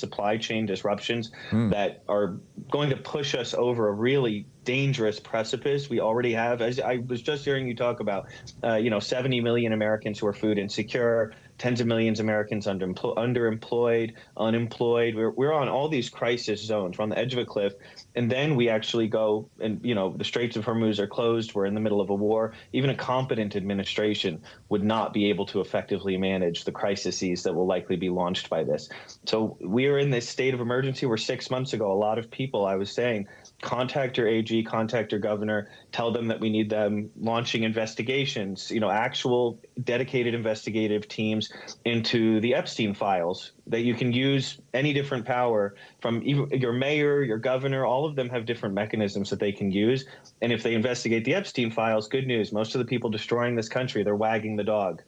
supply chain disruptions that are going to push us over a really dangerous precipice. We already have, as I was just hearing you talk about, 70 million Americans who are food insecure, tens of millions of Americans underemployed, unemployed. We're on all these crisis zones. We're on the edge of a cliff. And then we actually go and, the Straits of Hormuz are closed. We're in the middle of a war. Even a competent administration would not be able to effectively manage the crises that will likely be launched by this. So we are in this state of emergency where 6 months ago, a lot of people, I was saying, contact your AG, contact your governor, tell them that we need them launching investigations, actual dedicated investigative teams into the Epstein files, that you can use any different power from your mayor, your governor. All of them have different mechanisms that they can use. And if they investigate the Epstein files, good news. Most of the people destroying this country, they're wagging the dog.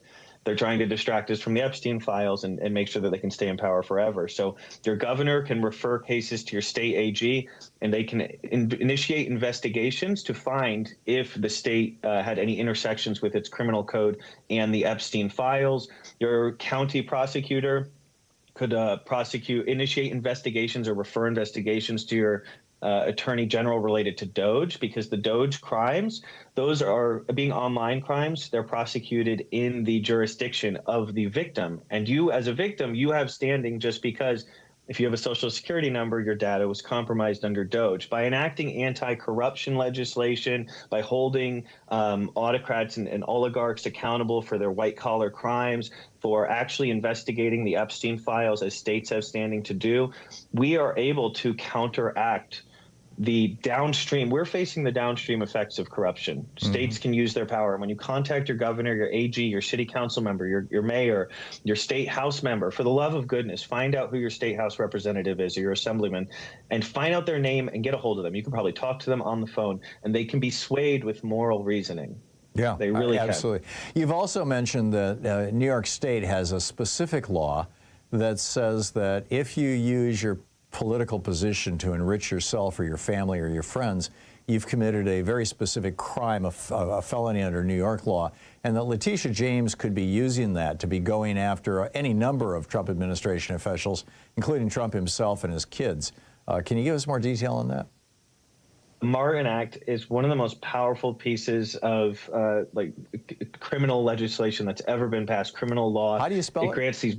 They're trying to distract us from the Epstein files and make sure that they can stay in power forever. So your governor can refer cases to your state AG, and they can initiate investigations to find if the state had any intersections with its criminal code and the Epstein files. Your county prosecutor could initiate investigations or refer investigations to your attorney general related to Doge, because the Doge crimes, those are being online crimes. They're prosecuted in the jurisdiction of the victim. And you, as a victim, you have standing just because if you have a social security number, your data was compromised under Doge. By enacting anti-corruption legislation, by holding autocrats and oligarchs accountable for their white-collar crimes, for actually investigating the Epstein files as states have standing to do, we are able to counteract the downstream. We're facing the downstream effects of corruption. States can use their power. When you contact your governor, your AG, your city council member, your mayor, your state house member, for the love of goodness, find out who your state house representative is or your assemblyman, and find out their name and get a hold of them. You can probably talk to them on the phone, and they can be swayed with moral reasoning. Yeah, they really absolutely. You've also mentioned that New York State has a specific law that says that if you use your political position to enrich yourself or your family or your friends, you've committed a very specific crime, a felony under New York law, and that Letitia James could be using that to be going after any number of Trump administration officials, including Trump himself and his kids. Can you give us more detail on that? The Martin Act is one of the most powerful pieces of criminal legislation that's ever been passed, criminal law. How do you spell it? It grants these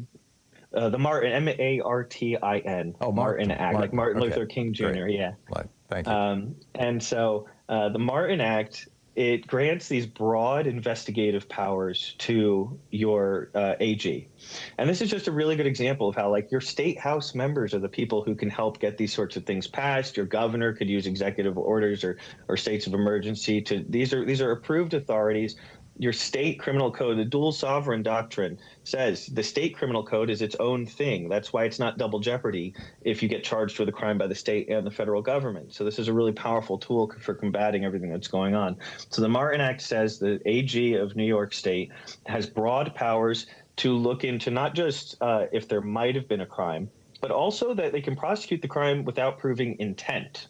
the Martin, M-A-R-T-I-N. Oh, Martin Act, like Martin Luther King Jr. Great. Yeah. Right. Thank you. And so the Martin Act, it grants these broad investigative powers to your AG. And this is just a really good example of how, like, your state house members are the people who can help get these sorts of things passed. Your governor could use executive orders or states of emergency to, these are approved authorities. Your state criminal code, the dual sovereign doctrine, says the state criminal code is its own thing. That's why it's not double jeopardy if you get charged with a crime by the state and the federal government. So this is a really powerful tool for combating everything that's going on. So the Martin Act says the AG of New York State has broad powers to look into not just if there might have been a crime, but also that they can prosecute the crime without proving intent.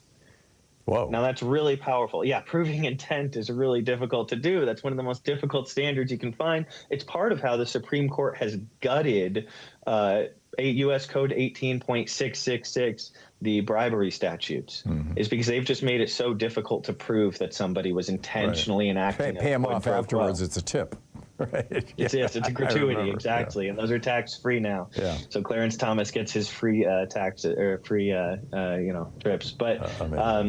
Whoa. Now, that's really powerful. Yeah, proving intent is really difficult to do. That's one of the most difficult standards you can find. It's part of how the Supreme Court has gutted U.S. Code 18.666, the bribery statutes, is because they've just made it so difficult to prove that somebody was intentionally enacting Pay them off afterwards. It's a tip. Right. Yes, it's a gratuity, exactly, and those are tax-free now. Yeah. So Clarence Thomas gets his free trips. But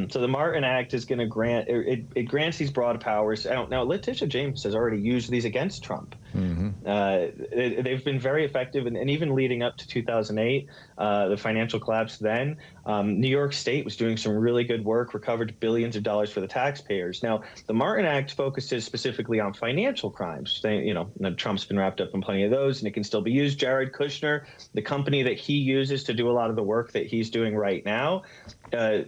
so the Martin Act is going to grant it grants these broad powers. Now Letitia James has already used these against Trump. They've been very effective, and even leading up to 2008, the financial collapse. Then New York State was doing some really good work, recovered billions of dollars for the taxpayers. Now the Martin Act focuses specifically on financial crimes. Trump's been wrapped up in plenty of those, and it can still be used. Jared Kushner, the company that he uses to do a lot of the work that he's doing right now,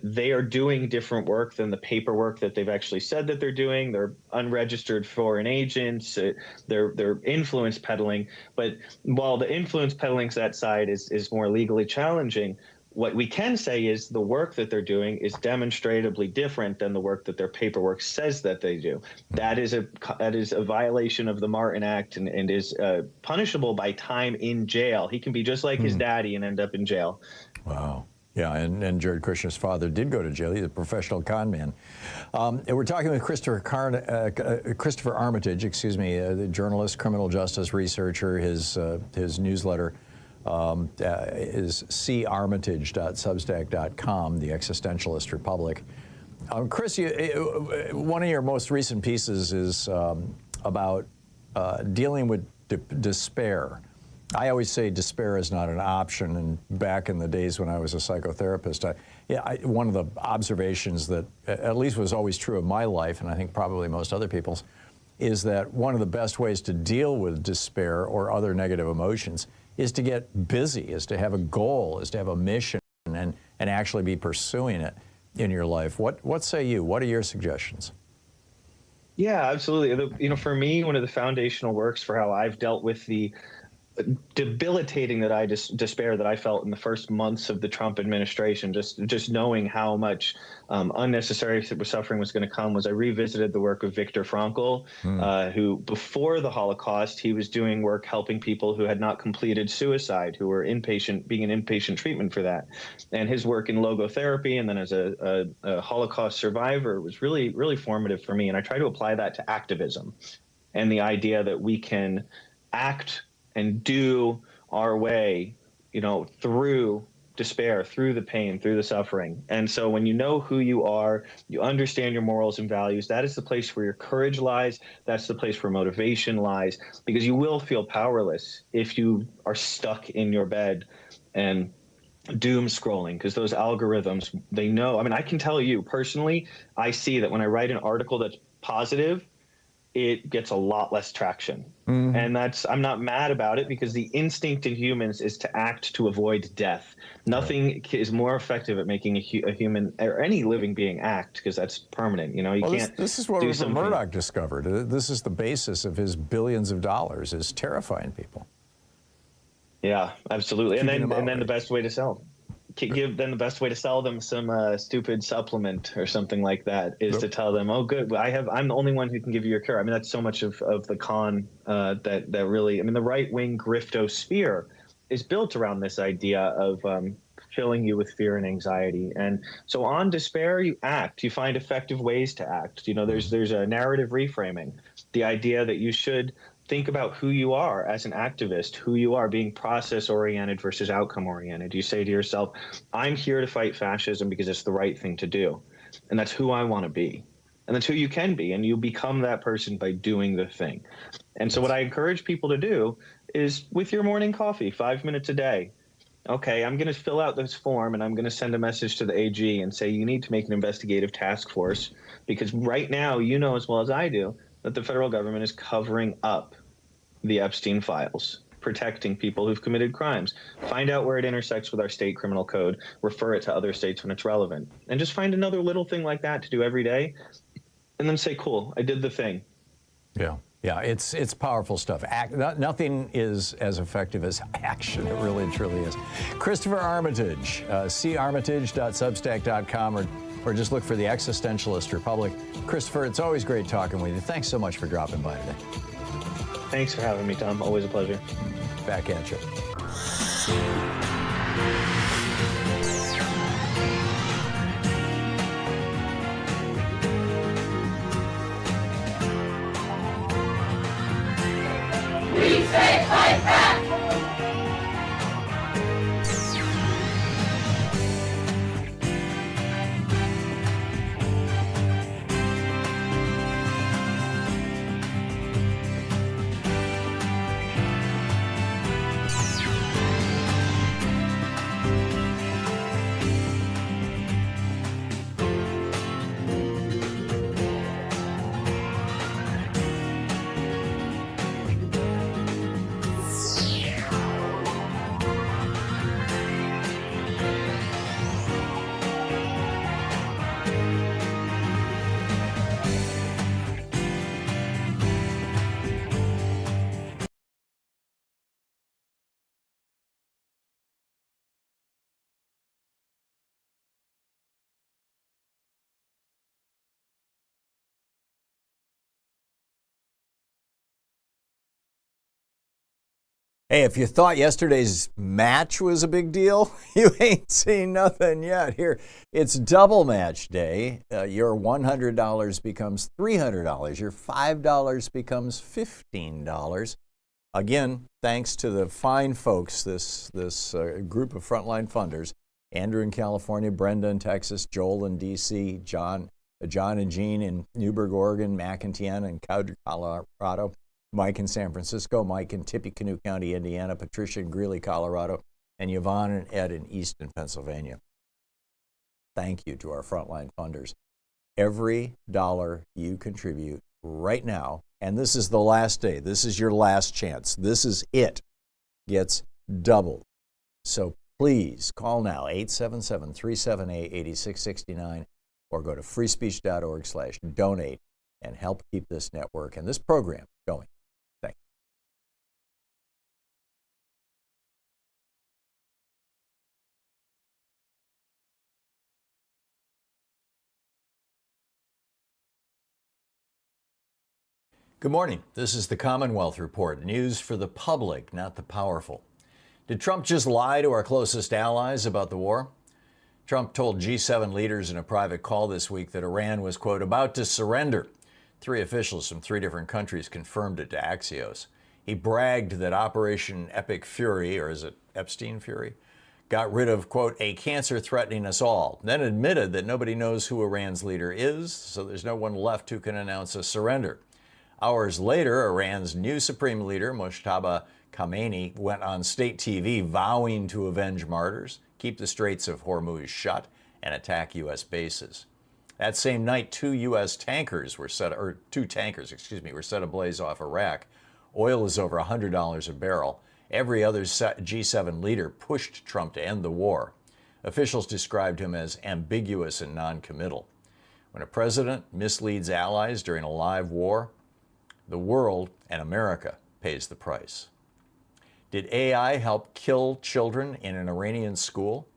they are doing different work than the paperwork that they've actually said that they're doing. They're unregistered foreign agents. They're influence peddling. But while the influence peddling that side is more legally challenging, what we can say is the work that they're doing is demonstrably different than the work that their paperwork says that they do. That is a violation of the Martin Act and is punishable by time in jail. He can be just like his daddy and end up in jail. Wow. Yeah, and Jared Kushner's father did go to jail. He's a professional con man. And we're talking with Christopher Armitage, the journalist, criminal justice researcher. His newsletter is carmitage.substack.com, The Existentialist Republic. Chris, one of your most recent pieces is about dealing with despair. I always say despair is not an option, and back in the days when I was a psychotherapist, one of the observations that at least was always true of my life, and I think probably most other people's, is that one of the best ways to deal with despair or other negative emotions is to get busy, is to have a goal, is to have a mission, and actually be pursuing it in your life. What say you? What are your suggestions? Yeah, absolutely. For me, one of the foundational works for how I've dealt with the debilitating despair that I felt in the first months of the Trump administration, just knowing how much unnecessary suffering was going to come, was I revisited the work of Viktor Frankl, who before the Holocaust, he was doing work helping people who had not completed suicide, who were being in inpatient treatment for that. And his work in logotherapy and then as a Holocaust survivor was really, really formative for me. And I try to apply that to activism and the idea that we can act and do our way, through despair, through the pain, through the suffering. And so when you know who you are, you understand your morals and values, that is the place where your courage lies. That's the place where motivation lies, because you will feel powerless if you are stuck in your bed and doom scrolling, because those algorithms, they know. I mean, I can tell you personally, I see that when I write an article that's positive, it gets a lot less traction. And I'm not mad about it, because the instinct in humans is to act to avoid death. Nothing is more effective at making a human or any living being act, because that's permanent. You can't. This is what Rupert Murdoch discovered. This is the basis of his billions of dollars, is terrifying people. Yeah, absolutely. And then the best way to sell them some stupid supplement or something like that is to tell them, oh, good, I'm the only one who can give you your cure. I mean, that's so much of the con that really, I mean, the right-wing griftosphere is built around this idea of filling you with fear and anxiety. And so on despair, you act. You find effective ways to act. There's a narrative reframing, the idea that you should think about who you are as an activist, who you are being process-oriented versus outcome-oriented. You say to yourself, I'm here to fight fascism because it's the right thing to do. And that's who I want to be. And that's who you can be. And you become that person by doing the thing. And so what I encourage people to do is, with your morning coffee, 5 minutes a day, okay, I'm going to fill out this form and I'm going to send a message to the AG and say, you need to make an investigative task force, because right now, you know as well as I do, that the federal government is covering up the Epstein files, protecting people who've committed crimes. Find out where it intersects with our state criminal code, refer it to other states when it's relevant, and just find another little thing like that to do every day, and then say, cool, I did the thing. Yeah, it's powerful stuff. Nothing is as effective as action. It really, truly is. Christopher Armitage, carmitage.substack.com, or just look for The Existentialist Republic. Christopher, it's always great talking with you. Thanks so much for dropping by today. Thanks for having me, Tom. Always a pleasure. Back at you. We say fight back! Hey, if you thought yesterday's match was a big deal, you ain't seen nothing yet. Here, it's double match day. Your $100 becomes $300. Your $5 becomes $15. Again, thanks to the fine folks, this group of frontline funders, Andrew in California, Brenda in Texas, Joel in D.C., John and Jean in Newberg, Oregon, Mac and Tiana in Cowder, Colorado, Mike in San Francisco, Mike in Tippecanoe County, Indiana, Patricia in Greeley, Colorado, and Yvonne and Ed in Easton, Pennsylvania. Thank you to our frontline funders. Every dollar you contribute right now, and this is the last day, this is your last chance, this is it, gets doubled. So please call now, 877-378-8669, or go to freespeech.org/donate and help keep this network and this program going. Thank you. Good morning. This is the Commonwealth Report, news for the public, not the powerful. Did Trump just lie to our closest allies about the war? Trump told G7 leaders in a private call this week that Iran was, quote, about to surrender. 3 officials from 3 different countries confirmed it to Axios. He bragged that Operation Epic Fury, or is it Epstein Fury, got rid of, quote, a cancer threatening us all, then admitted that nobody knows who Iran's leader is, so there's no one left who can announce a surrender. Hours later, Iran's new supreme leader, Mojtaba Khamenei, went on state TV vowing to avenge martyrs, keep the Straits of Hormuz shut, and attack U.S. bases. That same night, 2 tankers were set ablaze off Iraq. Oil is over $100 a barrel. Every other G7 leader pushed Trump to end the war. Officials described him as ambiguous and non-committal. When a president misleads allies during a live war, the world and America pays the price. Did AI help kill children in an Iranian school?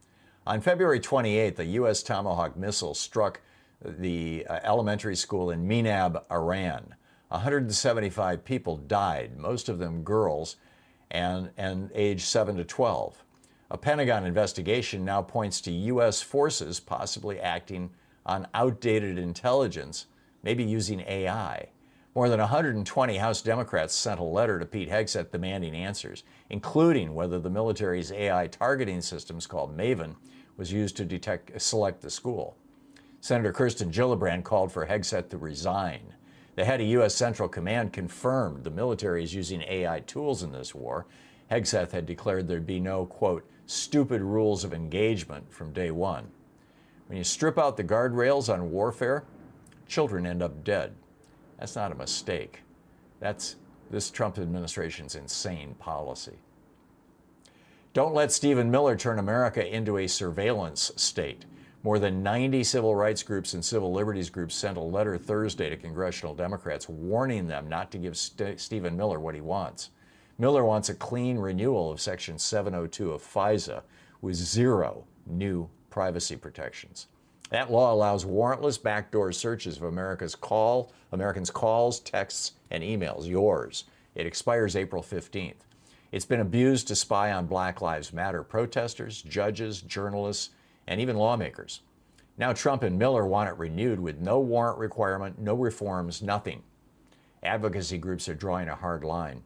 On February 28th, a U.S. Tomahawk missile struck the elementary school in Minab, Iran. 175 people died, most of them girls, and aged 7 to 12. A Pentagon investigation now points to U.S. forces possibly acting on outdated intelligence, maybe using AI. More than 120 House Democrats sent a letter to Pete Hegseth demanding answers, including whether the military's AI targeting systems called Maven was used to select the school. Senator Kirsten Gillibrand called for Hegseth to resign. The head of U.S. Central Command confirmed the military is using AI tools in this war. Hegseth had declared there'd be no, quote, stupid rules of engagement from day one. When you strip out the guardrails on warfare, children end up dead. That's not a mistake. That's this Trump administration's insane policy. Don't let Stephen Miller turn America into a surveillance state. More than 90 civil rights groups and civil liberties groups sent a letter Thursday to congressional Democrats warning them not to give Stephen Miller what he wants. Miller wants a clean renewal of Section 702 of FISA with 0 new privacy protections. That law allows warrantless backdoor searches of Americans' calls, texts, and emails, yours. It expires April 15th. It's been abused to spy on Black Lives Matter protesters, judges, journalists, and even lawmakers. Now Trump and Miller want it renewed with no warrant requirement, no reforms, nothing. Advocacy groups are drawing a hard line.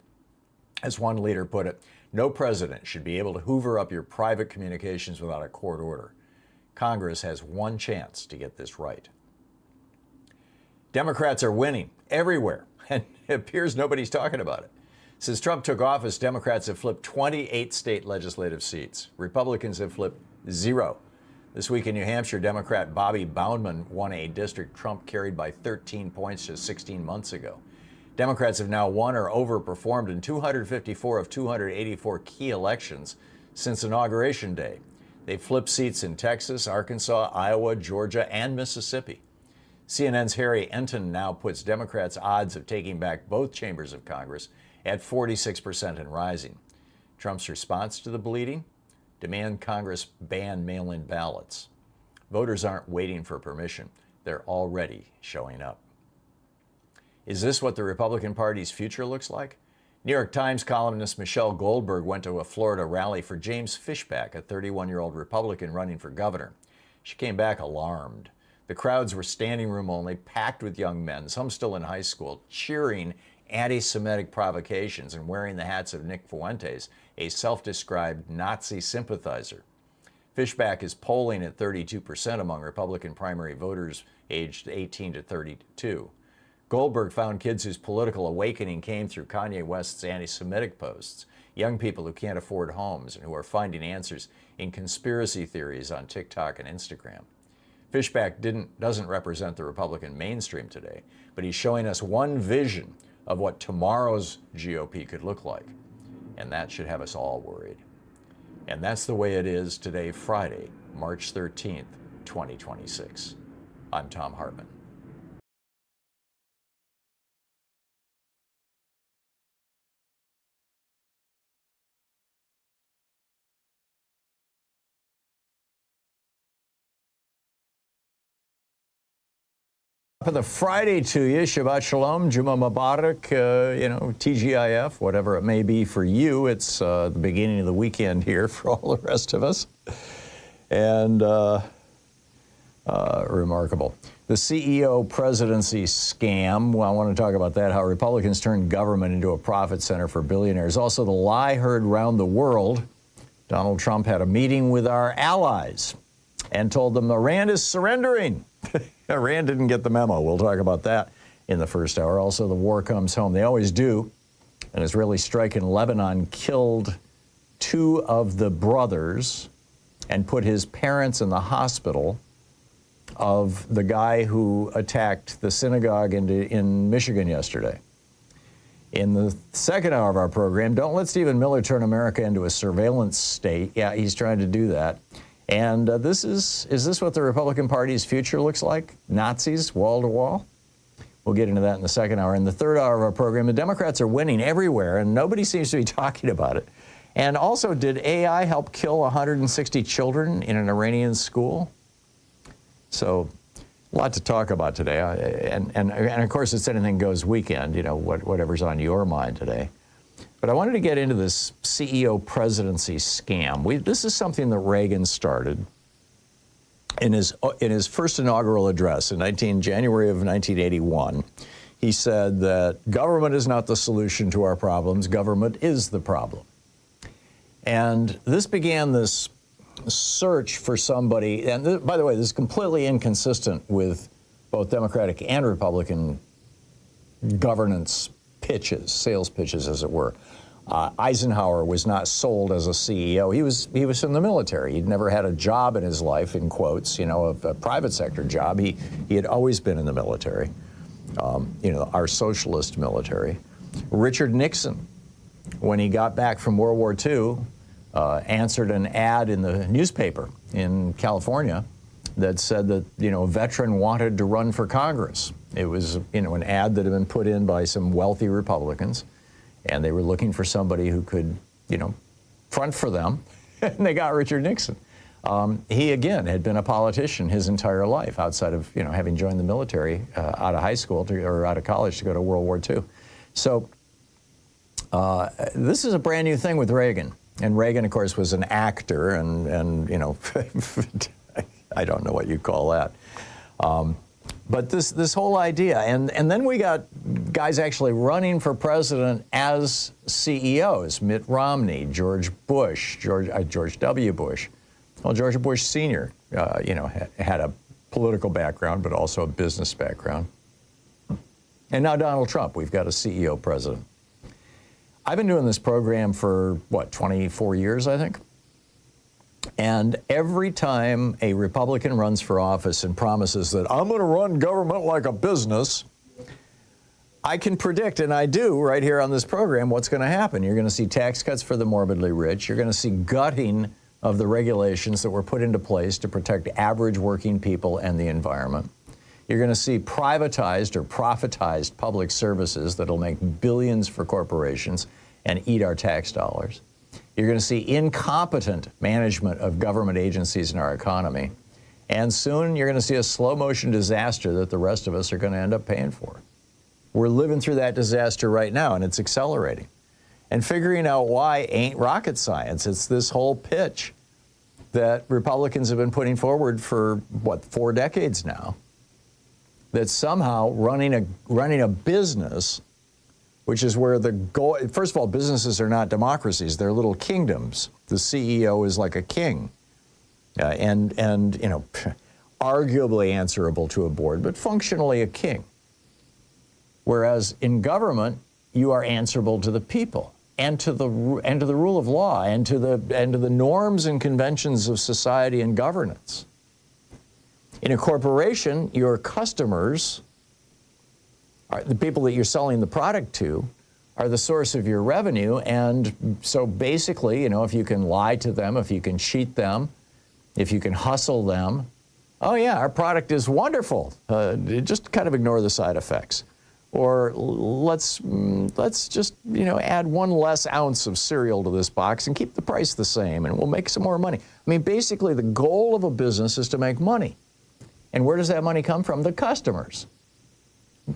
As one leader put it, no president should be able to hoover up your private communications without a court order. Congress has one chance to get this right. Democrats are winning everywhere, and it appears nobody's talking about it. Since Trump took office, Democrats have flipped 28 state legislative seats. Republicans have flipped 0. This week in New Hampshire, Democrat Bobby Boundman won a district Trump carried by 13 points just 16 months ago. Democrats have now won or overperformed in 254 of 284 key elections since Inauguration Day. They've flipped seats in Texas, Arkansas, Iowa, Georgia, and Mississippi. CNN's Harry Enton now puts Democrats' odds of taking back both chambers of Congress at 46% and rising. Trump's response to the bleeding? Demand Congress ban mail-in ballots. Voters aren't waiting for permission. They're already showing up. Is this what the Republican Party's future looks like? New York Times columnist Michelle Goldberg went to a Florida rally for James Fishback, a 31-year-old Republican running for governor. She came back alarmed. The crowds were standing room only, packed with young men, some still in high school, cheering anti-Semitic provocations and wearing the hats of Nick Fuentes, a self-described Nazi sympathizer. Fishback is polling at 32% among Republican primary voters aged 18 to 32. Goldberg found kids whose political awakening came through Kanye West's anti-Semitic posts, young people who can't afford homes and who are finding answers in conspiracy theories on TikTok and Instagram. Fishback doesn't represent the Republican mainstream today, but he's showing us one vision of what tomorrow's GOP could look like. And that should have us all worried. And that's the way it is today, Friday, March 13th, 2026. I'm Thom Hartmann. For the Friday to you, Shabbat Shalom, Juma Mubarak, TGIF, whatever it may be for you. It's the beginning of the weekend here for all the rest of us. And remarkable. The CEO presidency scam. Well, I want to talk about that, how Republicans turned government into a profit center for billionaires. Also, the lie heard around the world. Donald Trump had a meeting with our allies and told them Iran is surrendering. Iran didn't get the memo. We'll talk about that in the first hour. Also, the war comes home. They always do. An Israeli strike in Lebanon killed two of the brothers and put his parents in the hospital of the guy who attacked the synagogue in Michigan yesterday. In the second hour of our program, don't let Stephen Miller turn America into a surveillance state. Yeah, he's trying to do that. And is this what the Republican Party's future looks like? Nazis, wall to wall? We'll get into that in the second hour. In the third hour of our program, the Democrats are winning everywhere, and nobody seems to be talking about it. And also, did AI help kill 160 children in an Iranian school? So, a lot to talk about today. And of course, it's Anything Goes weekend, whatever's on your mind today. But I wanted to get into this CEO presidency scam. This is something that Reagan started in his first inaugural address in January of 1981. He said that government is not the solution to our problems, government is the problem. And this began this search for somebody, and by the way, this is completely inconsistent with both Democratic and Republican governance pitches, sales pitches, as it were. Eisenhower was not sold as a CEO. He was in the military. He'd never had a job in his life, in quotes, a private sector job. He had always been in the military, our socialist military. Richard Nixon, when he got back from World War II, answered an ad in the newspaper in California that said that, a veteran wanted to run for Congress. It was, an ad that had been put in by some wealthy Republicans, and they were looking for somebody who could, front for them, and they got Richard Nixon. He, again, had been a politician his entire life outside of, having joined the military out of high school or out of college to go to World War II. So this is a brand new thing with Reagan. And Reagan, of course, was an actor, and I don't know what you call that. But this whole idea, and then we got guys actually running for president as CEOs: Mitt Romney, George Bush, George W. Bush. Well, George Bush Sr., had a political background, but also a business background. And now Donald Trump, we've got a CEO president. I've been doing this program for, 24 years, I think? And every time a Republican runs for office and promises that I'm going to run government like a business, I can predict, and I do right here on this program, what's going to happen. You're going to see tax cuts for the morbidly rich. You're going to see gutting of the regulations that were put into place to protect average working people and the environment. You're going to see privatized or profitized public services that'll make billions for corporations and eat our tax dollars. You're going to see incompetent management of government agencies in our economy. And soon you're going to see a slow motion disaster that the rest of us are going to end up paying for. We're living through that disaster right now, and it's accelerating. And figuring out why ain't rocket science. It's this whole pitch that Republicans have been putting forward for, what, 4 decades now, that somehow running a business, which is where the goal, first of all, businesses are not democracies, they're little kingdoms. The CEO is like a king, and you know, arguably answerable to a board, but functionally a king. Whereas in government, you are answerable to the people and to the rule of law and to the norms and conventions of society and governance. In a corporation, your customers, are the people that you're selling the product to, are the source of your revenue. And so basically, you know, if you can lie to them, if you can cheat them, if you can hustle them, oh yeah, our product is wonderful. Just kind of ignore the side effects. Or let's just, you know, add 1 less ounce of cereal to this box and keep the price the same, and we'll make some more money. I mean, basically, the goal of a business is to make money. And where does that money come from? The customers.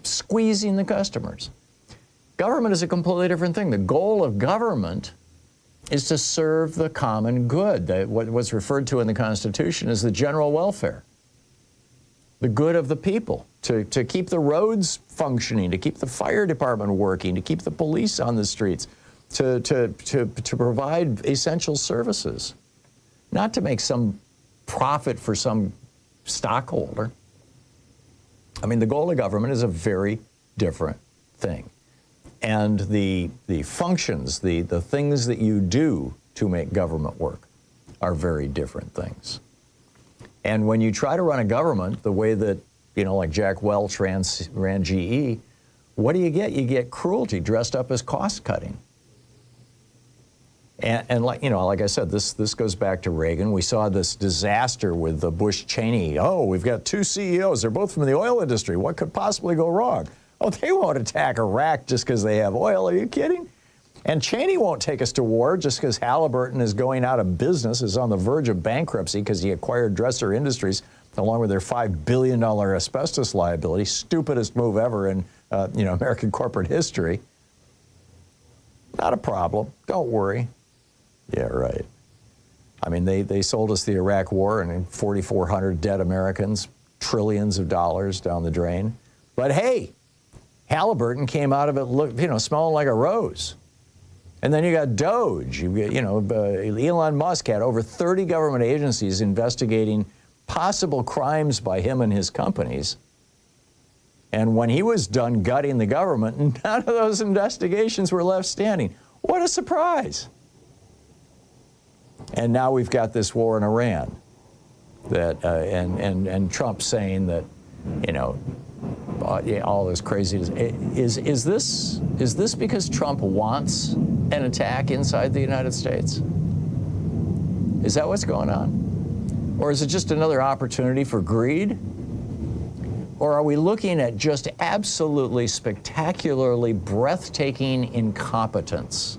Squeezing the customers. Government is a completely different thing. The goal of government is to serve the common good. What's referred to in the Constitution as the general welfare. The good of the people, to keep the roads functioning, to keep the fire department working, to keep the police on the streets, to provide essential services, not to make some profit for some stockholder. I mean, the goal of government is a very different thing. And the functions, the things that you do to make government work are very different things. And when you try to run a government the way that, you know, like Jack Welch ran GE, what do you get? You get cruelty dressed up as cost cutting. And like, you know, like I said, this goes back to Reagan. We saw this disaster with the Bush-Cheney. Oh, we've got 2 CEOs. They're both from the oil industry. What could possibly go wrong? Oh, they won't attack Iraq just because they have oil. Are you kidding? And Cheney won't take us to war just because Halliburton is going out of business, is on the verge of bankruptcy because he acquired Dresser Industries along with their $5 billion asbestos liability. Stupidest move ever in you know, American corporate history. Not a problem. Don't worry. Yeah, right. I mean, they sold us the Iraq War and 4,400 dead Americans, trillions of dollars down the drain. But hey, Halliburton came out of it, you know, smelling like a rose. And then you got Doge. You know, Elon Musk had over 30 government agencies investigating possible crimes by him and his companies. And when he was done gutting the government, none of those investigations were left standing. What a surprise. And now we've got this war in Iran, that and Trump saying that, you know, all this craziness. Is this because Trump wants an attack inside the United States? Is that what's going on? Or is it just another opportunity for greed? Or are we looking at just absolutely spectacularly breathtaking incompetence?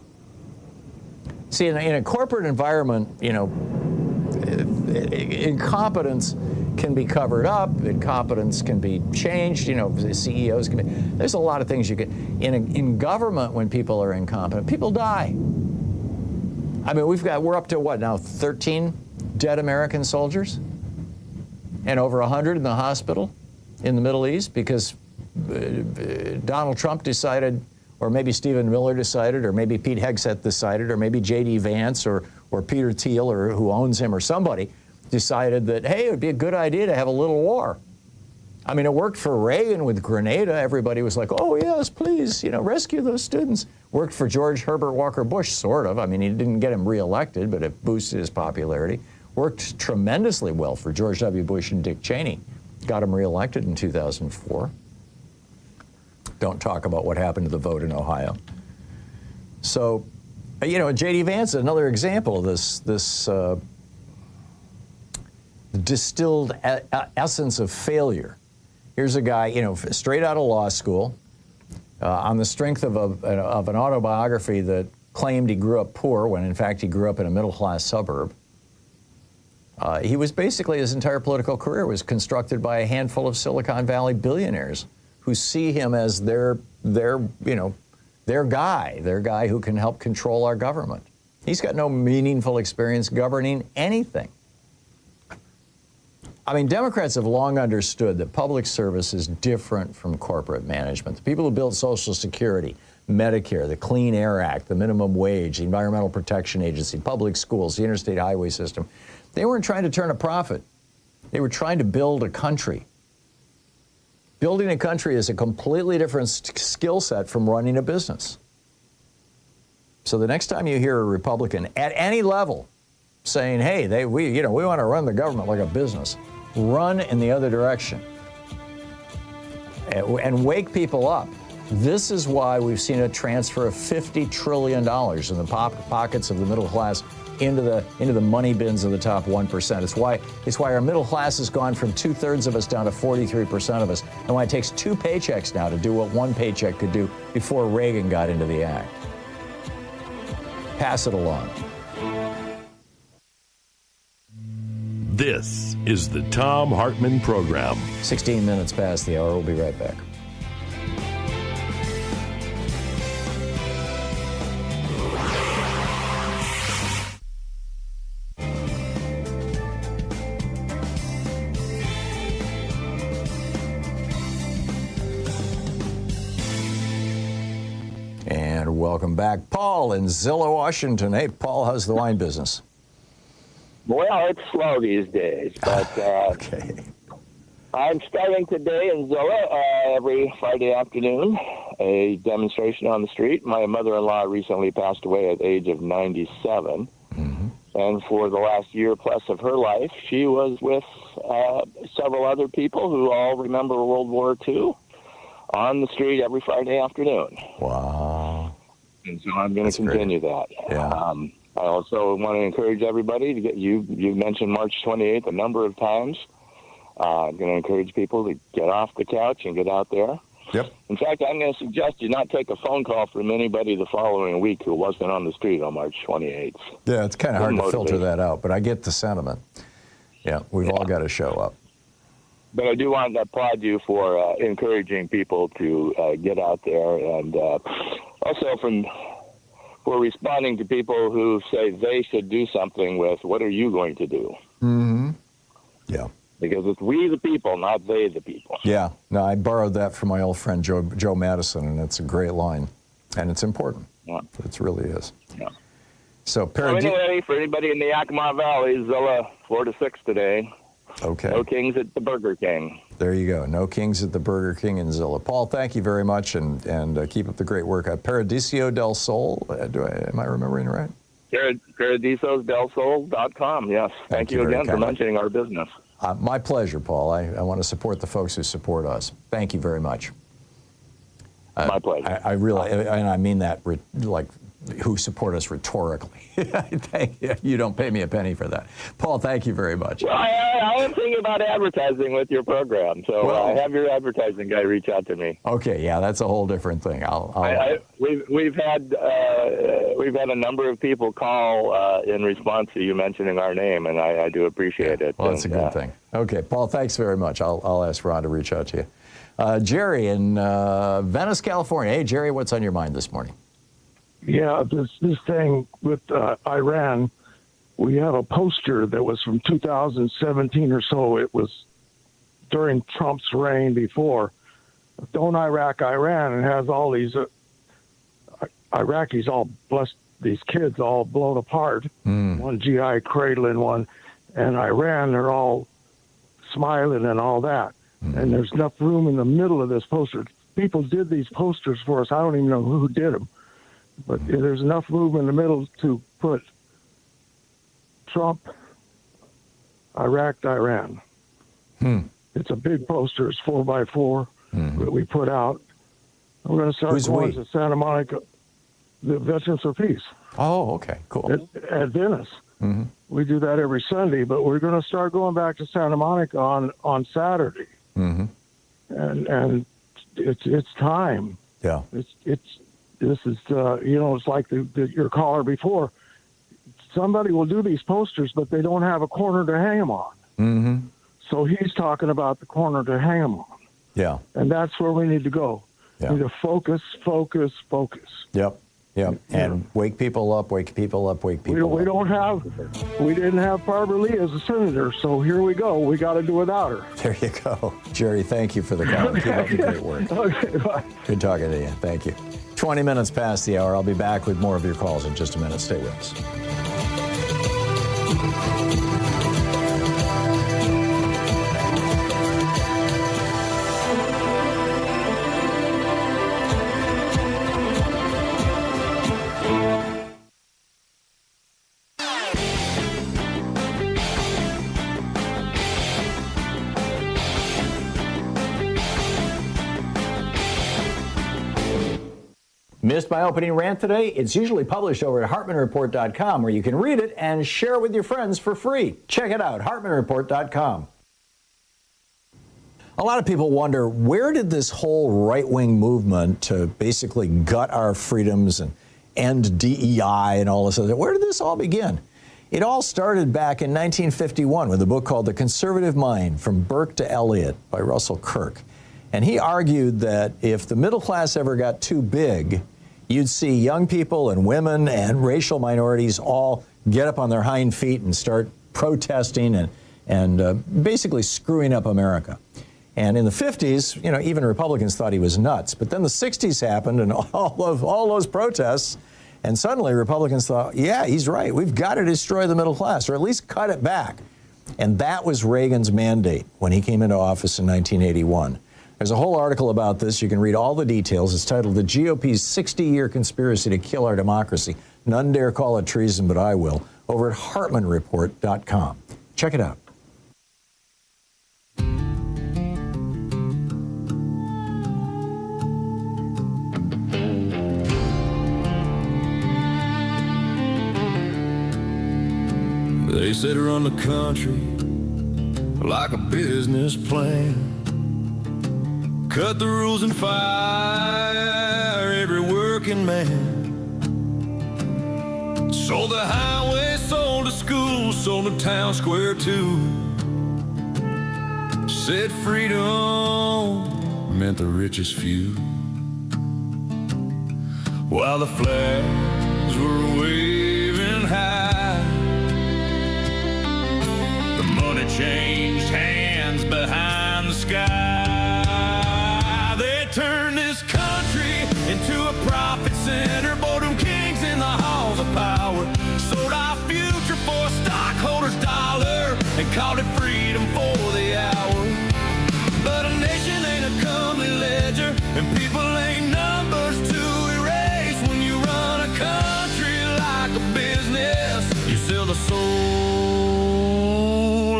See, in a corporate environment, you know, incompetence can be covered up, incompetence can be changed, you know, the CEOs can be, there's a lot of things you can, in government, when people are incompetent, people die. I mean, we're up to what now, 13 dead American soldiers? And over 100 in the hospital in the Middle East because Donald Trump decided, or maybe Stephen Miller decided, or maybe Pete Hegseth decided, or maybe J.D. Vance or Peter Thiel, or who owns him, or somebody decided that, hey, it would be a good idea to have a little war. I mean, it worked for Reagan with Grenada. Everybody was like, oh, yes, please, you know, rescue those students. Worked for George Herbert Walker Bush, sort of. I mean, he didn't get him reelected, but it boosted his popularity. Worked tremendously well for George W. Bush and Dick Cheney. Got him reelected in 2004. Don't talk about what happened to the vote in Ohio. So, you know, J.D. Vance is another example of this distilled essence of failure. Here's a guy, you know, straight out of law school, on the strength of an autobiography that claimed he grew up poor when in fact he grew up in a middle-class suburb. He was basically, his entire political career was constructed by a handful of Silicon Valley billionaires who see him as their their guy who can help control our government. He's got no meaningful experience governing anything. I mean, Democrats have long understood that public service is different from corporate management. The people who built Social Security, Medicare, the Clean Air Act, the minimum wage, the Environmental Protection Agency, public schools, the interstate highway system, they weren't trying to turn a profit. They were trying to build a country. Building a country is a completely different skill set from running a business. So the next time you hear a Republican at any level saying, hey, we want to run the government like a business, run in the other direction and wake people up. This is why we've seen a transfer of $50 trillion in the pockets of the middle class into the money bins of the top 1%. It's why our middle class has gone from 2/3 of us down to 43% of us, and why it takes 2 paychecks now to do what 1 paycheck could do before Reagan got into the act. Pass it along. This is the Thom Hartmann Program. 16 minutes past the hour. We'll be right back. And welcome back. Paul in Zillow, Washington. Hey, Paul, how's the wine business? Well, it's slow these days, but Okay. I'm starting today in Zillow every Friday afternoon, a demonstration on the street. My mother-in-law recently passed away at the age of 97, and for the last year plus of her life, she was with several other people who all remember World War II on the street every Friday afternoon. Wow. And so I'm going to continue that. Yeah. I also want to encourage everybody to get you mentioned March 28th a number of times. I'm going to encourage people to get off the couch and get out there. Yep. In fact, I'm going to suggest you not take a phone call from anybody the following week who wasn't on the street on March 28th. Yeah, it's kind of hard to filter that out, but I get the sentiment. Yeah, we've all got to show up. But I do want to applaud you for encouraging people to get out there, and also for responding to people who say they should do something with, what are you going to do? Mm-hmm. Yeah. Because it's we the people, not they the people. Yeah. No, I borrowed that from my old friend Joe Madison, and it's a great line. And it's important. Yeah. It really is. Yeah. So, anyway, for anybody in the Yakima Valley, Zilla 4-6 today. Okay. No Kings at the Burger King. There you go. No Kings at the Burger King in Zilla. Paul, thank you very much, and keep up the great work. Paradiso del Sol, am I remembering it right? ParadisosDelSol.com, yes. Thank you again for mentioning our business. My pleasure, Paul. I want to support the folks who support us. Thank you very much. My pleasure. I really, and I mean that like who support us rhetorically. Thank you. You don't pay me a penny for that. Paul, thank you very much. Well, I am thinking about advertising with your program, so have your advertising guy reach out to me. Okay, yeah, that's a whole different thing. We've had a number of people call in response to you mentioning our name, and I do appreciate it. Well, that's a good thing. Okay, Paul, thanks very much. I'll ask Ron to reach out to you. Jerry in Venice, California. Hey, Jerry, what's on your mind this morning? Yeah, this thing with Iran, we have a poster that was from 2017 or so. It was during Trump's reign before. Don't Iraq Iran, and has all these Iraqis all blessed, these kids all blown apart. One GI cradling one, and Iran, they're all smiling and all that. And there's enough room in the middle of this poster. People did these posters for us. I don't even know who did them. But there's enough room in the middle to put Trump, Iraq, Iran. It's a big poster. It's 4x4 that we put out. We're going to start going to Santa Monica, the Veterans for Peace. Oh, okay, cool. At Venice. We do that every Sunday, but we're going to start going back to Santa Monica on Saturday. And it's time. Yeah. This is, it's like your caller before. Somebody will do these posters, but they don't have a corner to hang them on. So he's talking about the corner to hang them on. Yeah. And that's where we need to go. Yeah. We need to focus. Yep. And wake people up, wake people up, wake people up. We didn't have Barbara Lee as a senator, so here we go. We got to do without her. There you go. Jerry, thank you for the call. Keep up the great work. Okay, bye. Good talking to you. Thank you. 20 minutes past the hour. I'll be back with more of your calls in just a minute. Stay with us. Missed my opening rant today? It's usually published over at HartmannReport.com, where you can read it and share it with your friends for free. Check it out, HartmannReport.com. A lot of people wonder, where did this whole right-wing movement to basically gut our freedoms and end DEI and all this other, where did this all begin? It all started back in 1951 with a book called The Conservative Mind, From Burke to Eliot by Russell Kirk. And he argued that if the middle class ever got too big, you'd see young people and women and racial minorities all get up on their hind feet and start protesting and basically screwing up America. And in the 50s, you know, even Republicans thought he was nuts. But then the 60s happened and all those protests, and suddenly Republicans thought, yeah, he's right. We've got to destroy the middle class, or at least cut it back. And that was Reagan's mandate when he came into office in 1981. There's a whole article about this. You can read all the details. It's titled The GOP's 60-Year Conspiracy to Kill Our Democracy. None dare call it treason, but I will. Over at HartmannReport.com. Check it out. They said run the country like a business plan. Cut the rules and fire every working man. Sold the highway, sold the school, sold the town square too. Said freedom meant the richest few. While the flags were waving high, the money changed hands behind the sky. Turn this country into a profit center. Boredom kings in the halls of power. Sold our future for a stockholder's dollar and called it freedom for the hour. But a nation ain't a comely ledger, and people ain't numbers to erase. When you run a country like a business, you sell the soul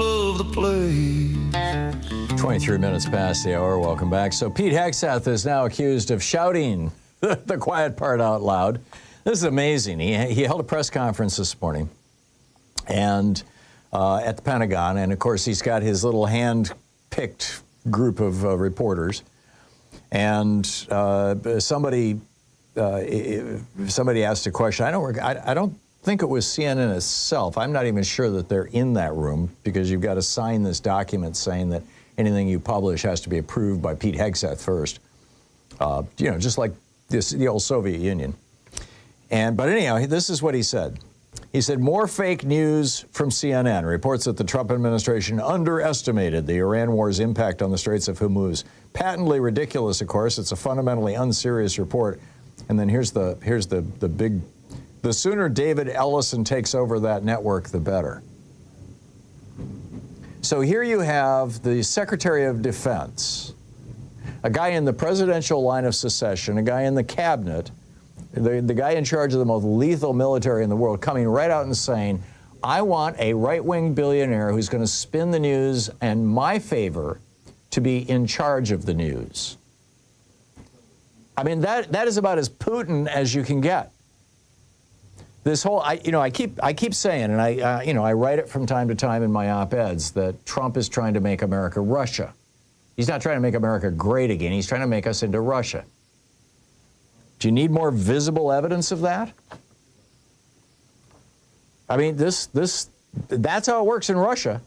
of the place. 23 minutes past the hour. Welcome back. So Pete Hegseth is now accused of shouting the quiet part out loud. This is amazing. He held a press conference this morning and at the Pentagon, and of course he's got his little hand-picked group of reporters. And somebody asked a question. I don't think it was CNN itself. I'm not even sure that they're in that room, because you've got to sign this document saying that anything you publish has to be approved by Pete Hegseth first. You know, just like the old Soviet Union. But anyhow, this is what he said. He said, more fake news from CNN reports that the Trump administration underestimated the Iran war's impact on the Straits of Hormuz. Patently ridiculous, of course. It's a fundamentally unserious report. And then here's the big, the sooner David Ellison takes over that network, the better. So here you have the Secretary of Defense, a guy in the presidential line of succession, a guy in the cabinet, the guy in charge of the most lethal military in the world, coming right out and saying, I want a right-wing billionaire who's going to spin the news in my favor to be in charge of the news. I mean, that is about as Putin as you can get. This whole, I keep saying, and I write it from time to time in my op-eds, that Trump is trying to make America Russia. He's not trying to make America great again. He's trying to make us into Russia. Do you need more visible evidence of that? I mean, that's how it works in Russia.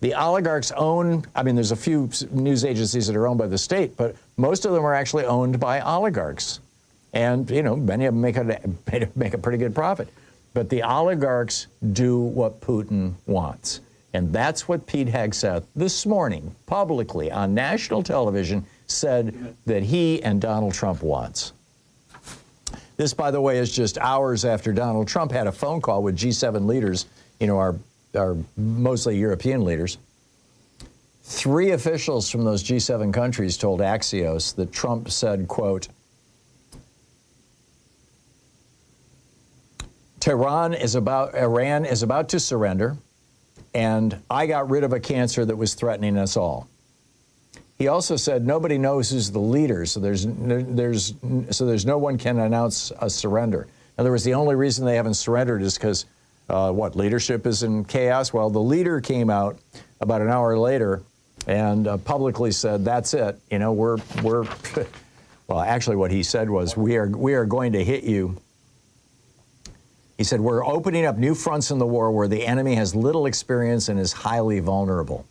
The oligarchs own, I mean, there's a few news agencies that are owned by the state, but most of them are actually owned by oligarchs. And, you know, many of them make a pretty good profit. But the oligarchs do what Putin wants. And that's what Pete Hegseth this morning, publicly on national television, said that he and Donald Trump wants. This, by the way, is just hours after Donald Trump had a phone call with G7 leaders, you know, our mostly European leaders. 3 officials from those G7 countries told Axios that Trump said, quote, Iran is about to surrender, and I got rid of a cancer that was threatening us all. He also said nobody knows who's the leader, so there's no one can announce a surrender. In other words, the only reason they haven't surrendered is because leadership is in chaos. Well, the leader came out about an hour later and publicly said, "That's it. You know, we're." Well, actually, what he said was, "We are going to hit you." He said, "We're opening up new fronts in the war where the enemy has little experience and is highly vulnerable."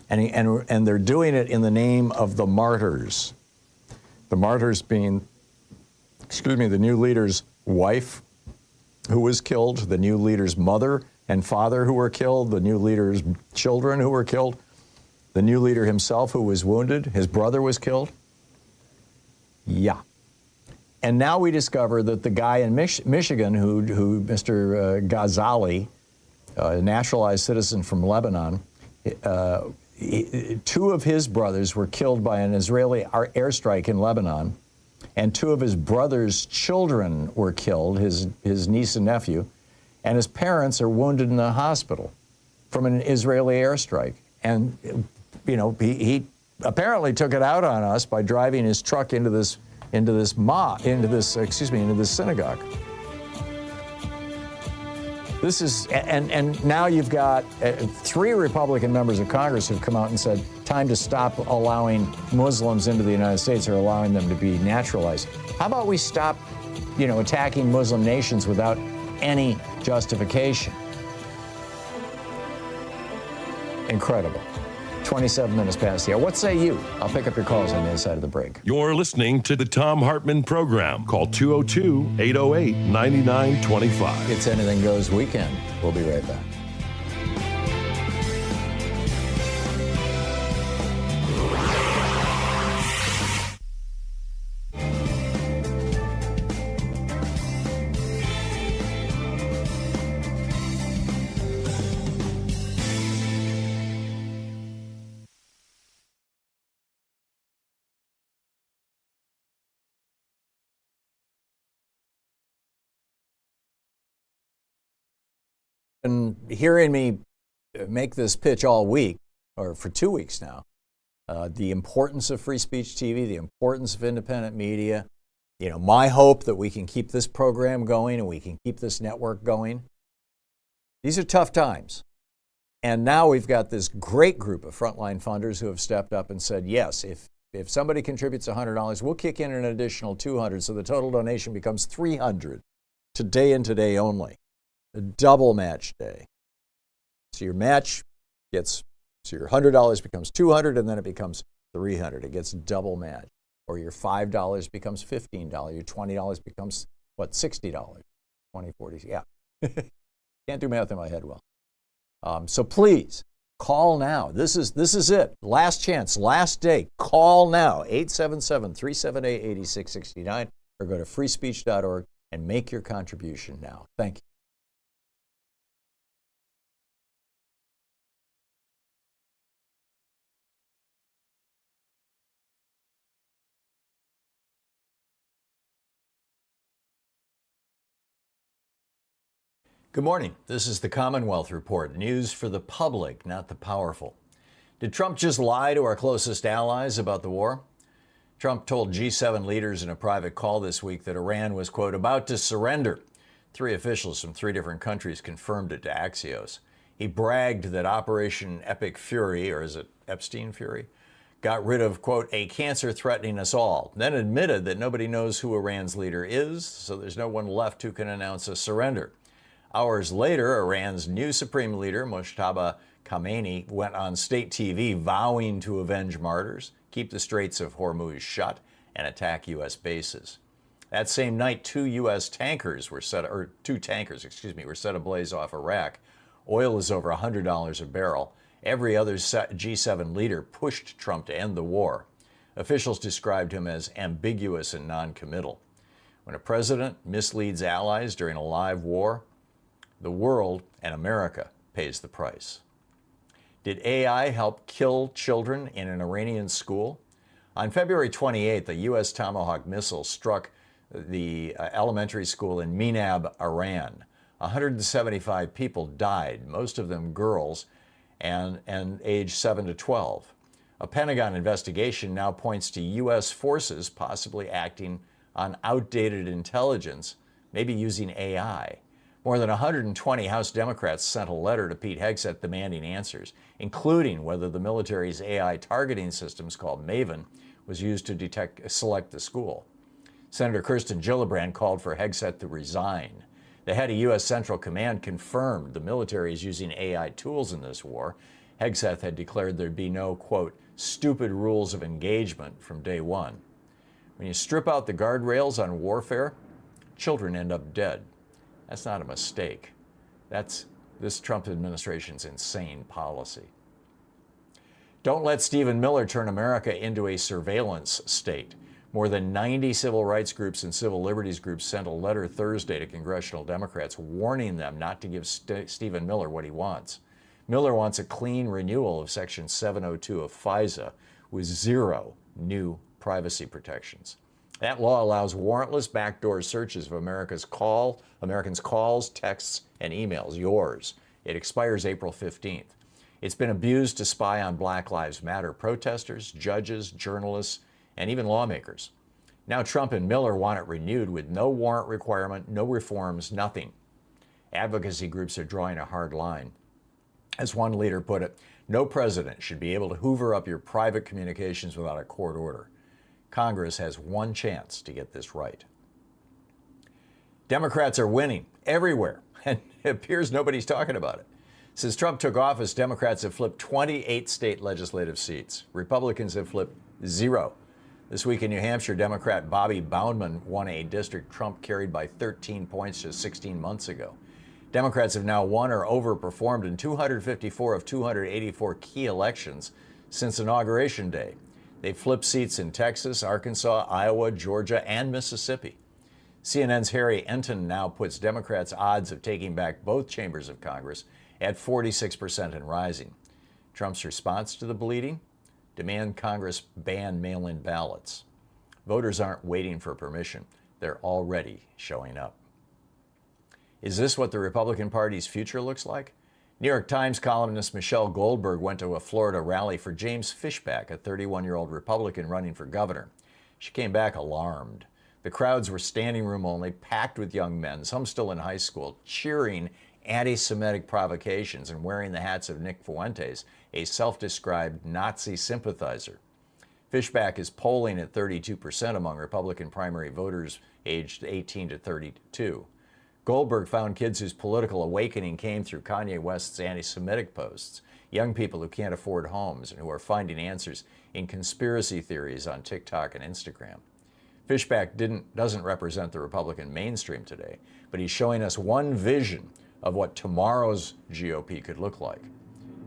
And they're doing it in the name of the martyrs. The martyrs being, the new leader's wife who was killed, the new leader's mother and father who were killed, the new leader's children who were killed, the new leader himself who was wounded, his brother was killed. Yeah. And now we discover that the guy in Michigan who Mr. Ghazali, a naturalized citizen from Lebanon, 2 of his brothers were killed by an Israeli airstrike in Lebanon, and 2 of his brother's children were killed, his niece and nephew, and his parents are wounded in the hospital from an Israeli airstrike. And, you know, he apparently took it out on us by driving his truck into this synagogue. This is, and now you've got 3 Republican members of Congress who've come out and said, time to stop allowing Muslims into the United States or allowing them to be naturalized. How about we stop, you know, attacking Muslim nations without any justification? Incredible. 27 minutes past the hour. What say you? I'll pick up your calls on the other side of the break. You're listening to the Thom Hartmann Program. Call 202-808-9925. It's Anything Goes Weekend. We'll be right back. And hearing me make this pitch all week, or for 2 weeks now, the importance of free speech TV, the importance of independent media, you know, my hope that we can keep this program going and we can keep this network going. These are tough times. And now we've got this great group of frontline funders who have stepped up and said, yes, if somebody contributes $100, we'll kick in an additional $200, so the total donation becomes $300 today and today only. A double match day. So your match gets, so your $100 becomes $200 and then it becomes $300. It gets double match. Or your $5 becomes $15. Your $20 becomes, what, $60? 20, 40, yeah. Can't do math in my head well. So please, call now. This is it. Last chance, last day. Call now, 877-378-8669, or go to freespeech.org and make your contribution now. Thank you. Good morning. This is the Commonwealth Report, news for the public, not the powerful. Did Trump just lie to our closest allies about the war? Trump told G7 leaders in a private call this week that Iran was, quote, about to surrender. 3 officials from 3 different countries confirmed it to Axios. He bragged that Operation Epic Fury, or is it Epstein Fury, got rid of, quote, a cancer threatening us all, then admitted that nobody knows who Iran's leader is, so there's no one left who can announce a surrender. Hours later, Iran's new supreme leader, Mojtaba Khamenei went on state TV vowing to avenge martyrs, keep the Straits of Hormuz shut, and attack U.S. bases. That same night, two tankers were set ablaze off Iraq. Oil is over $100 a barrel. Every other G7 leader pushed Trump to end the war. Officials described him as ambiguous and non-committal. When a president misleads allies during a live war, the world and America pays the price. Did AI help kill children in an Iranian school? On February 28th, a U.S. Tomahawk missile struck the elementary school in Minab, Iran. 175 people died, most of them girls, and aged 7 to 12. A Pentagon investigation now points to U.S. forces possibly acting on outdated intelligence, maybe using AI. More than 120 House Democrats sent a letter to Pete Hegseth demanding answers, including whether the military's AI targeting systems called Maven was used to select the school. Senator Kirsten Gillibrand called for Hegseth to resign. The head of U.S. Central Command confirmed the military is using AI tools in this war. Hegseth had declared there'd be no, quote, stupid rules of engagement from day one. When you strip out the guardrails on warfare, children end up dead. That's not a mistake. That's this Trump administration's insane policy. Don't let Stephen Miller turn America into a surveillance state. More than 90 civil rights groups and civil liberties groups sent a letter Thursday to congressional Democrats warning them not to give Stephen Miller what he wants. Miller wants a clean renewal of Section 702 of FISA with zero new privacy protections. That law allows warrantless backdoor searches of Americans' calls, texts, and emails, yours. It expires April 15th. It's been abused to spy on Black Lives Matter protesters, judges, journalists, and even lawmakers. Now Trump and Miller want it renewed with no warrant requirement, no reforms, nothing. Advocacy groups are drawing a hard line. As one leader put it, no president should be able to hoover up your private communications without a court order. Congress has one chance to get this right. Democrats are winning everywhere, and it appears nobody's talking about it. Since Trump took office, Democrats have flipped 28 state legislative seats. Republicans have flipped 0. This week in New Hampshire, Democrat Bobby Boundman won a district Trump carried by 13 points just 16 months ago. Democrats have now won or overperformed in 254 of 284 key elections since Inauguration Day. They've flipped seats in Texas, Arkansas, Iowa, Georgia, and Mississippi. CNN's Harry Enton now puts Democrats' odds of taking back both chambers of Congress at 46% and rising. Trump's response to the bleeding? Demand Congress ban mail-in ballots. Voters aren't waiting for permission. They're already showing up. Is this what the Republican Party's future looks like? New York Times columnist Michelle Goldberg went to a Florida rally for James Fishback, a 31-year-old Republican running for governor. She came back alarmed. The crowds were standing room only, packed with young men, some still in high school, cheering anti-Semitic provocations and wearing the hats of Nick Fuentes, a self-described Nazi sympathizer. Fishback is polling at 32% among Republican primary voters aged 18 to 32. Goldberg found kids whose political awakening came through Kanye West's anti-Semitic posts, young people who can't afford homes and who are finding answers in conspiracy theories on TikTok and Instagram. Fishback doesn't represent the Republican mainstream today, but he's showing us one vision of what tomorrow's GOP could look like.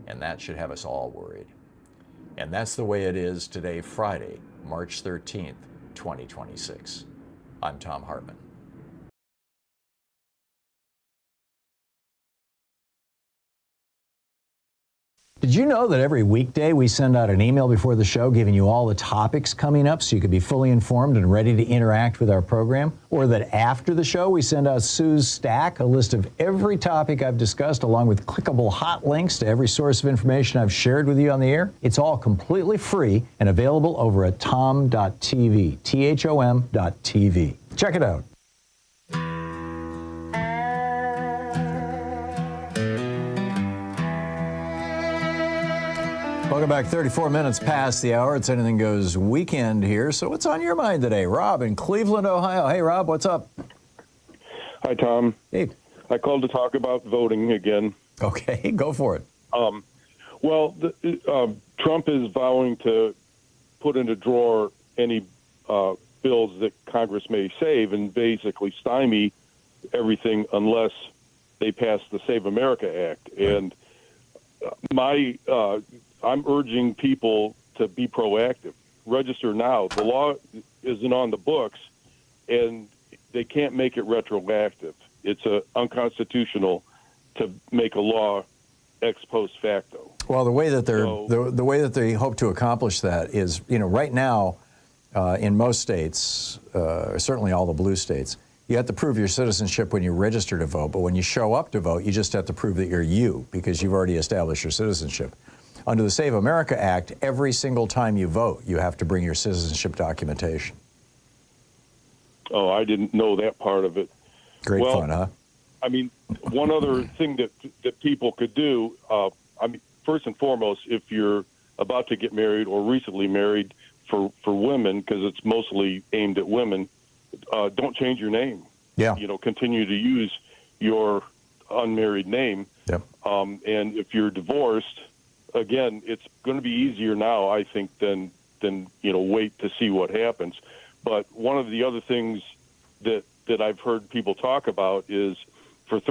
And that should have us all worried. And that's the way it is today, Friday, March 13th, 2026. I'm Thom Hartmann. Did you know that every weekday we send out an email before the show giving you all the topics coming up so you can be fully informed and ready to interact with our program? Or that after the show we send out Sue's Stack, a list of every topic I've discussed along with clickable hot links to every source of information I've shared with you on the air? It's all completely free and available over at thom.tv, THOM.tv. Check it out. Welcome back. 34 minutes past the hour. It's Anything Goes weekend here. So what's on your mind today? Rob in Cleveland, Ohio. Hey, Rob, what's up? Hi, Tom. Hey. I called to talk about voting again. Okay, go for it. Well, Trump is vowing to put in a drawer any bills that Congress may save and basically stymie everything unless they pass the Save America Act. And I'm urging people to be proactive. Register now. The law isn't on the books, and they can't make it retroactive. It's unconstitutional to make a law ex post facto. Well, the way that the way that they hope to accomplish that is, right now, in most states, certainly all the blue states, you have to prove your citizenship when you register to vote. But when you show up to vote, you just have to prove that you're you because you've already established your citizenship. Under the Save America Act, every single time you vote, you have to bring your citizenship documentation. Oh, I didn't know that part of it. Great fun, huh? I mean, one other thing that people could do, first and foremost, if you're about to get married or recently married, for women, because it's mostly aimed at women, don't change your name. Yeah. Continue to use your unmarried name. Yep. And if you're divorced, again, it's going to be easier now, I think, than wait to see what happens. But one of the other things that I've heard people talk about is for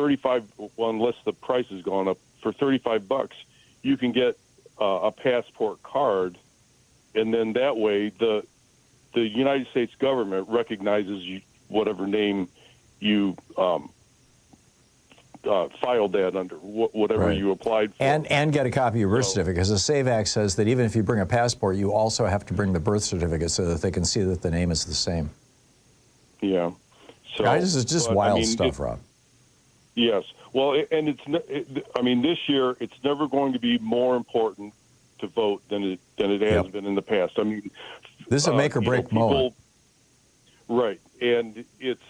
unless the price has gone up, for $35, you can get a passport card, and then that way the United States government recognizes whatever name you filed that under, whatever you applied for. And get a copy of your birth certificate, because the SAVE Act says that even if you bring a passport, you also have to bring the birth certificate so that they can see that the name is the same. Yeah. So this is just wild stuff, Rob. Yes. Well, and this year it's never going to be more important to vote than it has been in the past. I mean, this is a make or break moment. Right. And it's,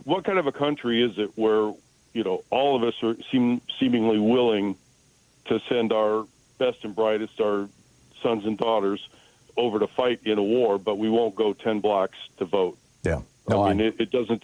what kind of a country is it where, all of us are seemingly willing to send our best and brightest, our sons and daughters, over to fight in a war, but we won't go 10 blocks to vote? Yeah. No, it doesn't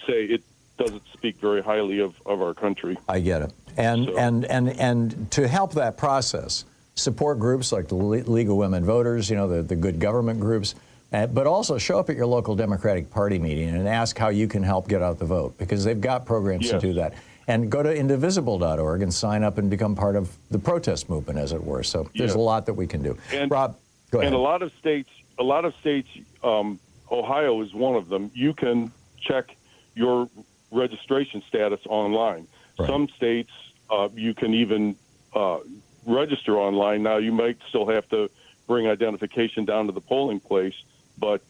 speak very highly of our country. I get it. And to help that process, support groups like the League of Women Voters, the good government groups, but also show up at your local Democratic Party meeting and ask how you can help get out the vote, because they've got programs to do that. And go to indivisible.org and sign up and become part of the protest movement, as it were. So there's a lot that we can do. And, Rob, go ahead. And a lot of states, Ohio is one of them. You can check your registration status online. Right. Some states, you can even register online. Now, you might still have to bring identification down to the polling place, but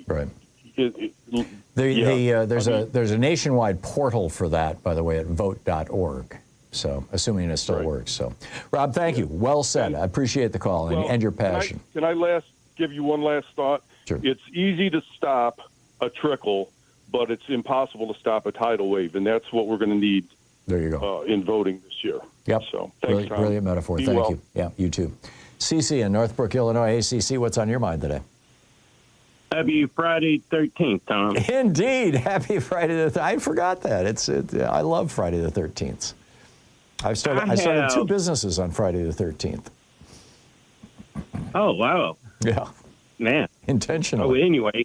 right. There's a nationwide portal for that, by the way, at vote.org. So, assuming it still works. So, Rob, thank you. Well said. I appreciate the call and your passion. Can I give you one last thought? Sure. It's easy to stop a trickle, but it's impossible to stop a tidal wave, and that's what we're going to need. There you go. In voting this year. Yep. So, thanks, Tom. Brilliant metaphor. Thank you. Yeah, you too. CC in Northbrook, Illinois. Hey, CC, what's on your mind today? Happy Friday 13th, Tom. Indeed. Happy Friday the 13th. I forgot that. I love Friday the 13th. I started 2 businesses on Friday the 13th. Oh, wow. Yeah. Man. Intentionally. Oh, anyway.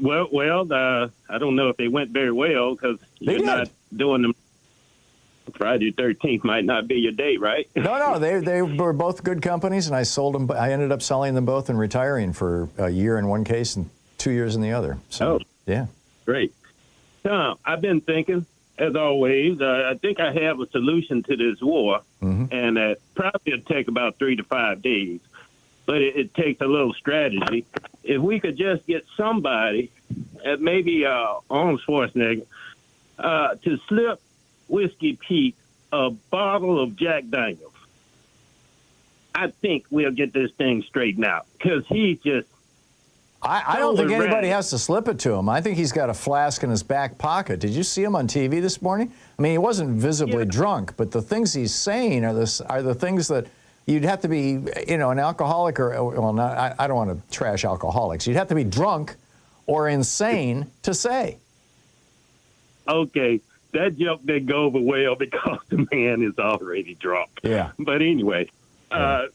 Well, I don't know if they went very well, because you're not doing them. Friday the 13th might not be your day, right? No, they were both good companies, and I sold them. I ended up selling them both and retiring for a year in one case and 2 years in the other. So, yeah. Great. Tom, I've been thinking, as always, I think I have a solution to this war, and it probably will take about 3 to 5 days, but it takes a little strategy. If we could just get somebody, maybe Arnold Schwarzenegger, to slip Whiskey Pete a bottle of Jack Daniels, I think we'll get this thing straightened out, because he just... I don't think anybody has to slip it to him. I think he's got a flask in his back pocket. Did you see him on TV this morning? I mean, he wasn't visibly drunk, but the things he's saying are the things that you'd have to be, an alcoholic I don't want to trash alcoholics. You'd have to be drunk or insane to say. Okay. that joke didn't go over well because the man is already drunk. Yeah. But anyway, I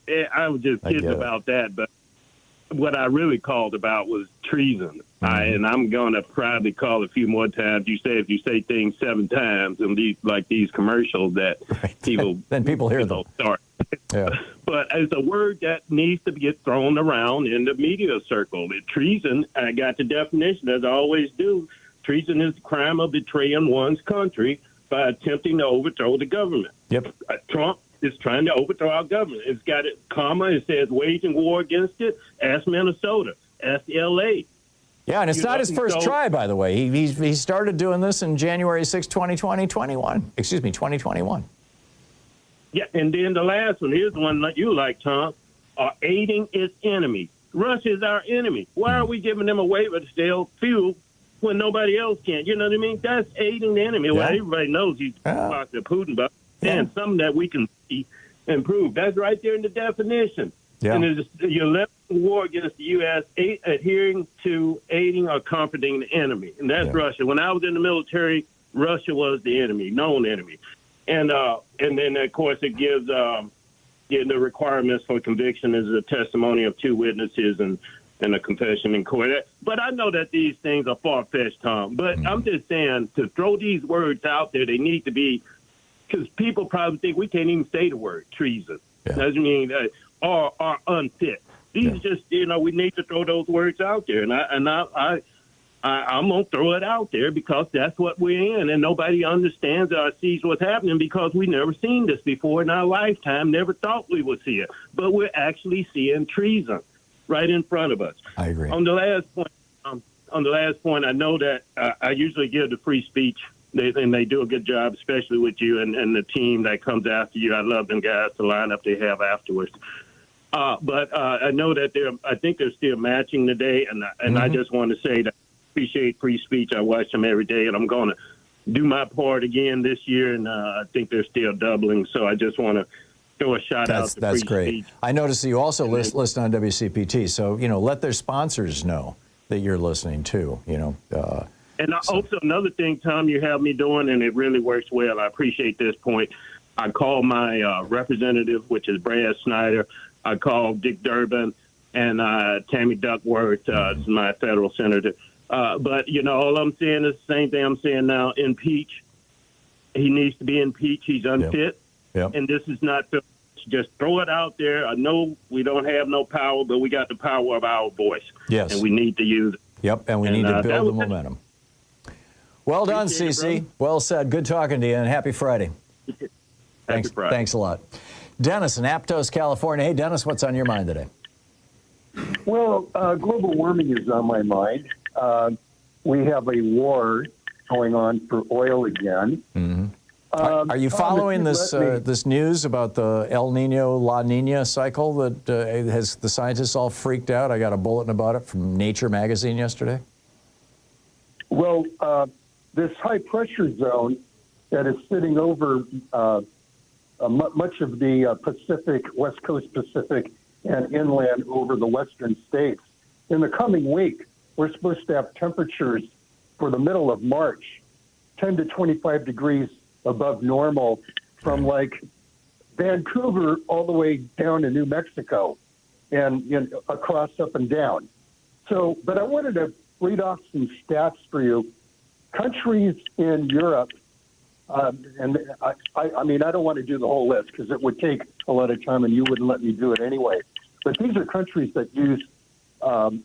was just kidding about that. But what I really called about was treason. And I'm going to probably call a few more times. You say if you say things 7 times in these commercials that people then people hear them. Start. Yeah. But it's a word that needs to get thrown around in the media circle. Treason, I got the definition, as I always do. Treason is the crime of betraying one's country by attempting to overthrow the government. Yep. Trump is trying to overthrow our government. It's got it, comma, it says waging war against it. Ask Minnesota. Ask L.A. Yeah, and it's not his first try, by the way. He started doing this in January 6, 2021. Yeah, and then the last one, here's the one that you like, Tom, aiding its enemy. Russia is our enemy. Why are we giving them a waiver to sell fuel when nobody else can? You know what I mean? That's aiding the enemy. Well, everybody knows he's talking to Putin, but something that we can see and prove. That's right there in the definition. Yeah. And it's your left war against the U.S. Adhering to aiding or comforting the enemy. And that's Russia. When I was in the military, Russia was the enemy, known enemy. And then, of course, it gives the requirements for conviction is a testimony of 2 witnesses and a confession in court. But I know that these things are far-fetched, Tom. But I'm just saying, to throw these words out there, they need to be, because people probably think we can't even say the word treason. Doesn't mean or unfit. These are just, we need to throw those words out there. And I'm going to throw it out there because that's what we're in. And nobody understands or sees what's happening because we've never seen this before in our lifetime, never thought we would see it. But we're actually seeing treason right in front of us. I agree. On the last point, I know that I usually give the free speech, and they do a good job, especially with you and the team that comes after you. I love them guys, the lineup they have afterwards. But I know that I think they're still matching today, and I just want to say that I appreciate free speech. I watch them every day, and I'm going to do my part again this year, and I think they're still doubling. So I just want to throw a shout out to That's free great. speech. I noticed you also listen on WCPT, so let their sponsors know that you're listening too. And also another thing, Tom, you have me doing, and it really works well. I appreciate this point. I call my representative, which is Brad Snyder. I called Dick Durbin and Tammy Duckworth, my federal senator. But, all I'm saying is the same thing I'm saying now. Impeach. He needs to be impeached. He's unfit. Yep. And this is not just throw it out there. I know we don't have no power, but we got the power of our voice. Yes. And we need to use it. Yep, and we need to build the momentum. Well done, CC. Well said. Good talking to you, and happy Friday. Happy Friday. Thanks a lot. Dennis in Aptos, California. Hey, Dennis, what's on your mind today? Well, global warming is on my mind. We have a war going on for oil again. Mm-hmm. Are you following this news about the El Nino, La Nina cycle that has the scientists all freaked out? I got a bulletin about it from Nature magazine yesterday. Well, this high pressure zone that is sitting over much of the Pacific, West Coast Pacific, and inland over the western states. In the coming week, we're supposed to have temperatures for the middle of March, 10 to 25 degrees above normal, from like Vancouver all the way down to New Mexico and across up and down. So, but I wanted to read off some stats for you. Countries in Europe, and I mean, I don't want to do the whole list because it would take a lot of time and you wouldn't let me do it anyway. But these are countries that use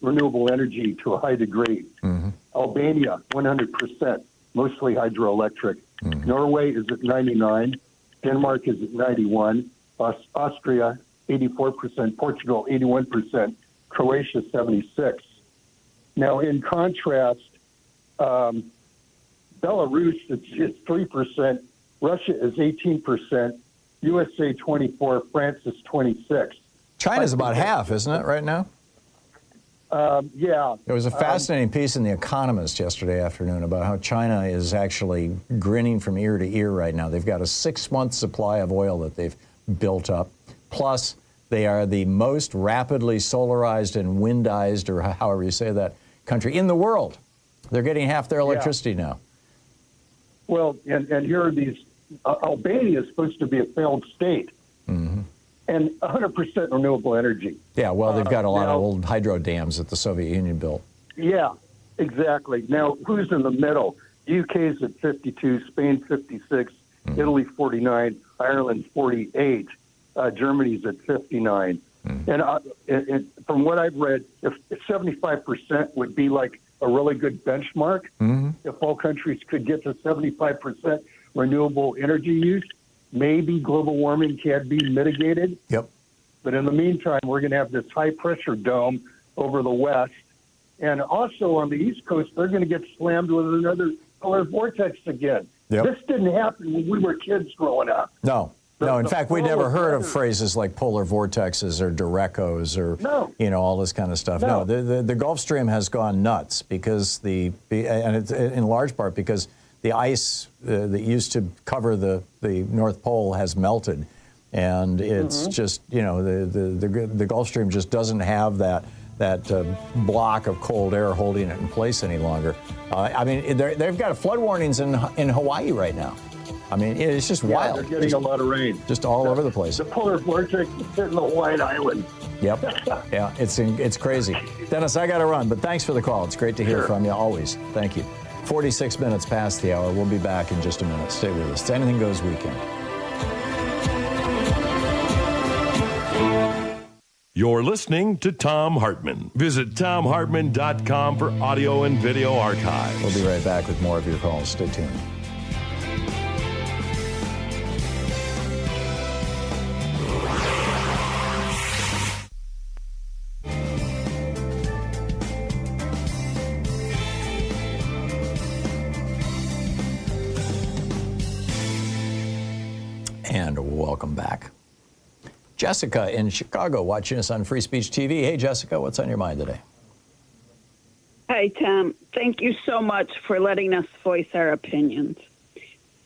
renewable energy to a high degree. Mm-hmm. Albania, 100%, mostly hydroelectric. Mm-hmm. Norway is at 99. Denmark is at 91. Austria, 84%. Portugal, 81%. Croatia, 76. Now, in contrast, Belarus is 3%. Russia is 18%. USA, 24. France is 26. China's about half, isn't it, right now? Yeah. There was a fascinating piece in The Economist yesterday afternoon about how China is actually grinning from ear to ear right now. They've got a 6-month supply of oil that they've built up. Plus, they are the most rapidly solarized and windized, or however you say that, country in the world. They're getting half their electricity now. Well, and here are these. Albania is supposed to be a failed state, and 100% renewable energy. Yeah, well, they've got a lot of old hydro dams that the Soviet Union built. Yeah, exactly. Now, who's in the middle? UK's at 52, Spain 56, Italy 49, Ireland 48, Germany's at 59. And from what I've read, if 75% would be like a really good benchmark, if all countries could get to 75% renewable energy use, maybe global warming can be mitigated. Yep. But in the meantime, we're going to have this high-pressure dome over the west. And also on the East Coast, they're going to get slammed with another polar vortex again. Yep. This didn't happen when we were kids growing up. No. In fact, we never heard of phrases like polar vortexes or direcos or, all this kind of stuff. No, the Gulf Stream has gone nuts because and it's in large part because the ice that used to cover the North Pole has melted, and it's just the Gulf Stream just doesn't have that block of cold air holding it in place any longer. I mean, they've got flood warnings in Hawaii right now. I mean, it's just wild. They're getting a lot of rain. Just all over the place. The polar vortex is hitting the Hawaiian Island. Yep. Yeah, it's crazy. Dennis, I got to run, but thanks for the call. It's great to hear from you always. Thank you. 46 minutes past the hour. We'll be back in just a minute. Stay with us. It's Anything Goes Weekend. You're listening to Thom Hartmann. Visit ThomHartmann.com for audio and video archives. We'll be right back with more of your calls. Stay tuned. And welcome back. Jessica in Chicago watching us on Free Speech TV. Hey, Jessica, what's on your mind today? Hi, Tom. Thank you so much for letting us voice our opinions.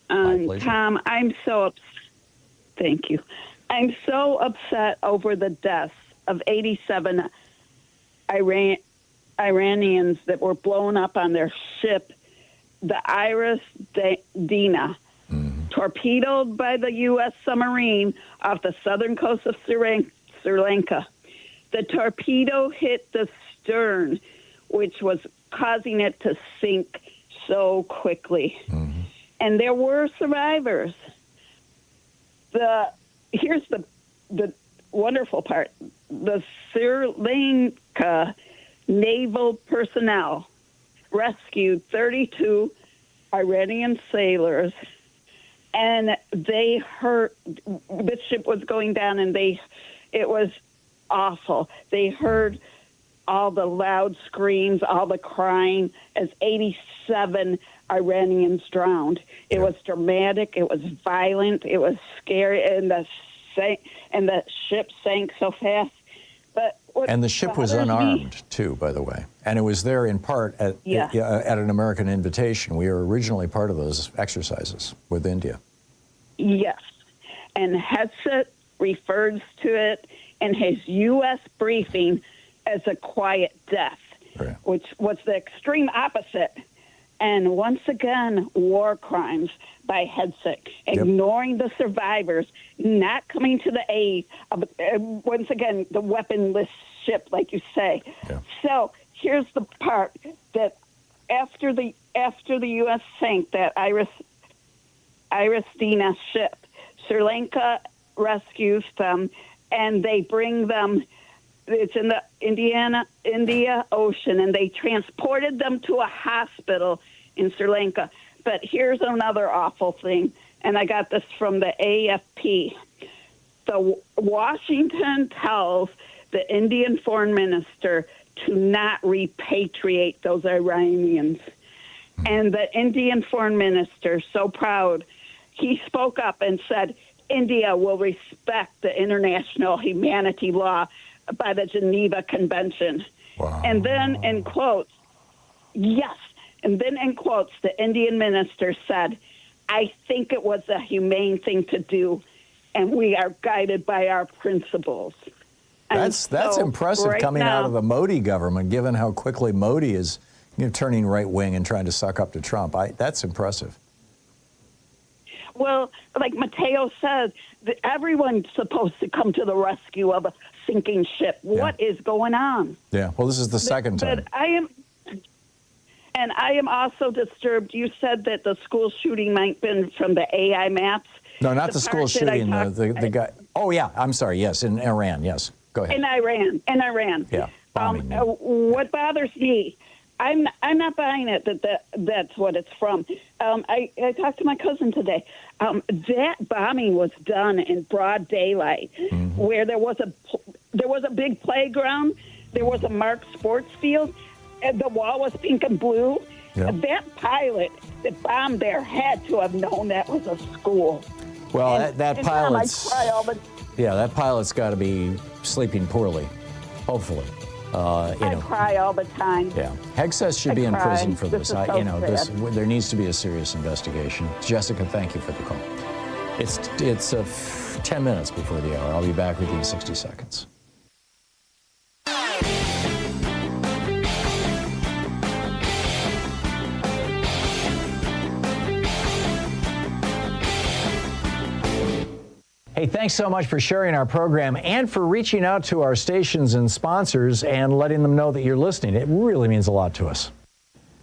My pleasure. Tom, thank you. I'm so upset over the deaths of 87 Iranians that were blown up on their ship, the Iris Dina, torpedoed by the U.S. submarine off the southern coast of Sri Lanka. The torpedo hit the stern, which was causing it to sink so quickly. And there were survivors. Here's the wonderful part. The Sri Lanka naval personnel rescued 32 Iranian sailors, and they heard the ship was going down, and it was awful. They heard all the loud screams, all the crying as 87 Iranians drowned. It was dramatic. It was violent. It was scary, and the ship sank so fast. And the ship was unarmed, too, by the way. And it was there in part at an American invitation. We were originally part of those exercises with India. Yes. And Hegseth refers to it in his U.S. briefing as a quiet death, which was the extreme opposite. And once again, war crimes by Hegseth, ignoring the survivors, not coming to the aid of, once again, the weaponless ship, like you say. So here's the part that after the U.S. sank that Iris Dina ship, Sri Lanka rescues them, and they bring them. It's in the India Ocean, and they transported them to a hospital in Sri Lanka. But here's another awful thing, and I got this from the AFP. The Washington tells the Indian foreign minister to not repatriate those Iranians. And the Indian foreign minister, so proud, he spoke up and said, India will respect the international humanity law by the Geneva Convention. Wow. And then in quotes, the Indian minister said, I think it was a humane thing to do, and we are guided by our principles. That's impressive coming out of the Modi government, given how quickly Modi is turning right-wing and trying to suck up to Trump. That's impressive. well, like Mateo said, everyone's supposed to come to the rescue of a sinking ship. What is going on? Yeah, well, this is the second time. But I am also disturbed. You said that the school shooting might have been from the AI maps. No, not the school shooting. The guy. Oh, yeah. I'm sorry. Yes, in Iran. Yes. Go ahead. In Iran. Yeah. Bombing. What bothers me, I'm not buying it that's what it's from. I talked to my cousin today. That bombing was done in broad daylight, where there was a big playground, there was a marked sports field, and the wall was pink and blue. Yep. That pilot that bombed there had to have known that was a school. Well, that pilot's. I cry all the Yeah, that pilot's got to be sleeping poorly, hopefully. I cry all the time. Yeah, Hegseth should be in prison for this. This is so sad. There needs to be a serious investigation. Jessica, thank you for the call. It's 10 minutes before the hour. I'll be back with you in 60 seconds. Hey, thanks so much for sharing our program and for reaching out to our stations and sponsors and letting them know that you're listening. It really means a lot to us.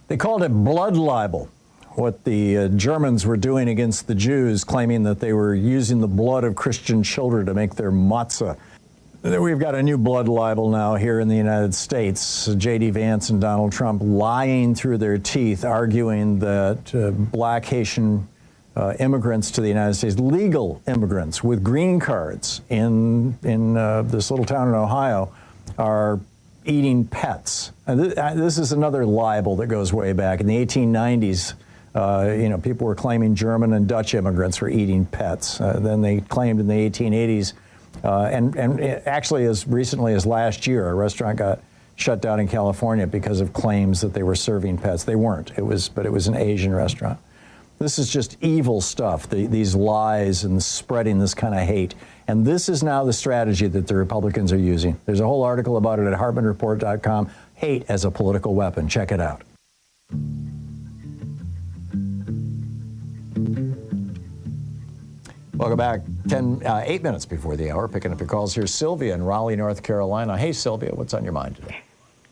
They called it blood libel, what the Germans were doing against the Jews, claiming that they were using the blood of Christian children to make their matzah. We've got a new blood libel now here in the United States. J.D. Vance and Donald Trump lying through their teeth, arguing that black Haitian immigrants to the United States, legal immigrants with green cards in this little town in Ohio, are eating pets. And this is another libel that goes way back. In the 1890s, people were claiming German and Dutch immigrants were eating pets. Then they claimed in the 1880s, and actually as recently as last year, a restaurant got shut down in California because of claims that they were serving pets. They weren't. But it was an Asian restaurant. This is just evil stuff, these lies and spreading this kind of hate. And this is now the strategy that the Republicans are using. There's a whole article about it at HartmannReport.com, Hate as a Political Weapon. Check it out. Welcome back. 8 minutes before the hour, picking up your calls. Here's Sylvia in Raleigh, North Carolina. Hey, Sylvia, what's on your mind today?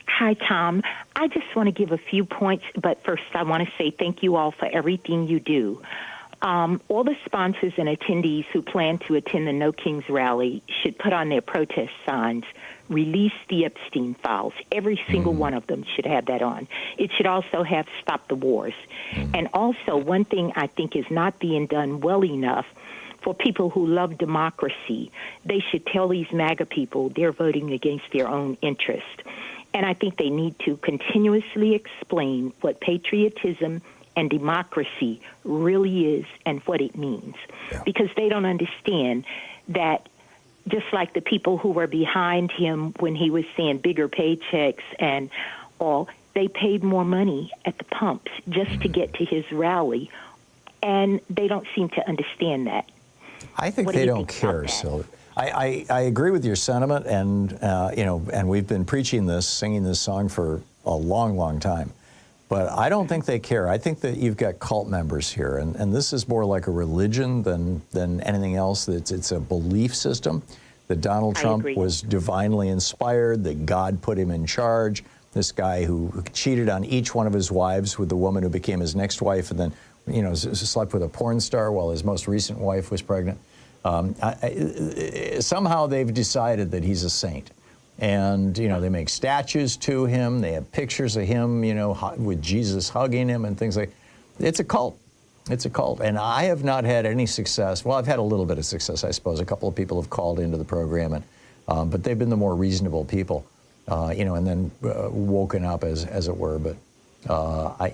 Hi, Tom. I just want to give a few points, but first I want to say thank you all for everything you do. All the sponsors and attendees who plan to attend the No Kings rally should put on their protest signs, release the Epstein files. Every single one of them should have that on. It should also have Stop the Wars. And also, one thing I think is not being done well enough for people who love democracy, they should tell these MAGA people they're voting against their own interest. And I think they need to continuously explain what patriotism and democracy really is and what it means. Yeah. Because they don't understand that just like the people who were behind him when he was saying bigger paychecks and all, they paid more money at the pumps just to get to his rally. And they don't seem to understand that. I think they don't care, Sylvia. I agree with your sentiment, and and we've been preaching this, singing this song for a long, long time. But I don't think they care. I think that you've got cult members here, and this is more like a religion than anything else. It's a belief system that Donald Trump was divinely inspired, that God put him in charge. This guy who cheated on each one of his wives with the woman who became his next wife, and then slept with a porn star while his most recent wife was pregnant. Somehow they've decided that he's a saint. And, they make statues to him. They have pictures of him, with Jesus hugging him and things like that. It's a cult. It's a cult. And I have not had any success. Well, I've had a little bit of success, I suppose. A couple of people have called into the program, but they've been the more reasonable people, and then woken up, as it were. But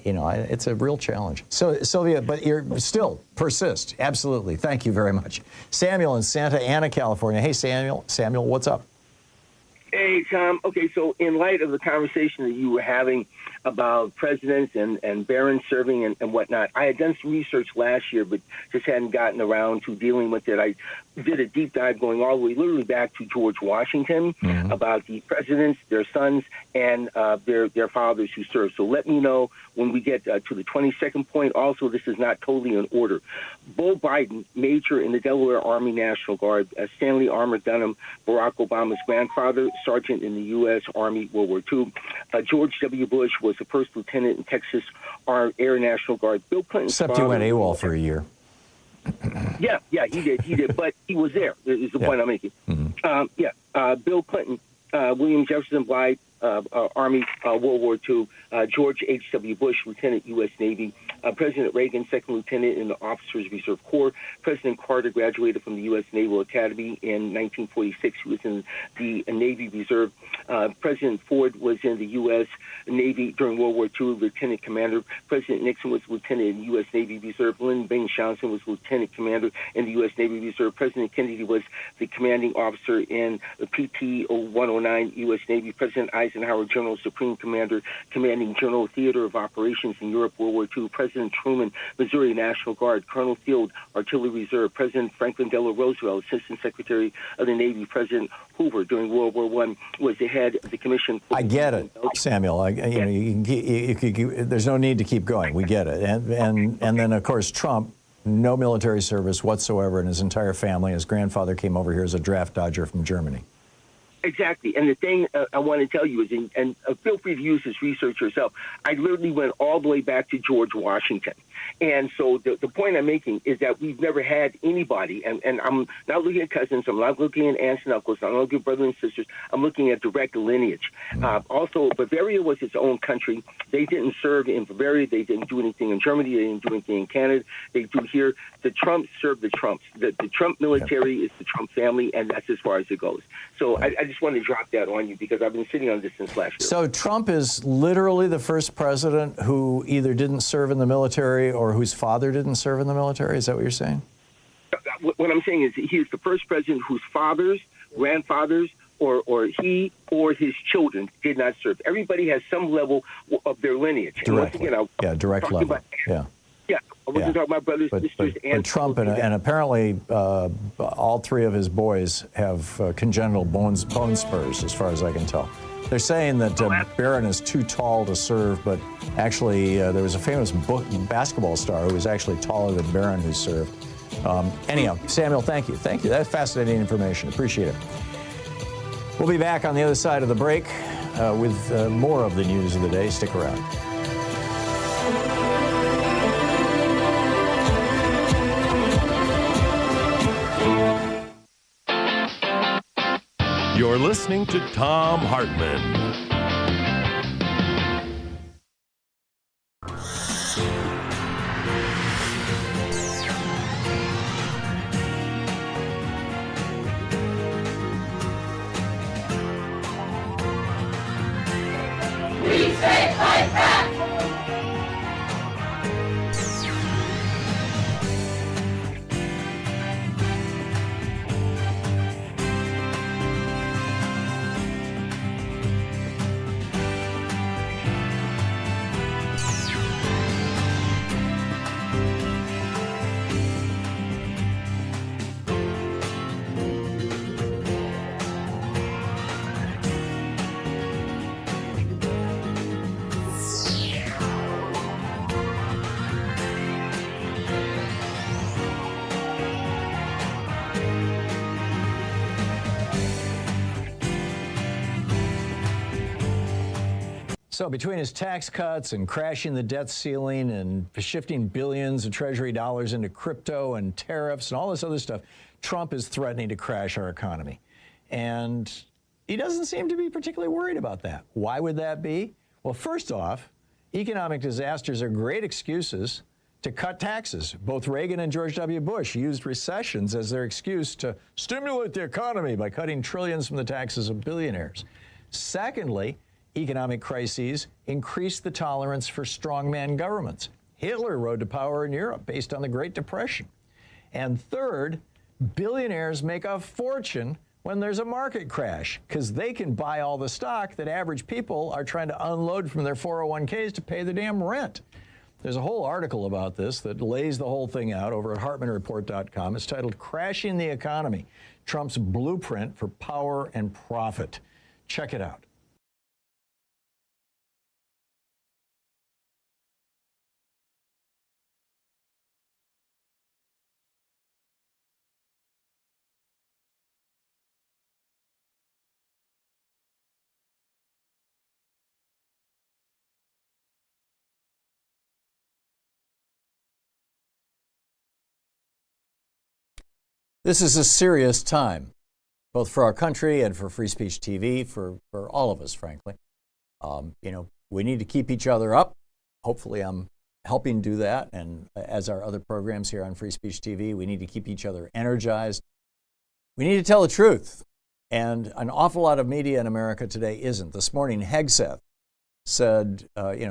it's a real challenge. So, Sylvia, but you're still persist. Absolutely. Thank you very much. Samuel in Santa Ana, California. Hey, Samuel. Samuel, what's up? Hey, Tom. Okay, so in light of the conversation that you were having about presidents and barons serving and whatnot. I had done some research last year, but just hadn't gotten around to dealing with it. I did a deep dive going all the way literally back to George Washington about the presidents, their sons, and their fathers who served. So let me know when we get to the 22nd point. Also, this is not totally in order. Bo Biden, Major in the Delaware Army National Guard, Stanley Armour Dunham, Barack Obama's grandfather, Sergeant in the U.S. Army World War II. George W. Bush was the first lieutenant in Texas Air National Guard. Bill Clinton's Except he went AWOL for a year. Yeah, he did, but he was there, is the point I'm making. Bill Clinton, William Jefferson Blythe, Army, World War II, George H.W. Bush, Lieutenant, U.S. Navy, President Reagan, Second Lieutenant in the Officers Reserve Corps. President Carter graduated from the U.S. Naval Academy in 1946. He was in the Navy Reserve. President Ford was in the U.S. Navy during World War II, Lieutenant Commander. President Nixon was Lieutenant in the U.S. Navy Reserve. Lyndon Baines Johnson was Lieutenant Commander in the U.S. Navy Reserve. President Kennedy was the commanding officer in the PT 109 U.S. Navy. President Eisenhower, General Supreme Commander, commanding General Theater of Operations in Europe, World War II. President Truman, Missouri National Guard, Colonel Field, Artillery Reserve. President Franklin Delano Roosevelt, Assistant Secretary of the Navy. President Hoover during World War I was the head of the Commission. I get it, Samuel. There's no need to keep going. We get it. And then, of course, Trump, no military service whatsoever in his entire family. His grandfather came over here as a draft dodger from Germany. Exactly. And the thing I want to tell you is, and feel free to use this research yourself, I literally went all the way back to George Washington. And so the point I'm making is that we've never had anybody, and I'm not looking at cousins, I'm not looking at aunts and uncles, I'm not looking at brothers and sisters, I'm looking at direct lineage. Also, Bavaria was its own country. They didn't serve in Bavaria. They didn't do anything in Germany. They didn't do anything in Canada. They do here. The Trumps serve the Trumps. The Trump military is the Trump family, and that's as far as it goes. So I just wanted to drop that on you because I've been sitting on this since last year. So Trump is literally the first president who either didn't serve in the military or whose father didn't serve in the military? Is that what you're saying? What I'm saying is he is the first president whose fathers, grandfathers, or he or his children did not serve. Everybody has some level of their lineage. Directly. And once again, direct level. I wasn't talking about brothers, sisters, and Trump and apparently all three of his boys have congenital bone spurs, as far as I can tell. They're saying that Barron is too tall to serve, but actually there was a famous basketball star who was actually taller than Barron who served. Anyhow, Samuel, thank you. Thank you. That's fascinating information. Appreciate it. We'll be back on the other side of the break with more of the news of the day. Stick around. You're listening to Thom Hartmann. We say fight back! So between his tax cuts and crashing the debt ceiling and shifting billions of Treasury dollars into crypto and tariffs and all this other stuff, Trump is threatening to crash our economy. And he doesn't seem to be particularly worried about that. Why would that be? Well, first off, economic disasters are great excuses to cut taxes. Both Reagan and George W. Bush used recessions as their excuse to stimulate the economy by cutting trillions from the taxes of billionaires. Secondly, economic crises increase the tolerance for strongman governments. Hitler rode to power in Europe based on the Great Depression. And third, billionaires make a fortune when there's a market crash, because they can buy all the stock that average people are trying to unload from their 401ks to pay the damn rent. There's a whole article about this that lays the whole thing out over at HartmannReport.com. It's titled Crashing the Economy, Trump's Blueprint for Power and Profit. Check it out. This is a serious time, both for our country and for Free Speech TV, for all of us, frankly. We need to keep each other up. Hopefully I'm helping do that. And as our other programs here on Free Speech TV, we need to keep each other energized. We need to tell the truth. And an awful lot of media in America today isn't. This morning, Hegseth said,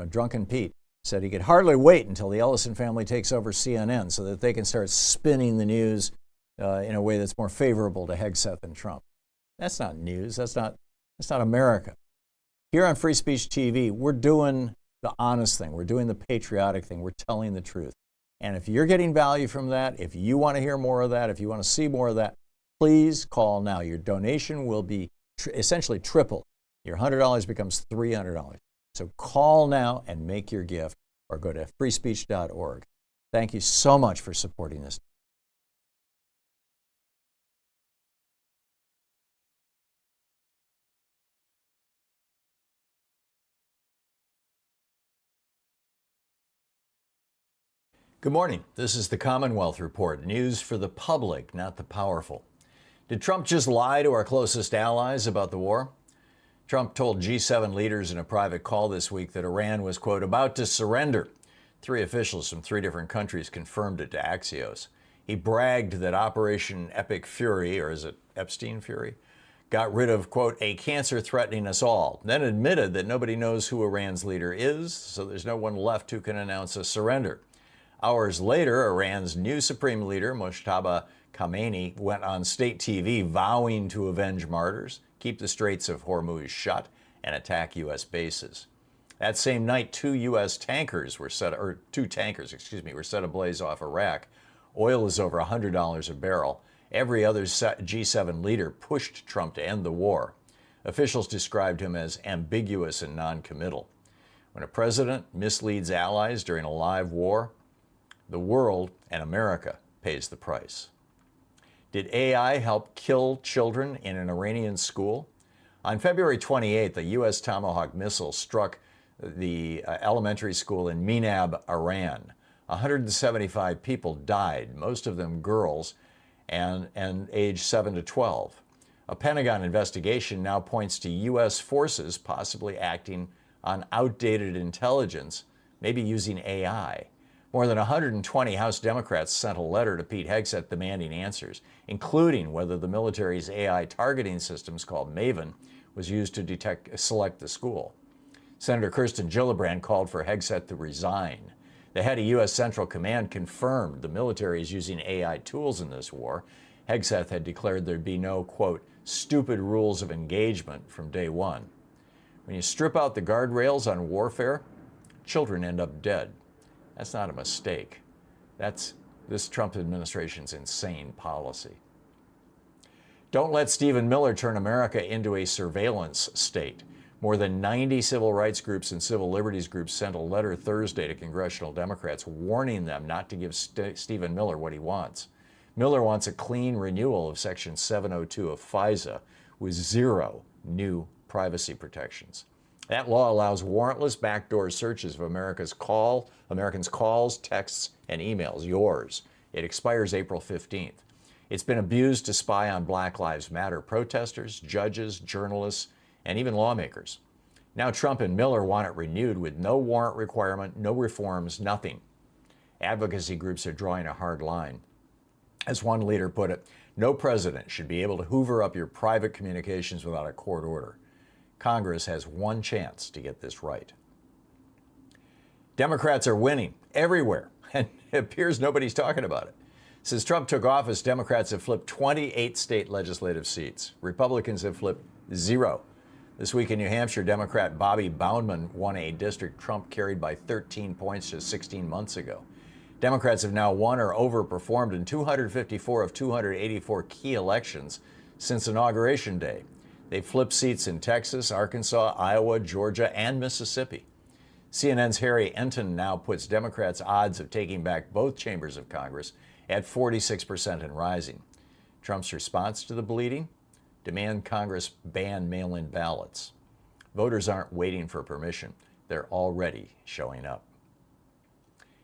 Drunken Pete said he could hardly wait until the Ellison family takes over CNN so that they can start spinning the news in a way that's more favorable to Hegseth and Trump. That's not news. That's not America. Here on Free Speech TV, we're doing the honest thing. We're doing the patriotic thing. We're telling the truth. And if you're getting value from that, if you want to hear more of that, if you want to see more of that, please call now. Your donation will be essentially triple. Your $100 becomes $300. So call now and make your gift, or go to freespeech.org. Thank you so much for supporting this. Good morning. This is the Commonwealth Report, news for the public, not the powerful. Did Trump just lie to our closest allies about the war? Trump told G7 leaders in a private call this week that Iran was, quote, about to surrender. 3 officials from 3 different countries confirmed it to Axios. He bragged that Operation Epic Fury, or is it Epstein Fury, got rid of, quote, a cancer threatening us all, then admitted that nobody knows who Iran's leader is, so there's no one left who can announce a surrender. Hours later, Iran's new supreme leader, Mojtaba Khamenei, went on state TV vowing to avenge martyrs, keep the Straits of Hormuz shut, and attack U.S. bases. That same night, 2 tankers were set ablaze off Iraq. Oil is over $100 a barrel. Every other G7 leader pushed Trump to end the war. Officials described him as ambiguous and non-committal. When a president misleads allies during a live war, the world and America pays the price. Did AI help kill children in an Iranian school? On February 28th, a U.S. Tomahawk missile struck the elementary school in Minab, Iran. 175 people died, most of them girls, and aged 7 to 12. A Pentagon investigation now points to U.S. forces possibly acting on outdated intelligence, maybe using AI. More than 120 House Democrats sent a letter to Pete Hegseth demanding answers, including whether the military's AI targeting systems called Maven was used to select the school. Senator Kirsten Gillibrand called for Hegseth to resign. The head of U.S. Central Command confirmed the military is using AI tools in this war. Hegseth had declared there'd be no, quote, stupid rules of engagement from day one. When you strip out the guardrails on warfare, children end up dead. That's not a mistake. That's this Trump administration's insane policy. Don't let Stephen Miller turn America into a surveillance state. More than 90 civil rights groups and civil liberties groups sent a letter Thursday to congressional Democrats warning them not to give Stephen Miller what he wants. Miller wants a clean renewal of Section 702 of FISA with 0 new privacy protections. That law allows warrantless backdoor searches of Americans' calls, texts, and emails, yours. It expires April 15th. It's been abused to spy on Black Lives Matter protesters, judges, journalists, and even lawmakers. Now Trump and Miller want it renewed with no warrant requirement, no reforms, nothing. Advocacy groups are drawing a hard line. As one leader put it, no president should be able to hoover up your private communications without a court order. Congress has one chance to get this right. Democrats are winning everywhere, and it appears nobody's talking about it. Since Trump took office, Democrats have flipped 28 state legislative seats. Republicans have flipped 0. This week in New Hampshire, Democrat Bobby Boundman won a district Trump carried by 13 points just 16 months ago. Democrats have now won or overperformed in 254 of 284 key elections since Inauguration Day. They've flipped seats in Texas, Arkansas, Iowa, Georgia, and Mississippi. CNN's Harry Enton now puts Democrats' odds of taking back both chambers of Congress at 46% and rising. Trump's response to the bleeding? Demand Congress ban mail-in ballots. Voters aren't waiting for permission. They're already showing up.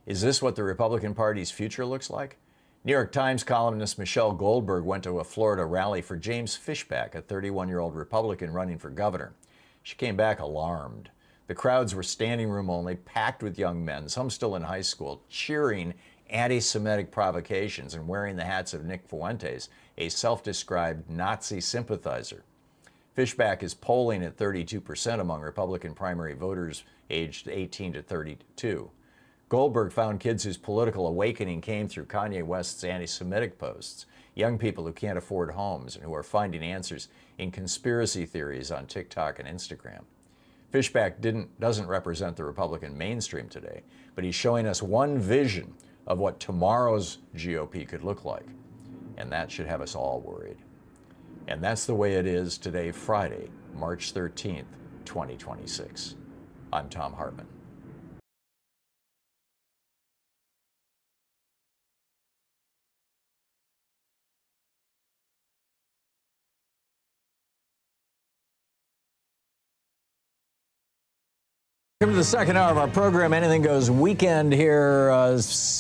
Is this what the Republican Party's future looks like? New York Times columnist Michelle Goldberg went to a Florida rally for James Fishback, a 31-year-old Republican running for governor. She came back alarmed. The crowds were standing room only, packed with young men, some still in high school, cheering anti-Semitic provocations and wearing the hats of Nick Fuentes, a self-described Nazi sympathizer. Fishback is polling at 32% among Republican primary voters aged 18 to 32. Goldberg found kids whose political awakening came through Kanye West's anti-Semitic posts, young people who can't afford homes and who are finding answers in conspiracy theories on TikTok and Instagram. Fishback doesn't represent the Republican mainstream today, but he's showing us one vision of what tomorrow's GOP could look like. And that should have us all worried. And that's the way it is today, Friday, March 13th, 2026. I'm Thom Hartmann. Welcome to the second hour of our program, Anything Goes weekend here.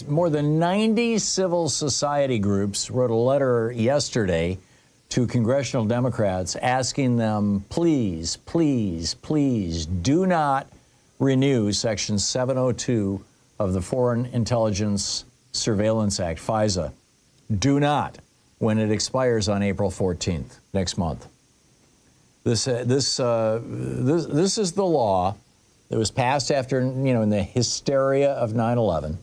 More than 90 civil society groups wrote a letter yesterday to congressional Democrats asking them, please, please, please do not renew Section 702 of the Foreign Intelligence Surveillance Act, FISA. Do not, when it expires on April 14th, next month. This is the law. It was passed after, in the hysteria of 9/11.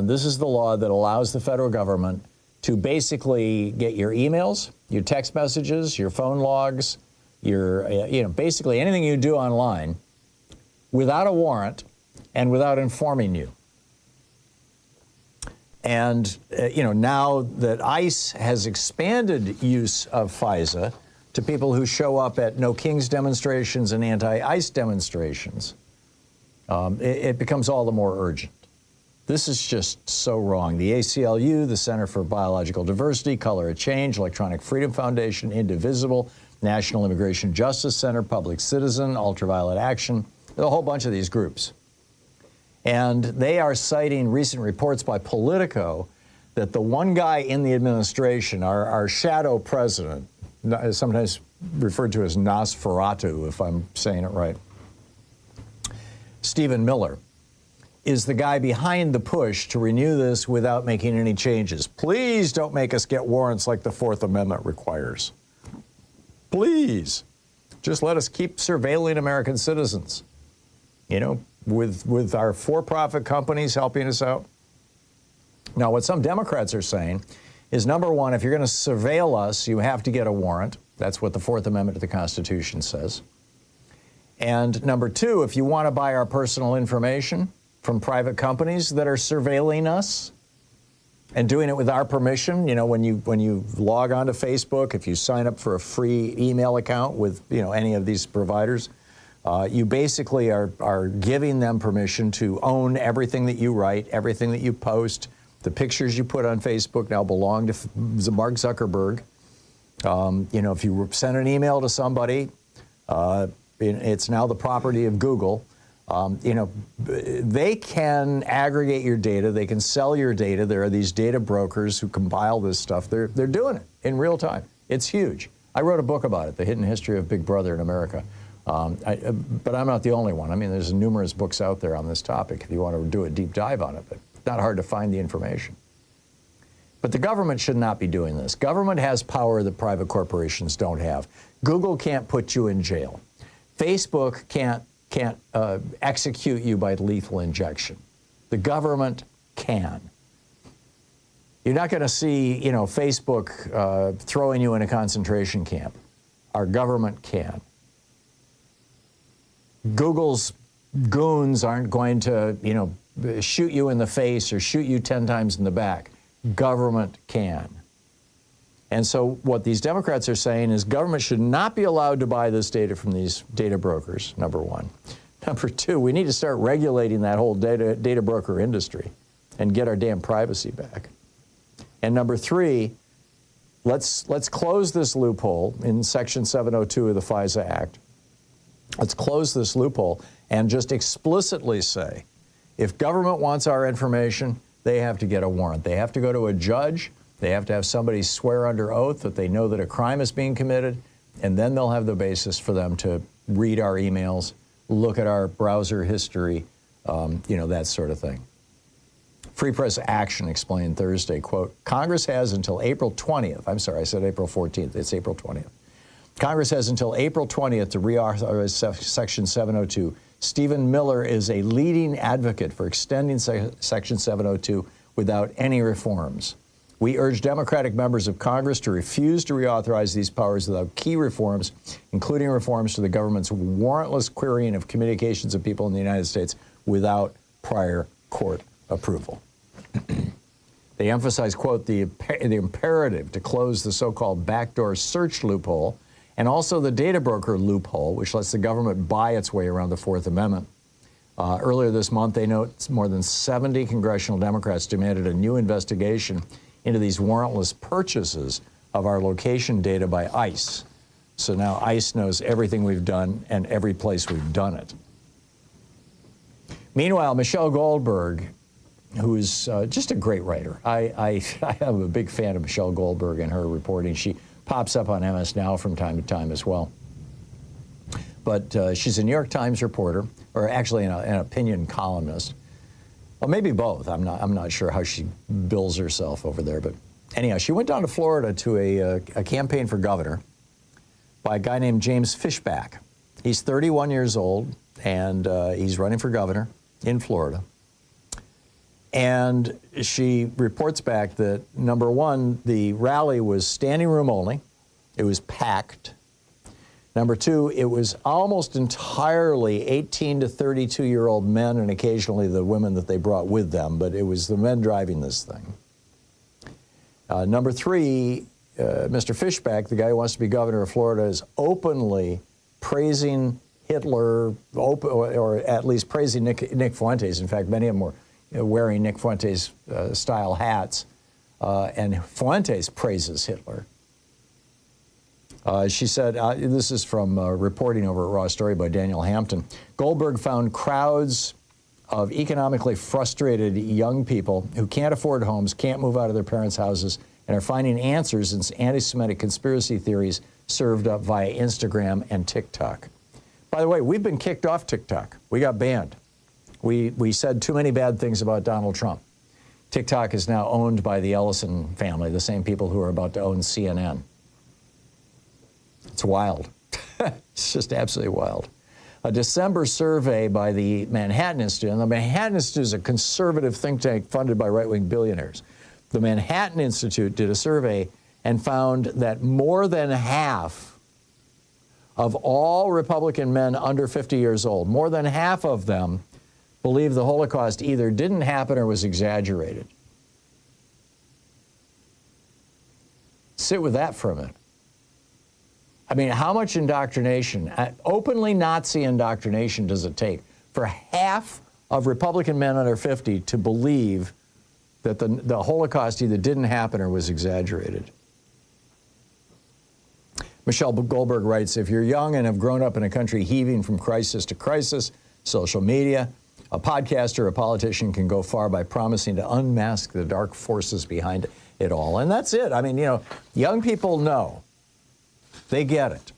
This is the law that allows the federal government to basically get your emails, your text messages, your phone logs, your, basically anything you do online without a warrant and without informing you. And, now that ICE has expanded use of FISA to people who show up at No Kings demonstrations and anti-ICE demonstrations, it becomes all the more urgent. This is just so wrong. The ACLU, the Center for Biological Diversity, Color of Change, Electronic Freedom Foundation, Indivisible, National Immigration Justice Center, Public Citizen, Ultraviolet Action, a whole bunch of these groups. And they are citing recent reports by Politico that the one guy in the administration, our shadow president, sometimes referred to as Nosferatu, if I'm saying it right, Stephen Miller, is the guy behind the push to renew this without making any changes. Please don't make us get warrants like the Fourth Amendment requires. Please, just let us keep surveilling American citizens, with our for-profit companies helping us out. Now, what some Democrats are saying is, number one, if you're going to surveil us, you have to get a warrant. That's what the Fourth Amendment to the Constitution says. And number two, if you want to buy our personal information from private companies that are surveilling us and doing it with our permission, when you log on to Facebook, if you sign up for a free email account with, any of these providers, you basically are giving them permission to own everything that you write, everything that you post. The pictures you put on Facebook now belong to Mark Zuckerberg. If you send an email to somebody, it's now the property of Google. They can aggregate your data. They can sell your data. There are these data brokers who compile this stuff. They're doing it in real time. It's huge. I wrote a book about it, The Hidden History of Big Brother in America. But I'm not the only one. I mean, there's numerous books out there on this topic if you want to do a deep dive on it. But it's not hard to find the information. But the government should not be doing this. Government has power that private corporations don't have. Google can't put you in jail. Facebook can't execute you by lethal injection. The government can. You're not going to see, Facebook throwing you in a concentration camp. Our government can. Google's goons aren't going to, shoot you in the face or shoot you 10 times in the back. Government can. And so what these Democrats are saying is government should not be allowed to buy this data from these data brokers, number one. Number two, we need to start regulating that whole data broker industry and get our damn privacy back. And number three, let's close this loophole in Section 702 of the FISA Act. Let's close this loophole and just explicitly say, if government wants our information, they have to get a warrant. They have to go to a judge. They have to have somebody swear under oath that they know that a crime is being committed, and then they'll have the basis for them to read our emails, look at our browser history, that sort of thing. Free Press Action explained Thursday, quote, Congress has until April 20th. I'm sorry, I said April 14th. It's April 20th. Congress has until April 20th to reauthorize Section 702. Stephen Miller is a leading advocate for extending Section 702 without any reforms. We urge Democratic members of Congress to refuse to reauthorize these powers without key reforms, including reforms to the government's warrantless querying of communications of people in the United States without prior court approval. They emphasize, quote, the imperative to close the so-called backdoor search loophole and also the data broker loophole, which lets the government buy its way around the Fourth Amendment. Earlier this month, they note more than 70 congressional Democrats demanded a new investigation into these warrantless purchases of our location data by ICE. So now ICE knows everything we've done and every place we've done it. Meanwhile, Michelle Goldberg, who is just a great writer. I am a big fan of Michelle Goldberg and her reporting. She pops up on MS Now from time to time as well. But she's a New York Times reporter, or actually an opinion columnist. Well, maybe both. I'm not sure how she bills herself over there. But anyhow, she went down to Florida to a campaign for governor by a guy named James Fishback. He's 31 years old, and he's running for governor in Florida. And she reports back that, number one, the rally was standing room only. It was packed. Number two, it was almost entirely 18 to 32-year-old men and occasionally the women that they brought with them, but it was the men driving this thing. Number three, Mr. Fishback, the guy who wants to be governor of Florida, is openly praising Hitler, or at least praising Nick Fuentes. In fact, many of them were wearing Nick Fuentes style hats, and Fuentes praises Hitler. She said, this is from reporting over at Raw Story by Daniel Hampton, Goldberg found crowds of economically frustrated young people who can't afford homes, can't move out of their parents' houses, and are finding answers in anti-Semitic conspiracy theories served up via Instagram and TikTok. By the way, we've been kicked off TikTok. We got banned. We said too many bad things about Donald Trump. TikTok is now owned by the Ellison family, the same people who are about to own CNN. It's wild. It's just absolutely wild. A December survey by the Manhattan Institute, and the Manhattan Institute is a conservative think tank funded by right-wing billionaires. The Manhattan Institute did a survey and found that more than half of all Republican men under 50 years old, more than half of them believe the Holocaust either didn't happen or was exaggerated. Sit with that for a minute. I mean, how much indoctrination, openly Nazi indoctrination, does it take for half of Republican men under 50 to believe that the Holocaust either didn't happen or was exaggerated? Michelle Goldberg writes, if you're young and have grown up in a country heaving from crisis to crisis, social media, a podcaster or a politician can go far by promising to unmask the dark forces behind it all. And that's it. I mean, young people know, they get it,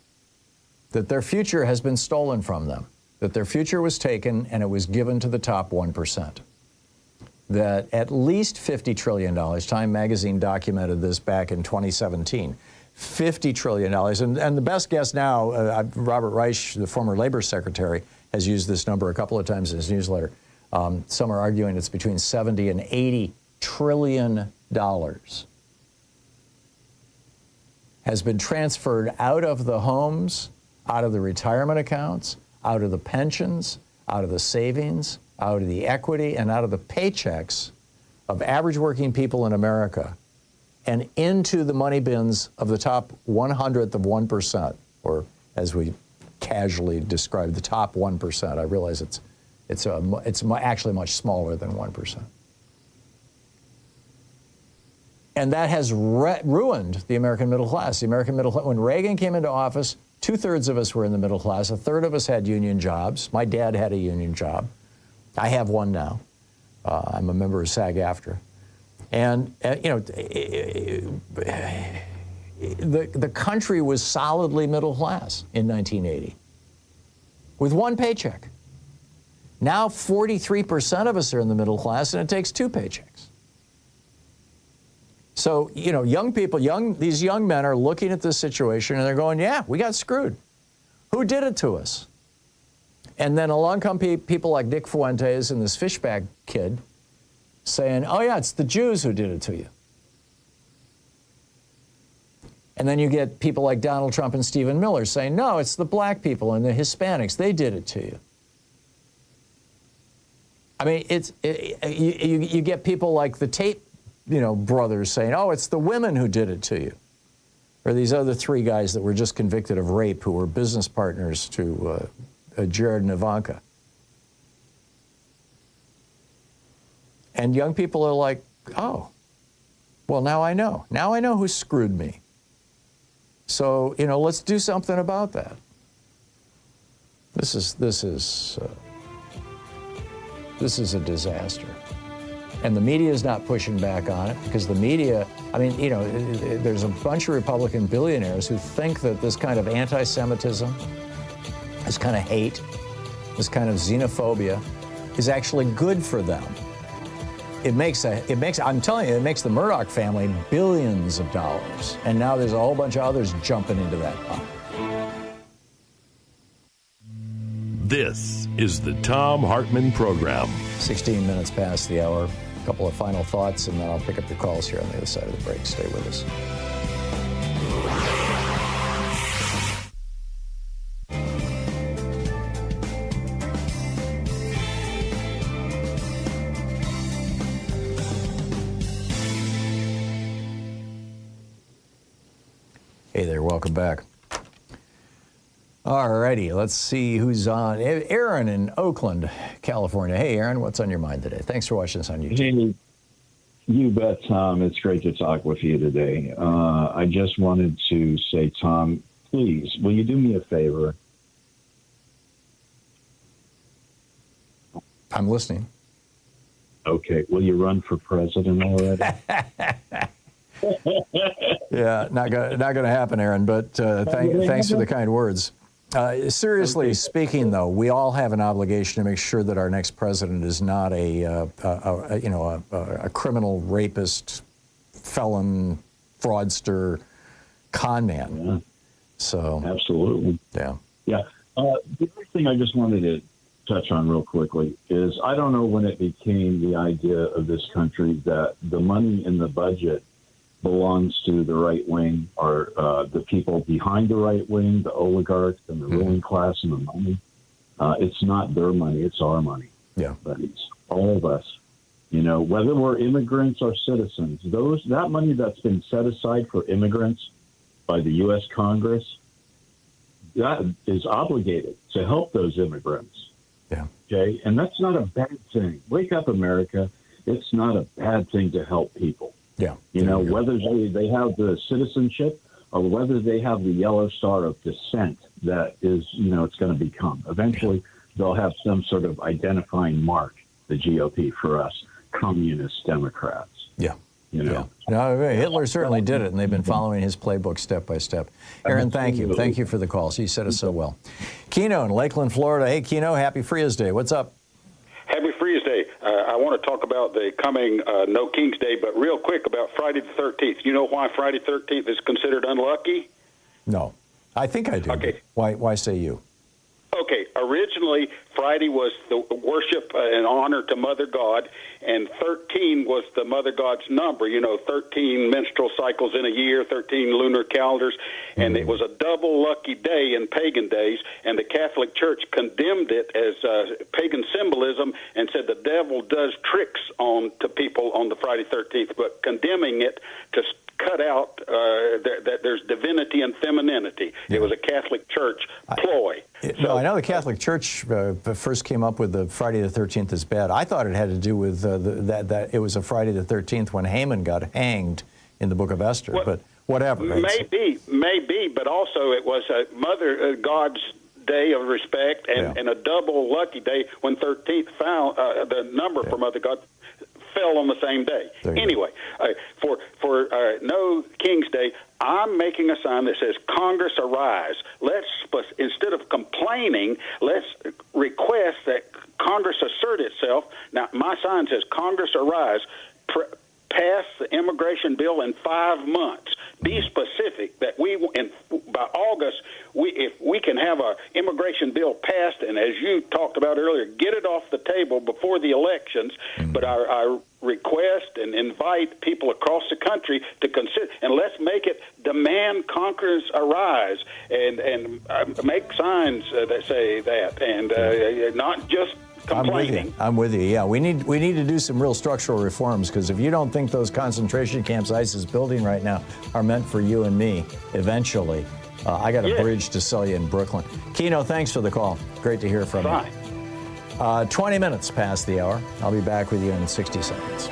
that their future has been stolen from them, that their future was taken and it was given to the top 1%. That at least $50 trillion, Time magazine documented this back in 2017, $50 trillion. And the best guess now, Robert Reich, the former labor secretary, has used this number a couple of times in his newsletter. Some are arguing it's between 70 and 80 trillion has been transferred out of the homes, out of the retirement accounts, out of the pensions, out of the savings, out of the equity, and out of the paychecks of average working people in America, and into the money bins of the top 100th of 1%, or as we casually describe, the top 1%. I realize it's actually much smaller than 1%. And that has ruined the American middle class. The American middle class, when Reagan came into office, 2/3 of us were in the middle class. 1/3 of us had union jobs. My dad had a union job. I have one now. I'm a member of SAG-AFTRA. And, the country was solidly middle class in 1980 with one paycheck. Now 43% of us are in the middle class, and it takes 2 paychecks. So, young people, these young men are looking at this situation and they're going, yeah, we got screwed. Who did it to us? And then along come people like Nick Fuentes and this Fishback kid saying, oh yeah, it's the Jews who did it to you. And then you get people like Donald Trump and Stephen Miller saying, no, it's the black people and the Hispanics, they did it to you. I mean, you get people like the Tate brothers saying, oh, it's the women who did it to you. Or these other 3 guys that were just convicted of rape who were business partners to Jared and Ivanka. And young people are like, oh, well, now I know. Now I know who screwed me. So, let's do something about that. This is a disaster. And the media is not pushing back on it because the media, there's a bunch of Republican billionaires who think that this kind of anti-Semitism, this kind of hate, this kind of xenophobia is actually good for them. I'm telling you, it makes the Murdoch family billions of dollars. And now there's a whole bunch of others jumping into that pot. This is the Thom Hartmann Program. 16 minutes past the hour. A couple of final thoughts, and then I'll pick up your calls here on the other side of the break. Stay with us. Hey there, welcome back. All righty, let's see who's on. Aaron in Oakland, California. Hey, Aaron, what's on your mind today? Thanks for watching us on YouTube. Hey, you bet, Tom. It's great to talk with you today. I just wanted to say, Tom, please, will you do me a favor? I'm listening. Okay, will you run for president already? Yeah, not gonna happen, Aaron, but thanks for the kind words. Seriously speaking, though, we all have an obligation to make sure that our next president is not a criminal, rapist, felon, fraudster, con man. Yeah. So absolutely. Yeah. Yeah. The other thing I just wanted to touch on real quickly is I don't know when it became the idea of this country that the money in the budget belongs to the right wing or the people behind the right wing, the oligarchs and the ruling class and the money. It's not their money, it's our money. Yeah. But it's all of us. Whether we're immigrants or citizens, that money that's been set aside for immigrants by the U.S. Congress, that is obligated to help those immigrants. Yeah. Okay? And that's not a bad thing. Wake up, America. It's not a bad thing to help people. Yeah. Whether they have the citizenship or whether they have the yellow star of descent that is, it's going to become. Eventually, they'll have some sort of identifying mark, the GOP, for us, communist Democrats. Yeah. Yeah. No, Hitler certainly did it, and they've been following his playbook step by step. Aaron, thank you. Thank you for the calls. You said it so well. Keno in Lakeland, Florida. Hey, Keno, happy Frias Day. What's up? Happy Frias Day. I want to talk about the coming No King's Day, but real quick about Friday the 13th. You know why Friday the 13th is considered unlucky? No. I think I do. Okay. Why say you? Okay. Okay, originally Friday was the worship and honor to Mother God, and 13 was the Mother God's number. 13 menstrual cycles in a year, 13 lunar calendars, and it was a double lucky day in pagan days, and the Catholic Church condemned it as pagan symbolism and said the devil does tricks to people on the Friday 13th, but condemning it to cut out that there's divinity and femininity. It was a Catholic Church ploy. No, I know the Catholic Church first came up with the Friday the 13th is bad. I thought it had to do with that it was a Friday the 13th when Haman got hanged in the Book of Esther, but whatever. Maybe, but also it was a Mother God's day of respect and a double lucky day when 13th found the number for Mother God fell on the same day. Anyway, for No King's Day, I'm making a sign that says Congress arise. Instead of complaining, let's request that Congress assert itself. Now, my sign says Congress arise. Pass the immigration bill in 5 months. Be specific that by August, if we can have an immigration bill passed, and as you talked about earlier, get it off the table before the elections. But I request and invite people across the country to consider, and let's make it demand Congress arise, and make signs that say that, and not just complaining. I'm with you. Yeah, we need to do some real structural reforms, because if you don't think those concentration camps ICE is building right now are meant for you and me, eventually, I got a bridge to sell you in Brooklyn. Keno, thanks for the call. Great to hear from you. 20 minutes past the hour. I'll be back with you in 60 seconds.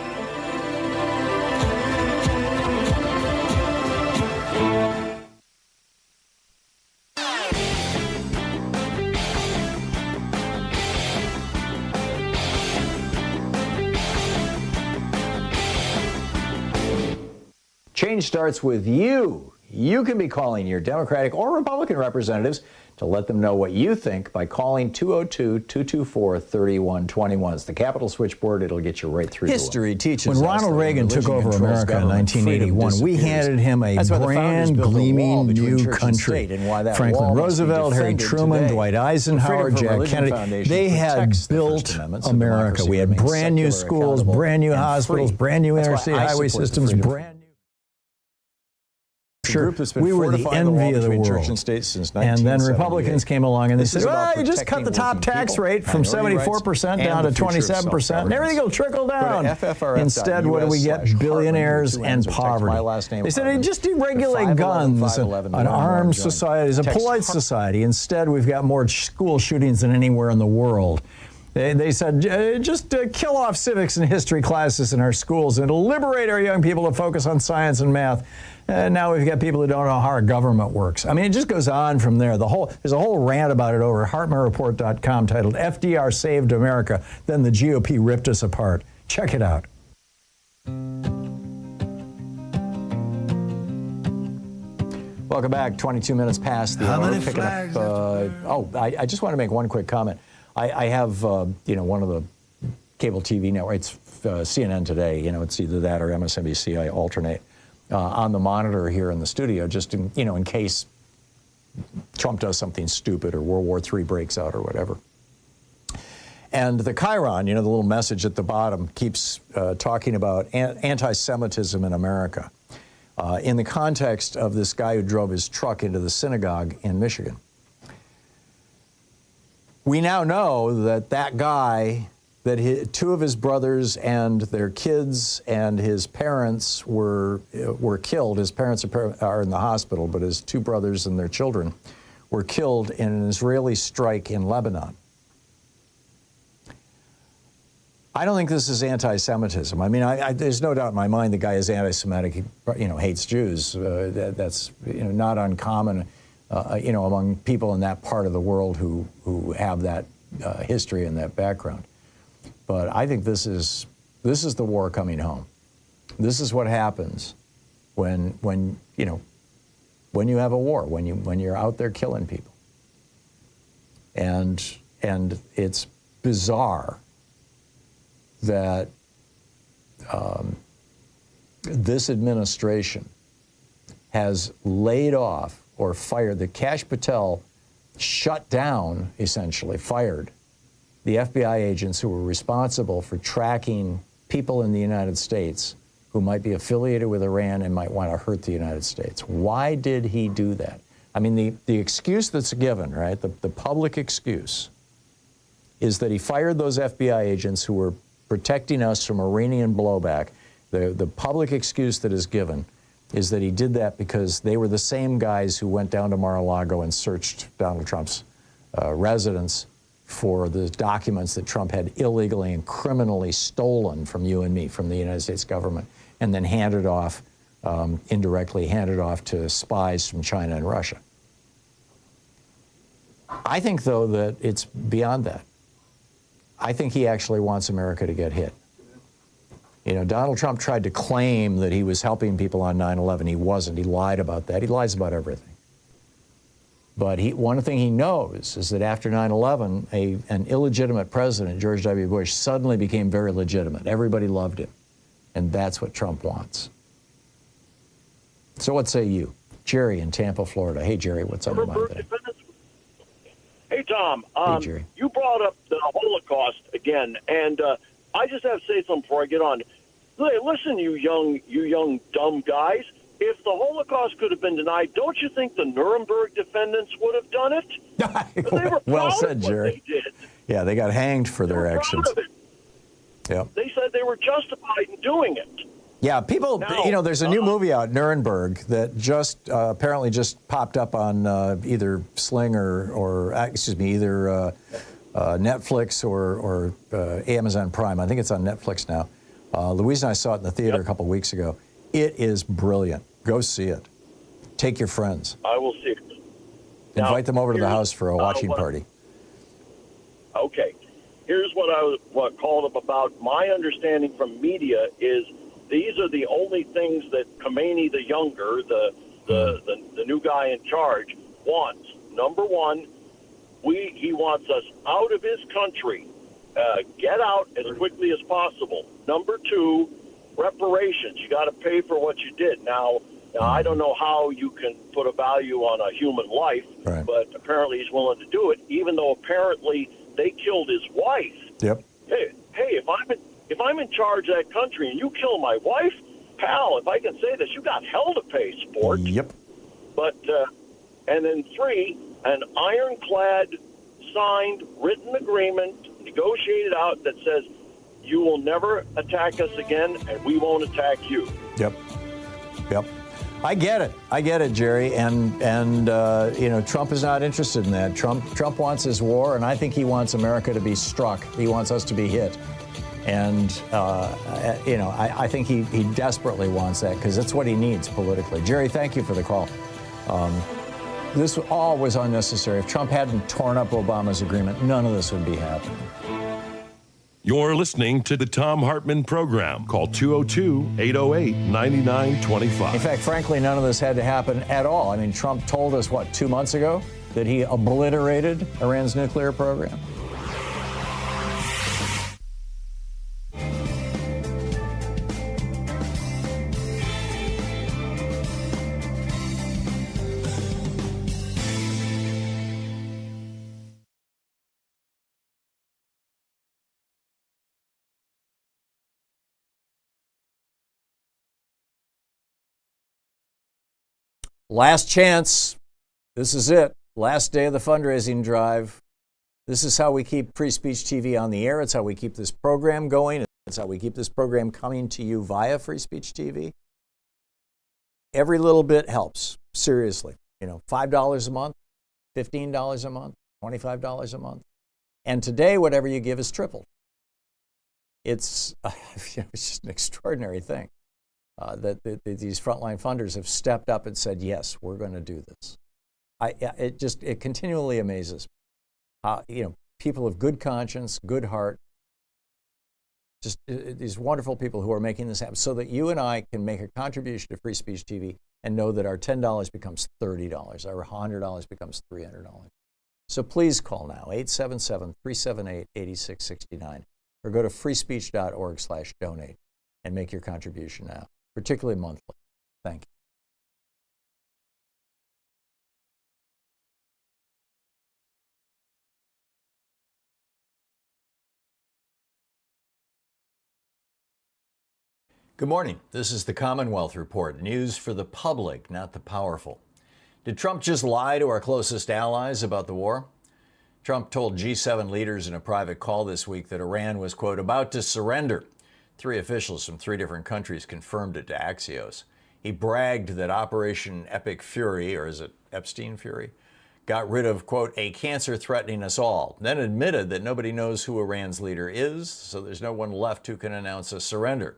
Change starts with you. You can be calling your Democratic or Republican representatives to let them know what you think by calling 202-224-3121. It's the Capitol switchboard. It'll get you right through. History teaches when Ronald Reagan took over America in 1981, we handed him a brand gleaming new country. Franklin Roosevelt, Harry Truman, Dwight Eisenhower, Jack Kennedy, they had built America. We had brand new schools, brand new hospitals, brand new interstate highway systems, brand new. Sure, we were the envy of the world. And then Republicans came along and they said, well, you just cut the top tax rate from 74% down to 27%, and everything will trickle down. Instead, what do we get? Billionaires and poverty. They said, hey, just deregulate guns. An armed society is a polite society. Instead, we've got more school shootings than anywhere in the world. They said, just kill off civics and history classes in our schools and liberate our young people to focus on science and math. And now we've got people who don't know how our government works. I mean, it just goes on from there. There's a whole rant about it over at HartmannReport.com titled FDR Saved America, Then the GOP Ripped Us Apart. Check it out. Welcome back. 22 minutes past the hour. Picking up, I just want to make one quick comment. I have, one of the cable TV networks, CNN Today, it's either that or MSNBC. I alternate on the monitor here in the studio, just in case Trump does something stupid or World War III breaks out or whatever. And the Chiron, the little message at the bottom, keeps talking about anti-Semitism in America in the context of this guy who drove his truck into the synagogue in Michigan. We now know that guy, that two of his brothers and their kids and his parents were killed. His parents are in the hospital, but his two brothers and their children were killed in an Israeli strike in Lebanon. I don't think this is anti-Semitism. I mean, there's no doubt in my mind the guy is anti-Semitic. He, hates Jews. That's not uncommon. Among people in that part of the world who have that history and that background. But I think this is the war coming home. This is what happens when you have a war, when you're out there killing people. And it's bizarre that this administration has laid off or fired, that Kash Patel shut down, essentially fired, the FBI agents who were responsible for tracking people in the United States who might be affiliated with Iran and might want to hurt the United States. Why did he do that? I mean, the excuse that's given, right, the public excuse, is that he fired those FBI agents who were protecting us from Iranian blowback. The public excuse that is given is that he did that because they were the same guys who went down to Mar-a-Lago and searched Donald Trump's residence for the documents that Trump had illegally and criminally stolen from you and me, from the United States government, and then handed off, indirectly handed off to spies from China and Russia. I think, though, that it's beyond that. I think he actually wants America to get hit. You know, Donald Trump tried to claim that he was helping people on 9/11. He wasn't. He lied about that. He lies about everything. But one thing he knows is that after 9/11, an illegitimate president, George W. Bush, suddenly became very legitimate. Everybody loved him. And that's what Trump wants. So what say you? Jerry in Tampa, Florida. Hey, Jerry, what's on your mind today? Hey, Tom. Hey, Jerry. You brought up the Holocaust again, and I just have to say something before I get on. Hey, listen, you young dumb guys. If the Holocaust could have been denied, don't you think the Nuremberg defendants would have done it? They were Well proud said, of what Jerry. they did. Yeah, they got hanged for their actions. Proud of it. Yep. They said they were justified in doing it. Yeah, people, Now, you know, there's a new movie out, Nuremberg, that just apparently just popped up on either Sling or excuse me, either Netflix or Amazon Prime. I think it's on Netflix now. Louise and I saw it in the theater a couple weeks ago. It is brilliant. Go see it. Take your friends. I will see it. Invite them over to the house for a watching party. Okay. Here's what called up about. My understanding from media is these are the only things that Khomeini the younger, the new guy in charge, wants. Number one, he wants us out of his country. Get out as quickly as possible. Number two, reparations. You got to pay for what you did. Now, I don't know how you can put a value on a human life, but apparently he's willing to do it, even though apparently they killed his wife. Yep. Hey, if I'm in charge of that country and you kill my wife, pal, if I can say this, you got hell to pay, sport. Yep. But and then three, an ironclad, signed, written agreement, negotiated out that says you will never attack us again, and we won't attack you. Yep. Yep. I get it, Jerry. And you know, Trump is not interested in that. Trump wants his war, and I think he wants America to be struck. He wants us to be hit. And, you know, I think he desperately wants that because it's what he needs politically. Jerry, thank you for the call. This all was unnecessary. If Trump hadn't torn up Obama's agreement, none of this would be happening. You're listening to the Thom Hartmann Program. Call 202-808-9925. In fact, frankly, none of this had to happen at all. I mean, Trump told us, 2 months ago, that he obliterated Iran's nuclear program? Last chance. This is it. Last day of the fundraising drive. This is how we keep Free Speech TV on the air. It's how we keep this program going. It's how we keep this program coming to you via Free Speech TV. Every little bit helps. Seriously. You know, $5 a month, $15 a month, $25 a month. And today, whatever you give is tripled. It's, it's just an extraordinary thing. That these frontline funders have stepped up and said, yes, we're going to do this. It continually amazes me. You know, people of good conscience, good heart, just these wonderful people who are making this happen so that you and I can make a contribution to Free Speech TV and know that our $10 becomes $30, our $100 becomes $300. So please call now, 877-378-8669, or go to freespeech.org/donate and make your contribution now, particularly monthly. Thank you. Good morning. This is the Commonwealth Report, news for the public, not the powerful. Did Trump just lie to our closest allies about the war? Trump told G7 leaders in a private call this week that Iran was, quote, about to surrender. 3 officials from 3 different countries confirmed it to Axios. He bragged that Operation Epic Fury, or is it Epstein Fury, got rid of, quote, a cancer threatening us all, then admitted that nobody knows who Iran's leader is, so there's no one left who can announce a surrender.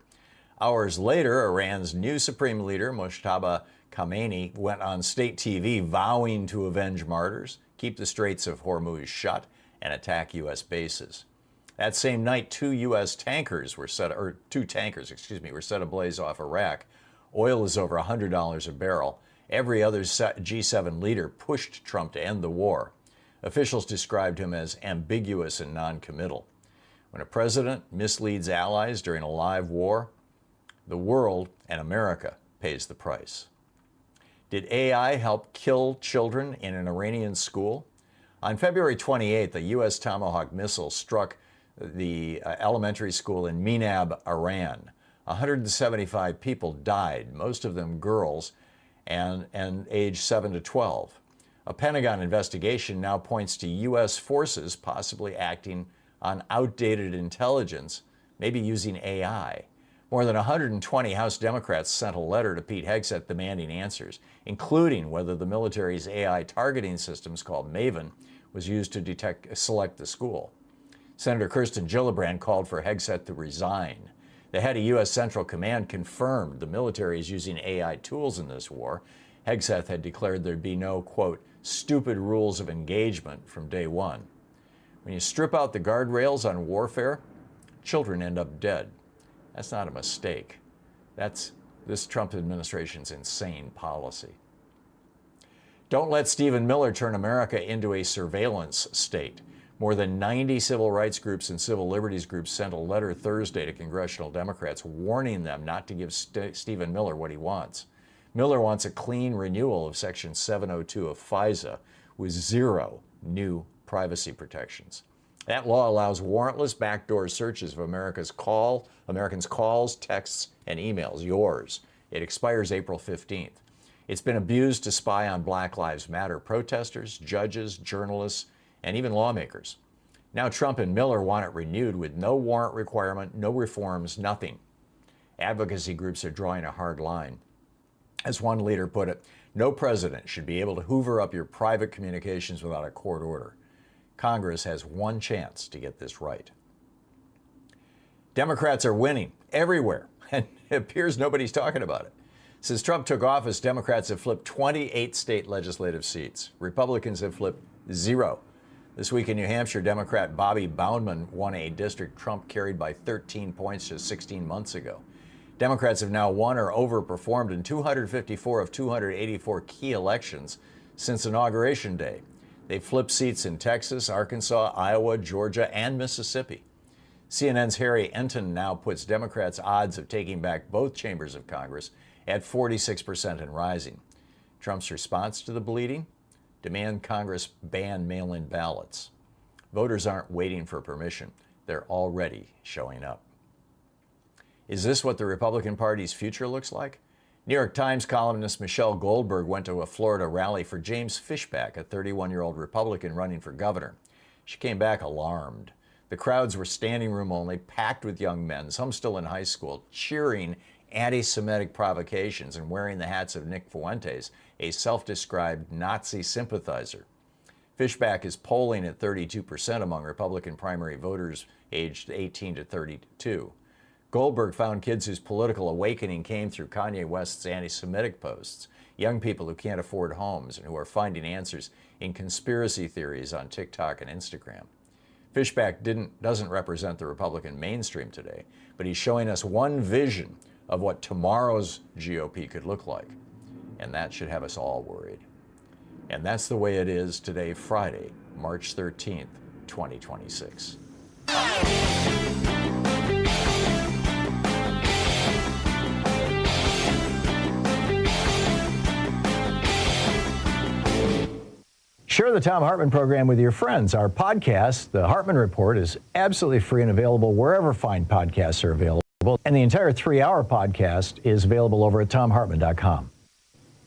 Hours later, Iran's new supreme leader, Mojtaba Khamenei, went on state TV vowing to avenge martyrs, keep the Straits of Hormuz shut, and attack U.S. bases. That same night, 2 tankers were set ablaze off Iraq. Oil is over $100 a barrel. Every other G7 leader pushed Trump to end the war. Officials described him as ambiguous and non-committal. When a president misleads allies during a live war, the world and America pays the price. Did AI help kill children in an Iranian school? On February 28th, a U.S. Tomahawk missile struck the elementary school in Minab, Iran. 175 people died, most of them girls, and aged 7 to 12. A Pentagon investigation now points to U.S. forces possibly acting on outdated intelligence, maybe using AI. More than 120 House Democrats sent a letter to Pete Hegseth demanding answers, including whether the military's AI targeting systems called Maven was used to select the school. Senator Kirsten Gillibrand called for Hegseth to resign. The head of U.S. Central Command confirmed the military is using AI tools in this war. Hegseth had declared there'd be no, quote, stupid rules of engagement from day one. When you strip out the guardrails on warfare, children end up dead. That's not a mistake. That's this Trump administration's insane policy. Don't let Stephen Miller turn America into a surveillance state. More than 90 civil rights groups and civil liberties groups sent a letter Thursday to congressional Democrats warning them not to give Stephen Miller what he wants. Miller wants a clean renewal of Section 702 of FISA with 0 new privacy protections. That law allows warrantless backdoor searches of Americans' calls, texts, and emails, yours. It expires April 15th. It's been abused to spy on Black Lives Matter protesters, judges, journalists, and even lawmakers. Now Trump and Miller want it renewed with no warrant requirement, no reforms, nothing. Advocacy groups are drawing a hard line. As one leader put it, no president should be able to hoover up your private communications without a court order. Congress has one chance to get this right. Democrats are winning everywhere, and it appears nobody's talking about it. Since Trump took office, Democrats have flipped 28 state legislative seats. Republicans have flipped 0. This week in New Hampshire, Democrat Bobby Boundman won a district Trump carried by 13 points just 16 months ago. Democrats have now won or overperformed in 254 of 284 key elections since Inauguration Day. They've flipped seats in Texas, Arkansas, Iowa, Georgia, and Mississippi. CNN's Harry Enton now puts Democrats' odds of taking back both chambers of Congress at 46% and rising. Trump's response to the bleeding? Demand Congress ban mail-in ballots. Voters aren't waiting for permission. They're already showing up. Is this what the Republican Party's future looks like? New York Times columnist Michelle Goldberg went to a Florida rally for James Fishback, a 31-year-old Republican running for governor. She came back alarmed. The crowds were standing room only, packed with young men, some still in high school, cheering anti-Semitic provocations and wearing the hats of Nick Fuentes, a self-described Nazi sympathizer. Fishback is polling at 32% among Republican primary voters aged 18 to 32. Goldberg found kids whose political awakening came through Kanye West's anti-Semitic posts, young people who can't afford homes and who are finding answers in conspiracy theories on TikTok and Instagram. Fishback doesn't represent the Republican mainstream today, but he's showing us one vision of what tomorrow's GOP could look like. And that should have us all worried. And that's the way it is today, Friday, March 13th, 2026. Share the Thom Hartmann program with your friends. Our podcast, The Hartmann Report, is absolutely free and available wherever fine podcasts are available. And the entire 3-hour podcast is available over at thomhartmann.com.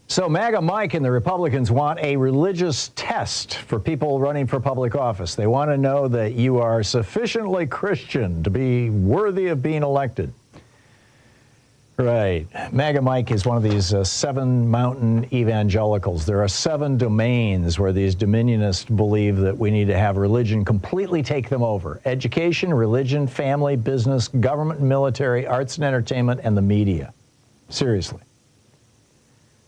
So MAGA Mike and the Republicans want a religious test for people running for public office. They want to know that you are sufficiently Christian to be worthy of being elected. Right. MAGA Mike is one of these 7 mountain evangelicals. There are 7 domains where these dominionists believe that we need to have religion completely take them over. Education, religion, family, business, government, military, arts and entertainment, and the media. Seriously.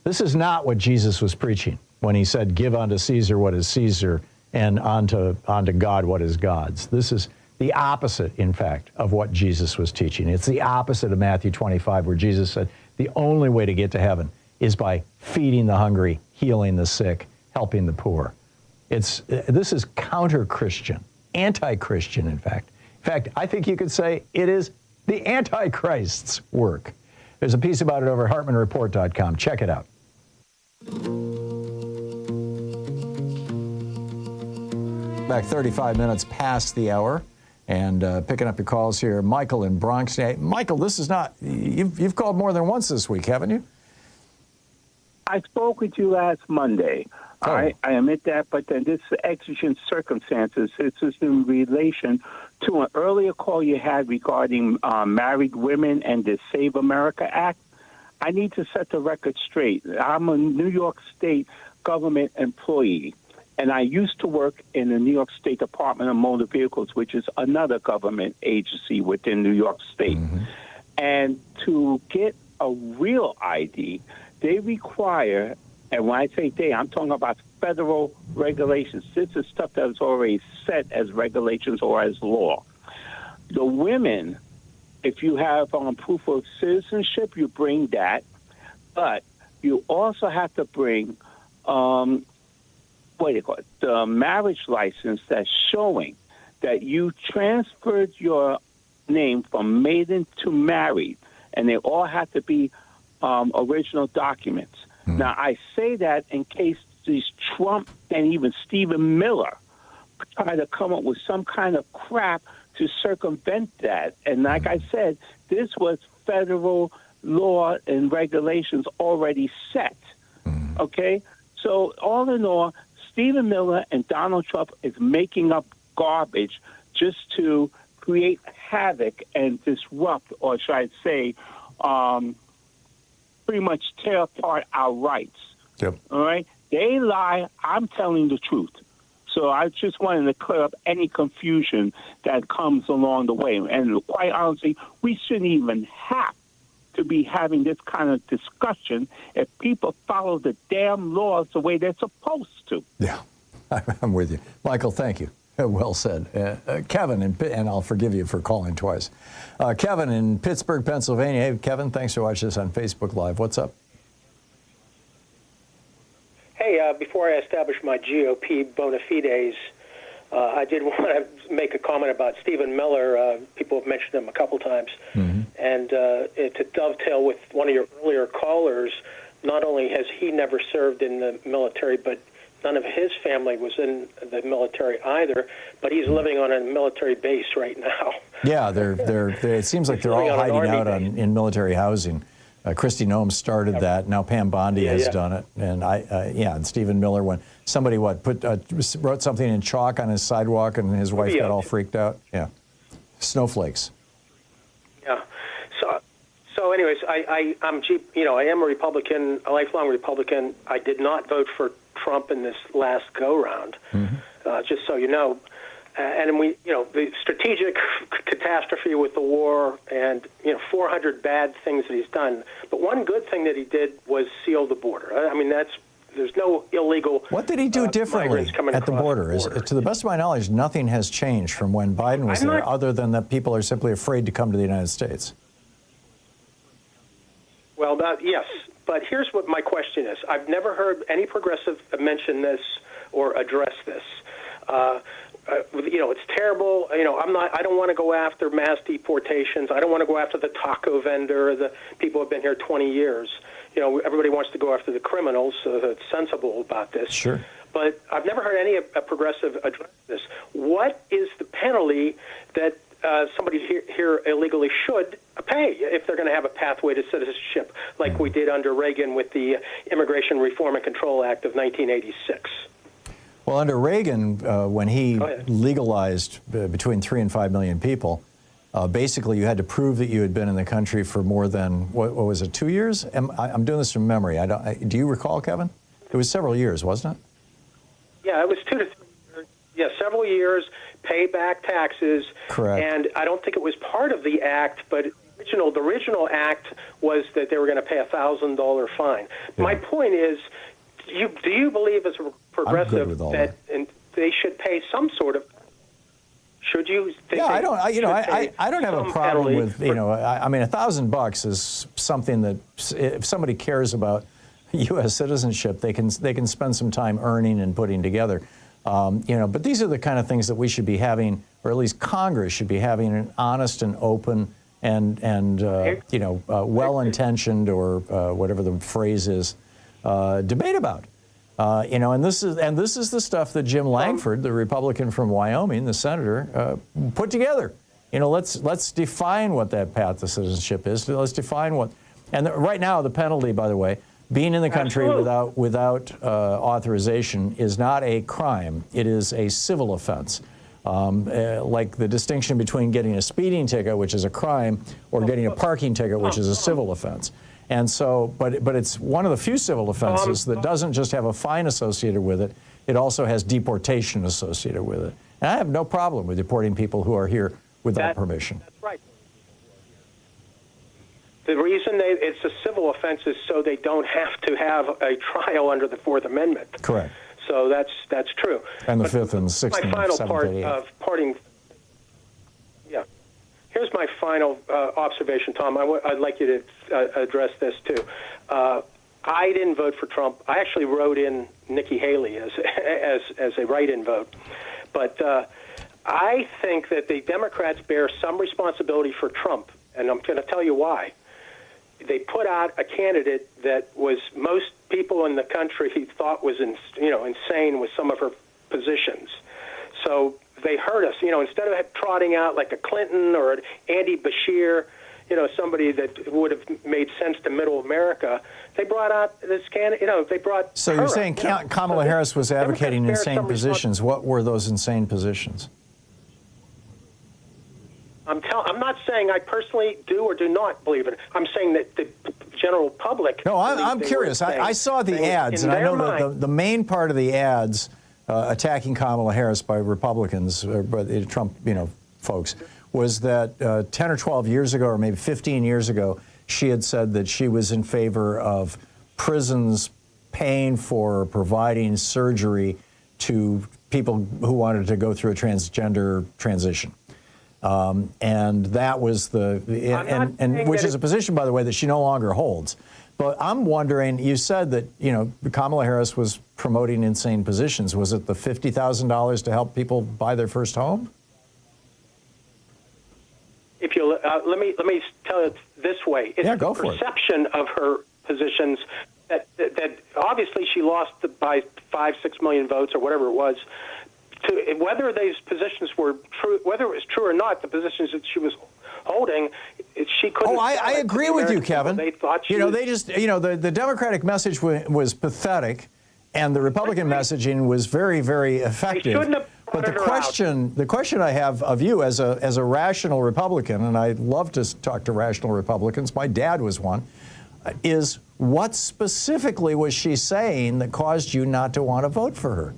This is not what Jesus was preaching when he said, give unto Caesar what is Caesar and unto God what is God's. This is the opposite, in fact, of what Jesus was teaching. It's the opposite of Matthew 25, where Jesus said the only way to get to heaven is by feeding the hungry, healing the sick, helping the poor. This is counter-Christian, anti-Christian, in fact. In fact, I think you could say it is the Antichrist's work. There's a piece about it over at HartmannReport.com. Check it out. Back 35 minutes past the hour. And picking up your calls here, Michael in Bronx. Hey, Michael, this is not, you've called more than once this week, haven't you? I spoke with you last Monday. Oh. I admit that, but then this exigent circumstances, this is in relation to an earlier call you had regarding married women and the Save America Act. I need to set the record straight. I'm a New York State government employee. And I used to work in the New York State Department of Motor Vehicles, which is another government agency within New York State. Mm-hmm. And to get a real ID, they require, and when I say they, I'm talking about federal regulations. This is stuff that is already set as regulations or as law. The women, if you have proof of citizenship, you bring that. But you also have to bring the marriage license that's showing that you transferred your name from maiden to married, and they all have to be original documents. Mm-hmm. Now, I say that in case these Trump and even Stephen Miller try to come up with some kind of crap to circumvent that. And like I said, this was federal law and regulations already set. Mm-hmm. Okay? So all in all, Stephen Miller and Donald Trump is making up garbage just to create havoc and disrupt, or should I say, pretty much tear apart our rights. Yep. All right? They lie. I'm telling the truth. So I just wanted to clear up any confusion that comes along the way. And quite honestly, we shouldn't even have to be having this kind of discussion if people follow the damn laws the way they're supposed to. Yeah, I'm with you. Michael, thank you. Well said. Kevin, and I'll forgive you for calling twice. Kevin in Pittsburgh, Pennsylvania. Hey, Kevin, thanks for watching this on Facebook Live. What's up? Hey, before I establish my GOP bona fides, I did want to make a comment about Stephen Miller. People have mentioned him a couple times. Mm-hmm. And to dovetail with one of your earlier callers, not only has he never served in the military, but none of his family was in the military either, but he's living on a military base right now. Yeah, it seems like they're all hiding out in military housing. Kristi Noem started that. Now Pam Bondi has done it. And and Stephen Miller, when somebody wrote something in chalk on his sidewalk and his wife got all freaked out. Yeah. Snowflakes. Yeah. So anyways, I am a Republican, a lifelong Republican. I did not vote for Trump in this last go-round, just so you know. And the strategic catastrophe with the war and, 400 bad things that he's done. But one good thing that he did was seal the border. I mean, there's no illegal. What did he do differently at the border? To the best of my knowledge, nothing has changed from when Biden was there, other than that people are simply afraid to come to the United States. Well, yes. But here's what my question is. I've never heard any progressive mention this or address this. It's terrible. I don't want to go after mass deportations. I don't want to go after the taco vendor, the people who have been here 20 years. Everybody wants to go after the criminals, so that's sensible about this. Sure. But I've never heard any progressive address this. What is the penalty that somebody here illegally should pay? pathway to citizenship, like we did under Reagan with the Immigration Reform and Control Act of 1986. Well, under Reagan, when he legalized between 3 and 5 million people, basically you had to prove that you had been in the country for more than, what was it, 2 years? I'm doing this from memory. Do you recall, Kevin? It was several years, wasn't it? Yeah, it was 2 to 3 years. Yeah, several years, pay back taxes. Correct. And I don't think it was part of the act, but the original act was that they were going to pay a $1,000 fine. Yeah. My point is, do you believe as a progressive that they should pay some sort of? Should you? Think I don't. I don't have a problem with I mean, $1,000 is something that if somebody cares about U.S. citizenship, they can spend some time earning and putting together. But these are the kind of things that we should be having, or at least Congress should be having, an honest and open and well-intentioned, or whatever the phrase is, debate about. And this is the stuff that Jim Langford, the Republican from Wyoming, the senator, put together. Let's define what that path to citizenship is. Let's define what. And right now, the penalty, by the way, being in the country without authorization is not a crime. It is a civil offense. Like the distinction between getting a speeding ticket, which is a crime, or getting a parking ticket, which is a civil offense. And so, but it's one of the few civil offenses that doesn't just have a fine associated with it, it also has deportation associated with it. And I have no problem with deporting people who are here without permission. That's right. The reason it's a civil offense is so they don't have to have a trial under the Fourth Amendment. Correct. So that's true. And the Fifth and the Sixth and my final 7th part and 8th. of parting. Yeah. Here's my final observation, Tom. I'd like you to address this too. I didn't vote for Trump. I actually wrote in Nikki Haley as a write-in vote, but I think that the Democrats bear some responsibility for Trump, and I'm going to tell you why. They put out a candidate that was most people in the country thought was insane with some of her positions. So they hurt us. Instead of trotting out like a Clinton or an Andy Bashir, somebody that would have made sense to middle America, they brought out this candidate. They brought. So you're saying Kamala Harris was advocating insane positions. What were those insane positions? I'm not saying I personally do or do not believe it. I'm saying that the general public. No, I'm curious. I saw the ads, and I know that the main part of the ads attacking Kamala Harris by Republicans, or by the Trump, folks, was that 10 or 12 years ago, or maybe 15 years ago, she had said that she was in favor of prisons paying for or providing surgery to people who wanted to go through a transgender transition. And that was which is a position, by the way, that she no longer holds. But I'm wondering, you said that, Kamala Harris was promoting insane positions. Was it the $50,000 to help people buy their first home? If you let me tell it this way, it's the perception of her positions that obviously she lost by 5-6 million votes or whatever it was. Whether these positions were true, whether it was true or not, the positions that she was holding, she couldn't. Oh, I agree with you, Kevin. They thought the Democratic message was pathetic, and the Republican messaging was very, very effective. But the question I have of you as a rational Republican, and I love to talk to rational Republicans. My dad was one. Is what specifically was she saying that caused you not to want to vote for her?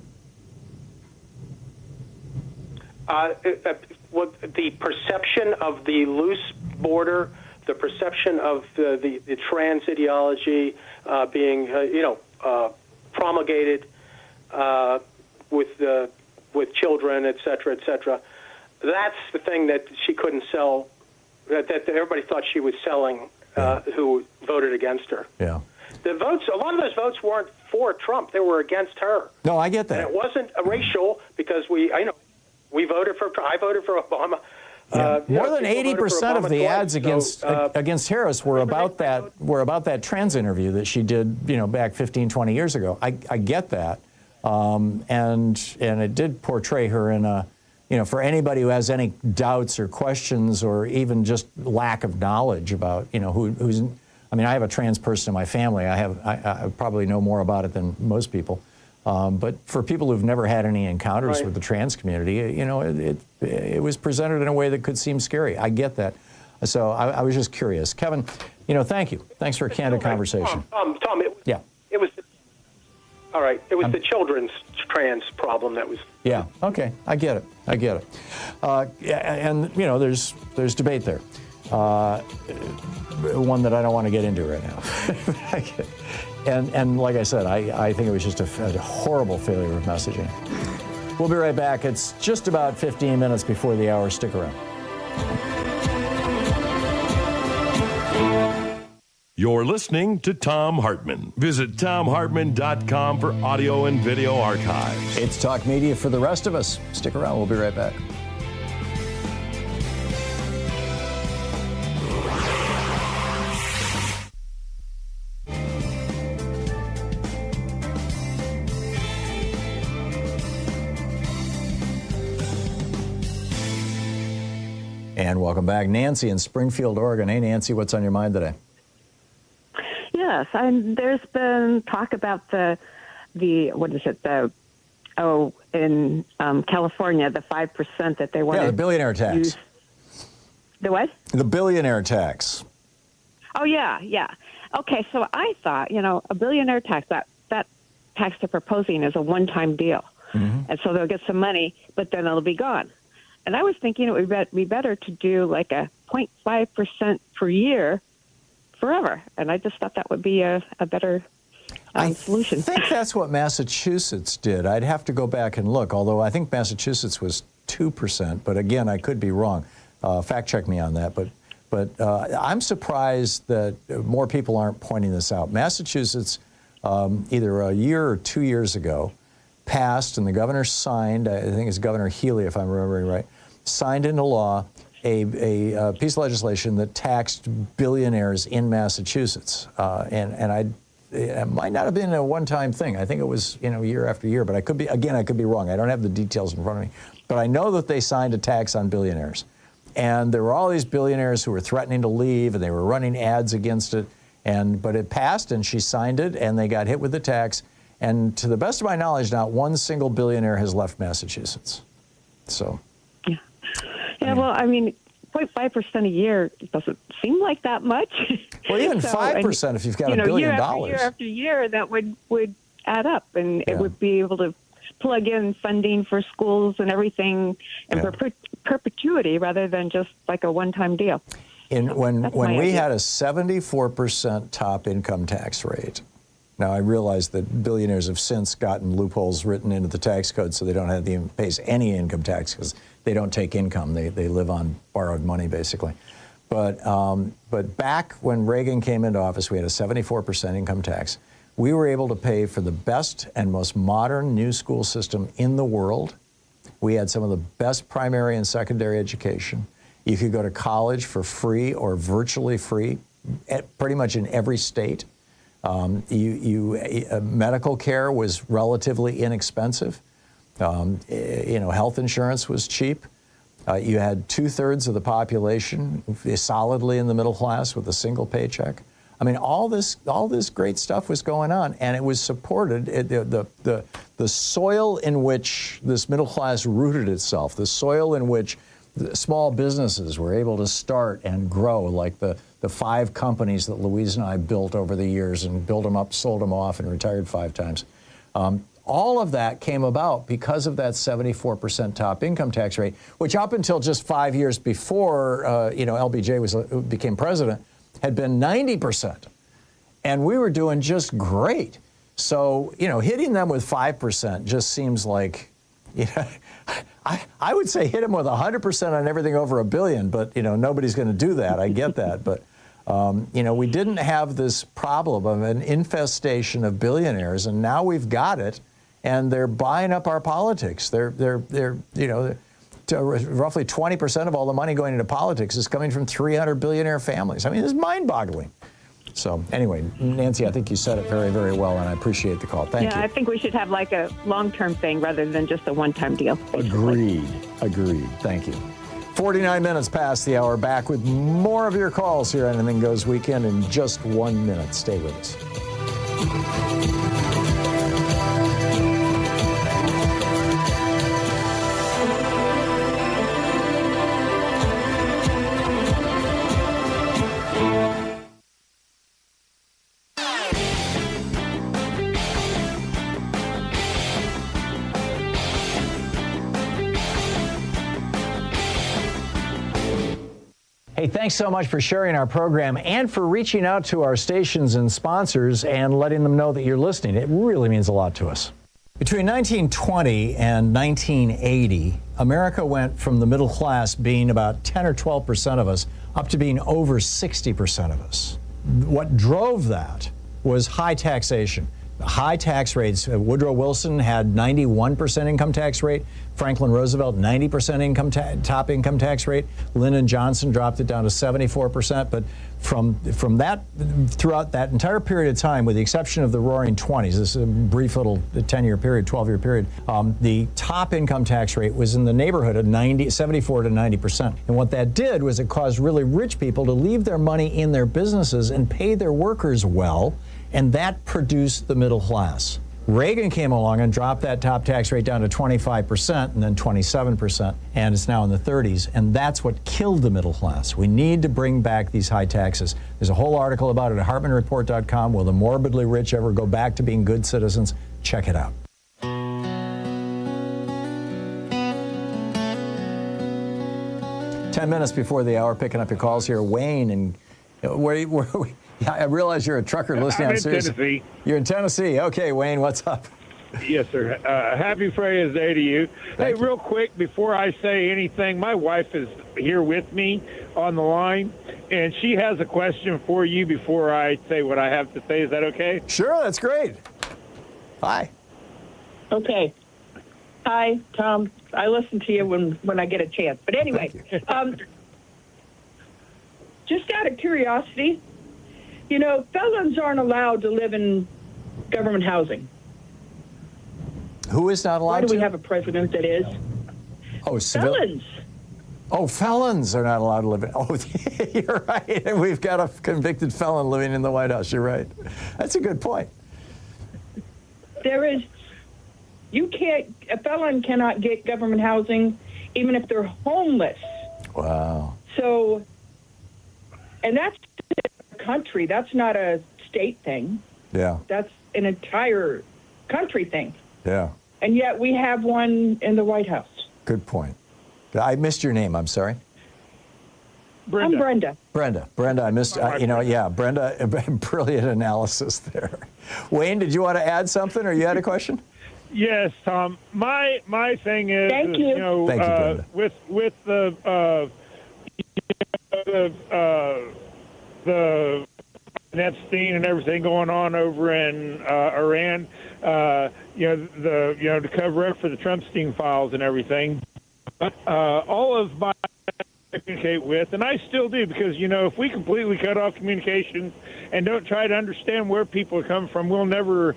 The perception of the loose border, the perception of the trans ideology being, promulgated with children, et cetera, et cetera. That's the thing that she couldn't sell. That everybody thought she was selling. Who voted against her? Yeah. The votes. A lot of those votes weren't for Trump. They were against her. No, I get that. And it wasn't a racial because we voted for. I voted for Obama. More than 80% of the ads against Harris were about that trans interview that she did, back 15, 20 years ago. I get that, and it did portray her in a, for anybody who has any doubts or questions or even just lack of knowledge about, I mean, I have a trans person in my family. I probably know more about it than most people. But for people who've never had any encounters with the trans community, you know, it was presented in a way that could seem scary. I get that. So I was just curious. Kevin, you know, thank you. Thanks for a candid conversation. Tom, it was all right. It was the children's trans problem that was. Yeah. Okay. I get it. And you know, there's debate there. One that I don't want to get into right now. And like I said, I think it was just a horrible failure of messaging. We'll be right back. It's just about 15 minutes before the hour. Stick around. You're listening to Thom Hartmann. Visit ThomHartmann.com for audio and video archives. It's talk media for the rest of us. Stick around. We'll be right back. And welcome back. Nancy in Springfield, Oregon. Hey, Nancy, what's on your mind today? Yes, there's been talk about the in California, the 5% that they want to the billionaire tax. Use. The what? The billionaire tax. Oh, yeah. Okay, so I thought, you know, a billionaire tax, that tax they're proposing is a one-time deal. Mm-hmm. And so they'll get some money, but then it'll be gone. And I was thinking it would be better to do like a 0.5% per year forever. And I just thought that would be a better solution. I think that's what Massachusetts did. I'd have to go back and look, although I think Massachusetts was 2%. But again, I could be wrong. Fact check me on that. But I'm surprised that more people aren't pointing this out. Massachusetts, either a year or 2 years ago, passed, and the governor signed, I think it's Governor Healy, if I'm remembering right, signed into law a piece of legislation that taxed billionaires in Massachusetts. And it might not have been a one-time thing. I think it was, you know, year after year, but I could be wrong. I don't have the details in front of me. But I know that they signed a tax on billionaires. And there were all these billionaires who were threatening to leave, and they were running ads against it. But it passed, and she signed it, and they got hit with the tax. And to the best of my knowledge, not one single billionaire has left Massachusetts. So. Yeah, well, I mean, 0.5% a year doesn't seem like that much. Well, even 5% if you've got $1 billion. Year after year, that would add up, and it would be able to plug in funding for schools and everything in perpetuity rather than just like a one-time deal. When we had a 74% top income tax rate. Now, I realize that billionaires have since gotten loopholes written into the tax code so they don't have to pay any income tax because they don't take income. They live on borrowed money, basically. But back when Reagan came into office, we had a 74% income tax. We were able to pay for the best and most modern new school system in the world. We had some of the best primary and secondary education. You could go to college for free or virtually free, pretty much in every state. Medical care was relatively inexpensive. Health insurance was cheap. You had 2/3 of the population solidly in the middle class with a single paycheck. I mean, all this great stuff was going on, and it was supported. The soil in which this middle class rooted itself, the soil in which the small businesses were able to start and grow, like the 5 companies that Louise and I built over the years and built them up, sold them off, and retired 5 times. All of that came about because of that 74% top income tax rate, which up until just 5 years before LBJ became president, had been 90%. And we were doing just great. So, hitting them with 5% just seems like, I would say hit them with 100% on everything over $1 billion, but, nobody's going to do that. I get that. But, we didn't have this problem of an infestation of billionaires, and now we've got it, and they're buying up our politics. They're roughly 20% of all the money going into politics is coming from 300 billionaire families. I mean, it's mind-boggling. So anyway, Nancy, I think you said it very, very well, and I appreciate the call. Thank you. Yeah, I think we should have like a long-term thing rather than just a one-time deal. Agreed. Thank you. 49 minutes past the hour. Back with more of your calls here on Anything Goes Weekend in just 1 minute. Stay with us. Hey, thanks so much for sharing our program and for reaching out to our stations and sponsors and letting them know that you're listening. It really means a lot to us. Between 1920 and 1980, America went from the middle class being about 10 or 12% of us up to being over 60% of us. What drove that was high taxation. High tax rates. Woodrow Wilson had 91% income tax rate. Franklin Roosevelt, 90% top income tax rate. Lyndon Johnson dropped it down to 74%. But from that, throughout that entire period of time, with the exception of the Roaring 20s, this is a brief little 10-year period, 12-year period, the top income tax rate was in the neighborhood of 74 to 90%. And what that did was it caused really rich people to leave their money in their businesses and pay their workers well. And that produced the middle class. Reagan came along and dropped that top tax rate down to 25% and then 27%, and it's now in the 30s, and that's what killed the middle class. We need to bring back these high taxes. There's a whole article about it at HartmannReport.com. Will the morbidly rich ever go back to being good citizens? Check it out. 10 minutes before the hour, picking up your calls here. Wayne, and where I realize you're a trucker listening on Sirius. I'm in Tennessee. You're in Tennessee. Okay, Wayne, what's up? Yes, sir. Happy Friday Day to you. Hey, real quick, before I say anything, my wife is here with me on the line, and she has a question for you before I say what I have to say. Is that okay? Sure, that's great. Hi. Okay. Hi, Tom. I listen to you when I get a chance. But anyway, just out of curiosity, you know, felons aren't allowed to live in government housing. Who is not allowed Why do to? we have a president that is? Oh, felons. Oh, felons are not allowed to live in. Oh, you're right. We've got a convicted felon living in the White House. You're right. That's a good point. There is, a felon cannot get government housing even if they're homeless. Wow. So, and that's a country. That's not a state thing. Yeah. That's an entire country thing. Yeah. And yet we have one in the White House. Good point. I missed your name. I'm sorry. Brenda. I'm Brenda. Brenda, I missed, Brenda, brilliant analysis there. Wayne, did you want to add something, or you had a question? Yes, Tom. My thing is, Thank you. You know, Thank you, Brenda. with the Epstein and everything going on over in Iran, to cover up for the Trumpstein files and everything. All of my communicate with, and I still do, because if we completely cut off communications and don't try to understand where people are coming from, we'll never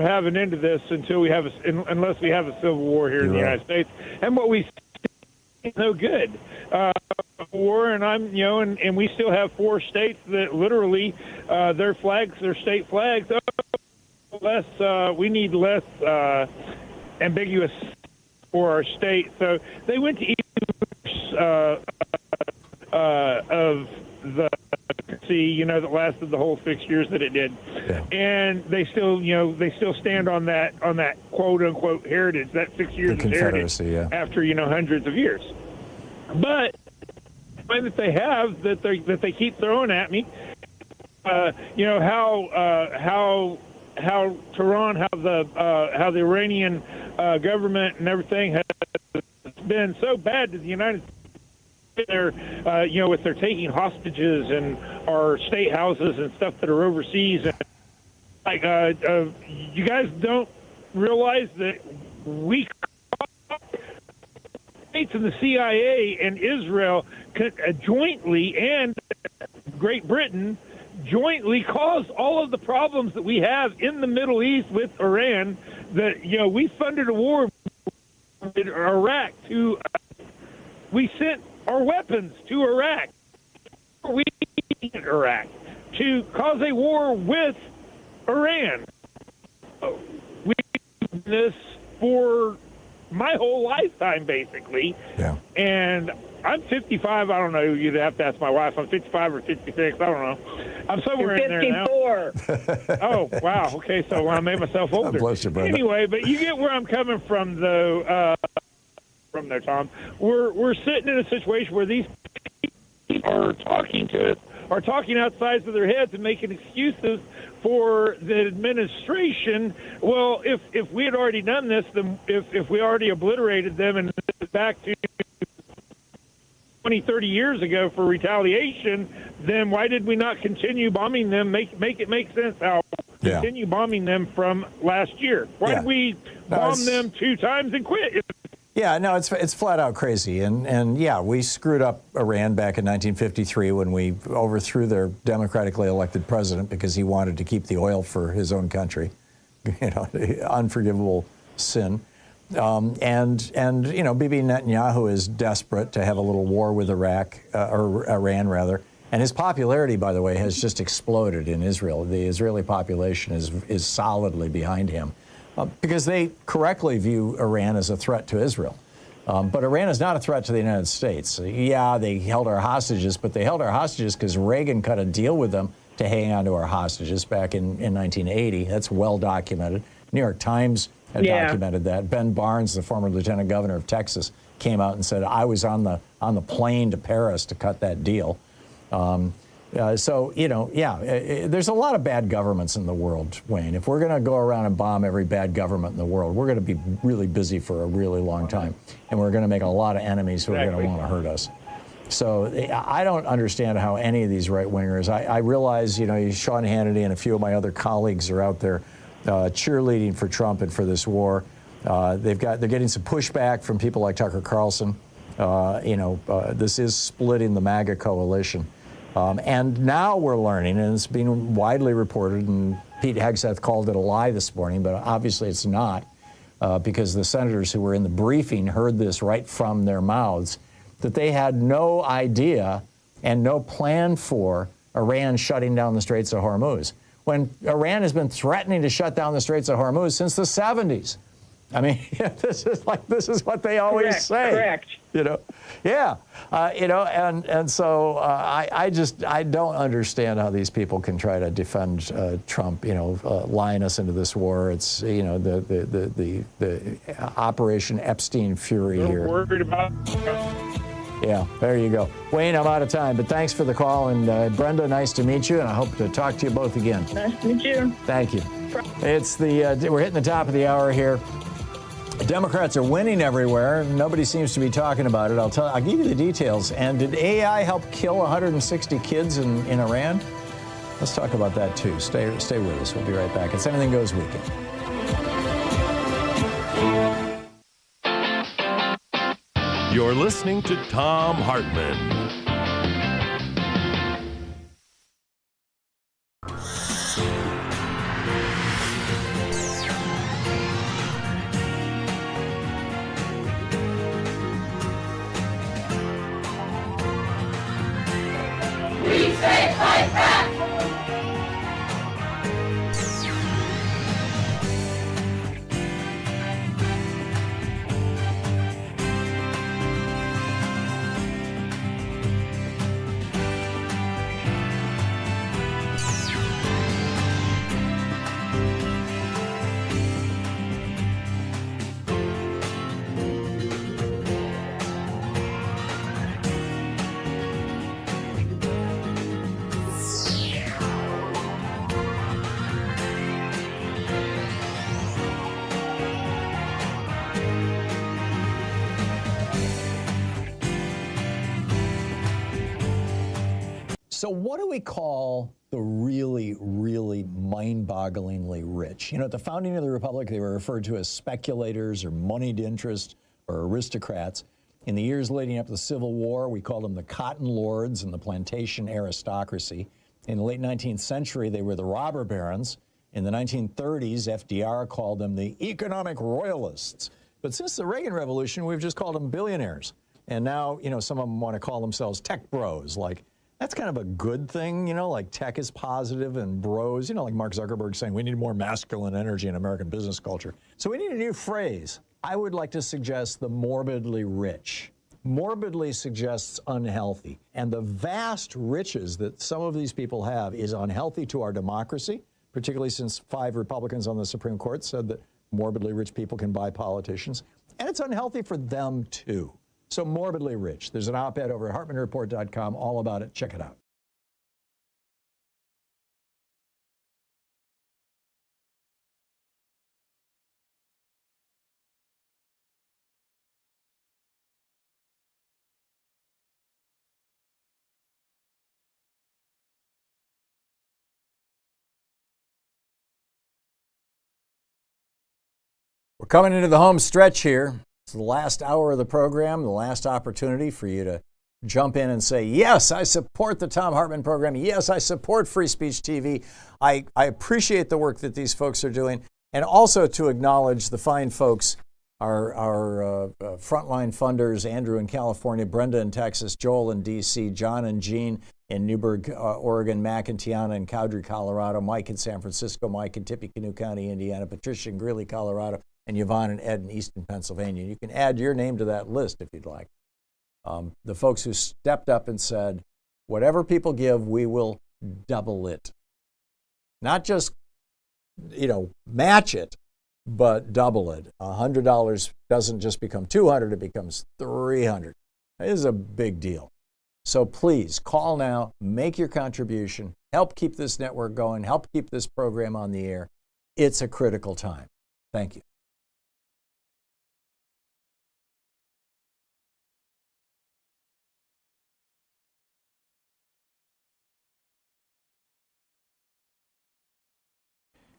have an end to this until we have unless we have a civil war here in the United States. And what we see is no good. War, and and we still have 4 states that literally their state flags. We need less ambiguous for our state. So they went to each of the that lasted the whole 6 years that it did, and they still stand on that quote unquote heritage, that 6 years of heritage after hundreds of years. But the point that they have that they keep throwing at me, how Tehran, how the Iranian government and everything has been so bad to the United States. They're, with their taking hostages and our state houses and stuff that are overseas. And you guys don't realize that we states and the CIA and Israel jointly, and Great Britain jointly caused all of the problems that we have in the Middle East with Iran. That we funded a war in Iraq to we sent our weapons to Iraq. We needed Iraq to cause a war with Iran. We did this for my whole lifetime, basically. Yeah. And I'm 55. I don't know. You'd have to ask my wife. I'm 55 or 56. I don't know. I'm somewhere in there now. 54. Oh, wow. Okay, so I made myself older. Bless you, brother. Anyway, but you get where I'm coming from, though. From there, Tom. We're sitting in a situation where these people are talking to us, are talking outside of their heads and making excuses for the administration. Well, if we had already done this, then if we already obliterated them and back to 20, 30 years ago for retaliation, then why did we not continue bombing them? Make it make sense how continue bombing them from last year. Why did we bomb them 2 times and quit? Yeah, no, it's flat out crazy. And yeah, we screwed up Iran back in 1953 when we overthrew their democratically elected president because he wanted to keep the oil for his own country. You know, unforgivable sin. And you know, Bibi Netanyahu is desperate to have a little war with Iraq, or Iran rather. And his popularity, by the way, has just exploded in Israel. The Israeli population is solidly behind him. Because they correctly view Iran as a threat to Israel. But Iran is not a threat to the United States. Yeah, they held our hostages, but they held our hostages because Reagan cut a deal with them to hang on to our hostages back in 1980. That's well documented. New York Times had documented that. Ben Barnes, the former lieutenant governor of Texas, came out and said, I was on the plane to Paris to cut that deal. So, you know, there's a lot of bad governments in the world, Wayne. If we're going to go around and bomb every bad government in the world, we're going to be really busy for a really long time. And we're going to make a lot of enemies who are going to want to hurt us. So I don't understand how any of these right-wingers, I realize, you know, Sean Hannity and a few of my other colleagues are out there cheerleading for Trump and for this war. They're getting some pushback from people like Tucker Carlson. This is splitting the MAGA coalition. And now we're learning, and it's being widely reported, and Pete Hegseth called it a lie this morning, but obviously it's not, because the senators who were in the briefing heard this right from their mouths, that they had no idea and no plan for Iran shutting down the Straits of Hormuz, when Iran has been threatening to shut down the Straits of Hormuz since the 70s. I mean, this is what they always say. Correct. You know, and so I don't understand how these people can try to defend Trump. You know, lying us into this war. It's the Operation Epstein Fury here. Worried about. Yeah, there you go. Wayne, I'm out of time, but thanks for the call. And Brenda, nice to meet you, and I hope to talk to you both again. Nice to meet you. Thank you. It's we're hitting the top of the hour here. Democrats are winning everywhere. Nobody seems to be talking about it. I'll give you the details. And did AI help kill 160 kids in Iran? Let's talk about that too. Stay with us. We'll be right back. It's Anything Goes Weekend. You're listening to Thom Hartmann. We say fight back! So what do we call the really, really mind-bogglingly rich? You know, at the founding of the Republic, they were referred to as speculators or moneyed interest or aristocrats. In the years leading up to the Civil War, we called them the cotton lords and the plantation aristocracy. In the late 19th century, they were the robber barons. In the 1930s, FDR called them the economic royalists. But since the Reagan Revolution, we've just called them billionaires. And now, some of them want to call themselves tech bros. Like, that's kind of a good thing, like tech is positive and bros, like Mark Zuckerberg saying we need more masculine energy in American business culture. So we need a new phrase. I would like to suggest the morbidly rich. Morbidly suggests unhealthy. And the vast riches that some of these people have is unhealthy to our democracy, particularly since 5 Republicans on the Supreme Court said that morbidly rich people can buy politicians. And it's unhealthy for them, too. So morbidly rich. There's an op-ed over at HartmannReport.com all about it. Check it out. We're coming into the home stretch here. It's the last hour of the program, the last opportunity for you to jump in and say, yes, I support the Thom Hartmann program. Yes, I support Free Speech TV. I appreciate the work that these folks are doing. And also to acknowledge the fine folks, our frontline funders, Andrew in California, Brenda in Texas, Joel in D.C., John and Jean in Newburgh, Oregon, Mac and Tiana in Cowdrey, Colorado, Mike in San Francisco, Mike in Tippecanoe County, Indiana, Patricia in Greeley, Colorado, and Yvonne and Ed in Easton, Pennsylvania. You can add your name to that list if you'd like. The folks who stepped up and said, whatever people give, we will double it. Not just, match it, but double it. $100 doesn't just become $200, it becomes $300. It is a big deal. So please call now, make your contribution, help keep this network going, help keep this program on the air. It's a critical time. Thank you.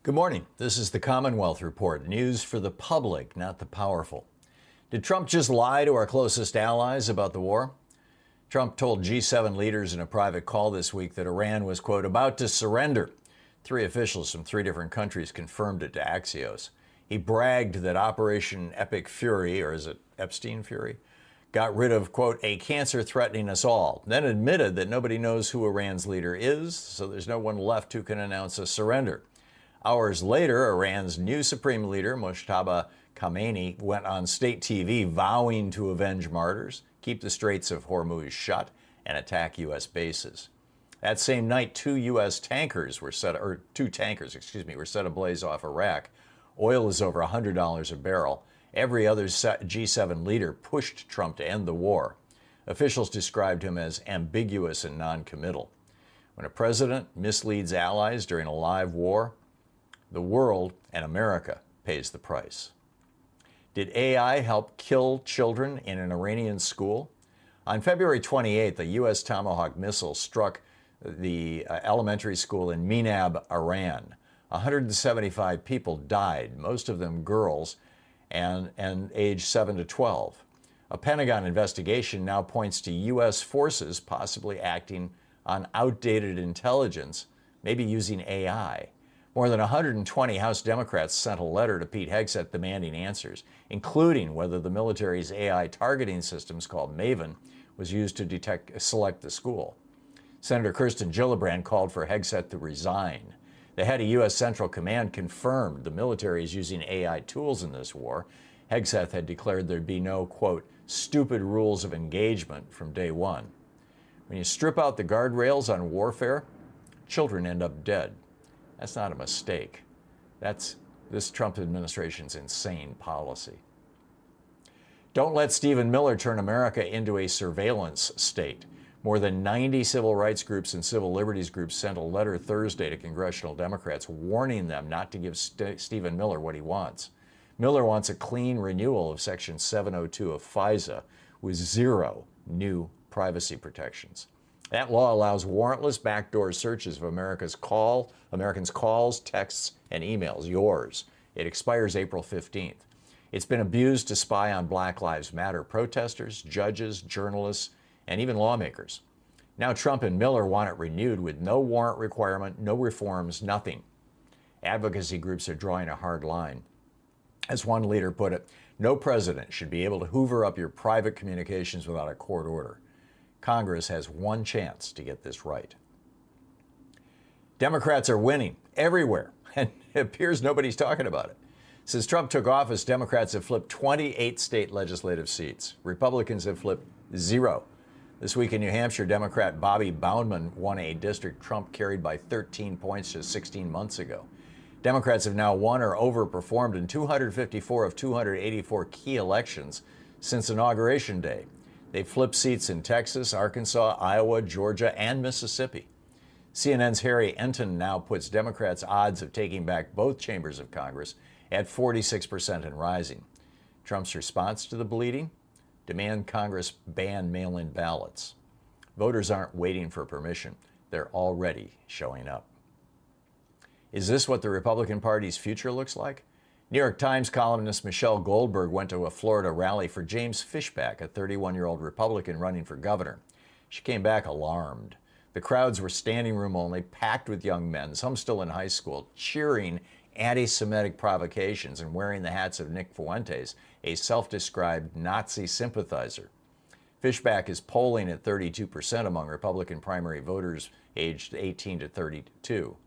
Good morning. This is the Commonwealth Report, news for the public, not the powerful. Did Trump just lie to our closest allies about the war? Trump told G7 leaders in a private call this week that Iran was, quote, about to surrender. 3 officials from 3 different countries confirmed it to Axios. He bragged that Operation Epic Fury, or is it Epstein Fury, got rid of, quote, a cancer threatening us all, then admitted that nobody knows who Iran's leader is, so there's no one left who can announce a surrender. Hours later, Iran's new supreme leader, Mojtaba Khamenei, went on state TV vowing to avenge martyrs, keep the Straits of Hormuz shut, and attack U.S. bases. That same night, 2 tankers were set ablaze off Iraq. Oil is over $100 a barrel. Every other G7 leader pushed Trump to end the war. Officials described him as ambiguous and non-committal. When a president misleads allies during a live war, the world and America pays the price. Did AI help kill children in an Iranian school? On February 28th, a U.S. Tomahawk missile struck the elementary school in Minab, Iran. 175 people died, most of them girls, and aged 7 to 12. A Pentagon investigation now points to U.S. forces possibly acting on outdated intelligence, maybe using AI. More than 120 House Democrats sent a letter to Pete Hegseth demanding answers, including whether the military's AI targeting systems called Maven was used to select the school. Senator Kirsten Gillibrand called for Hegseth to resign. The head of U.S. Central Command confirmed the military is using AI tools in this war. Hegseth had declared there'd be no, quote, stupid rules of engagement from day one. When you strip out the guardrails on warfare, children end up dead. That's not a mistake. That's this Trump administration's insane policy. Don't let Stephen Miller turn America into a surveillance state. More than 90 civil rights groups and civil liberties groups sent a letter Thursday to congressional Democrats warning them not to give Stephen Miller what he wants. Miller wants a clean renewal of Section 702 of FISA with 0 new privacy protections. That law allows warrantless backdoor searches of Americans' calls, texts, and emails, yours. It expires April 15th. It's been abused to spy on Black Lives Matter protesters, judges, journalists, and even lawmakers. Now Trump and Miller want it renewed with no warrant requirement, no reforms, nothing. Advocacy groups are drawing a hard line. As one leader put it, no president should be able to hoover up your private communications without a court order. Congress has one chance to get this right. Democrats are winning everywhere, and it appears nobody's talking about it. Since Trump took office, Democrats have flipped 28 state legislative seats. Republicans have flipped 0. This week in New Hampshire, Democrat Bobby Boundman won a district Trump carried by 13 points just 16 months ago. Democrats have now won or overperformed in 254 of 284 key elections since Inauguration Day. They've flipped seats in Texas, Arkansas, Iowa, Georgia, and Mississippi. CNN's Harry Enton now puts Democrats' odds of taking back both chambers of Congress at 46% and rising. Trump's response to the bleeding? Demand Congress ban mail-in ballots. Voters aren't waiting for permission. They're already showing up. Is this what the Republican Party's future looks like? New York Times columnist Michelle Goldberg went to a Florida rally for James Fishback, a 31-year-old Republican running for governor. She came back alarmed. The crowds were standing room only, packed with young men, some still in high school, cheering anti-Semitic provocations and wearing the hats of Nick Fuentes, a self-described Nazi sympathizer. Fishback is polling at 32% among Republican primary voters aged 18 to 32.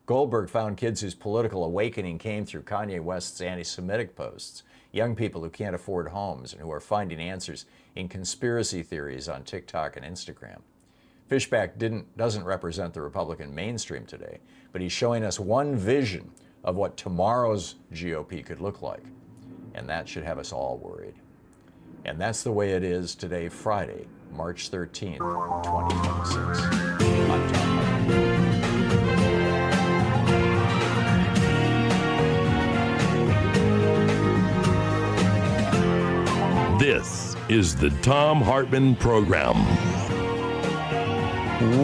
Goldberg found kids whose political awakening came through Kanye West's anti-Semitic posts, young people who can't afford homes and who are finding answers in conspiracy theories on TikTok and Instagram. Fishback doesn't represent the Republican mainstream today, but he's showing us one vision of what tomorrow's GOP could look like. And that should have us all worried. And that's the way it is today, Friday, March 13th, 2026. I'm Thom Hartmann. This is the Thom Hartmann Program.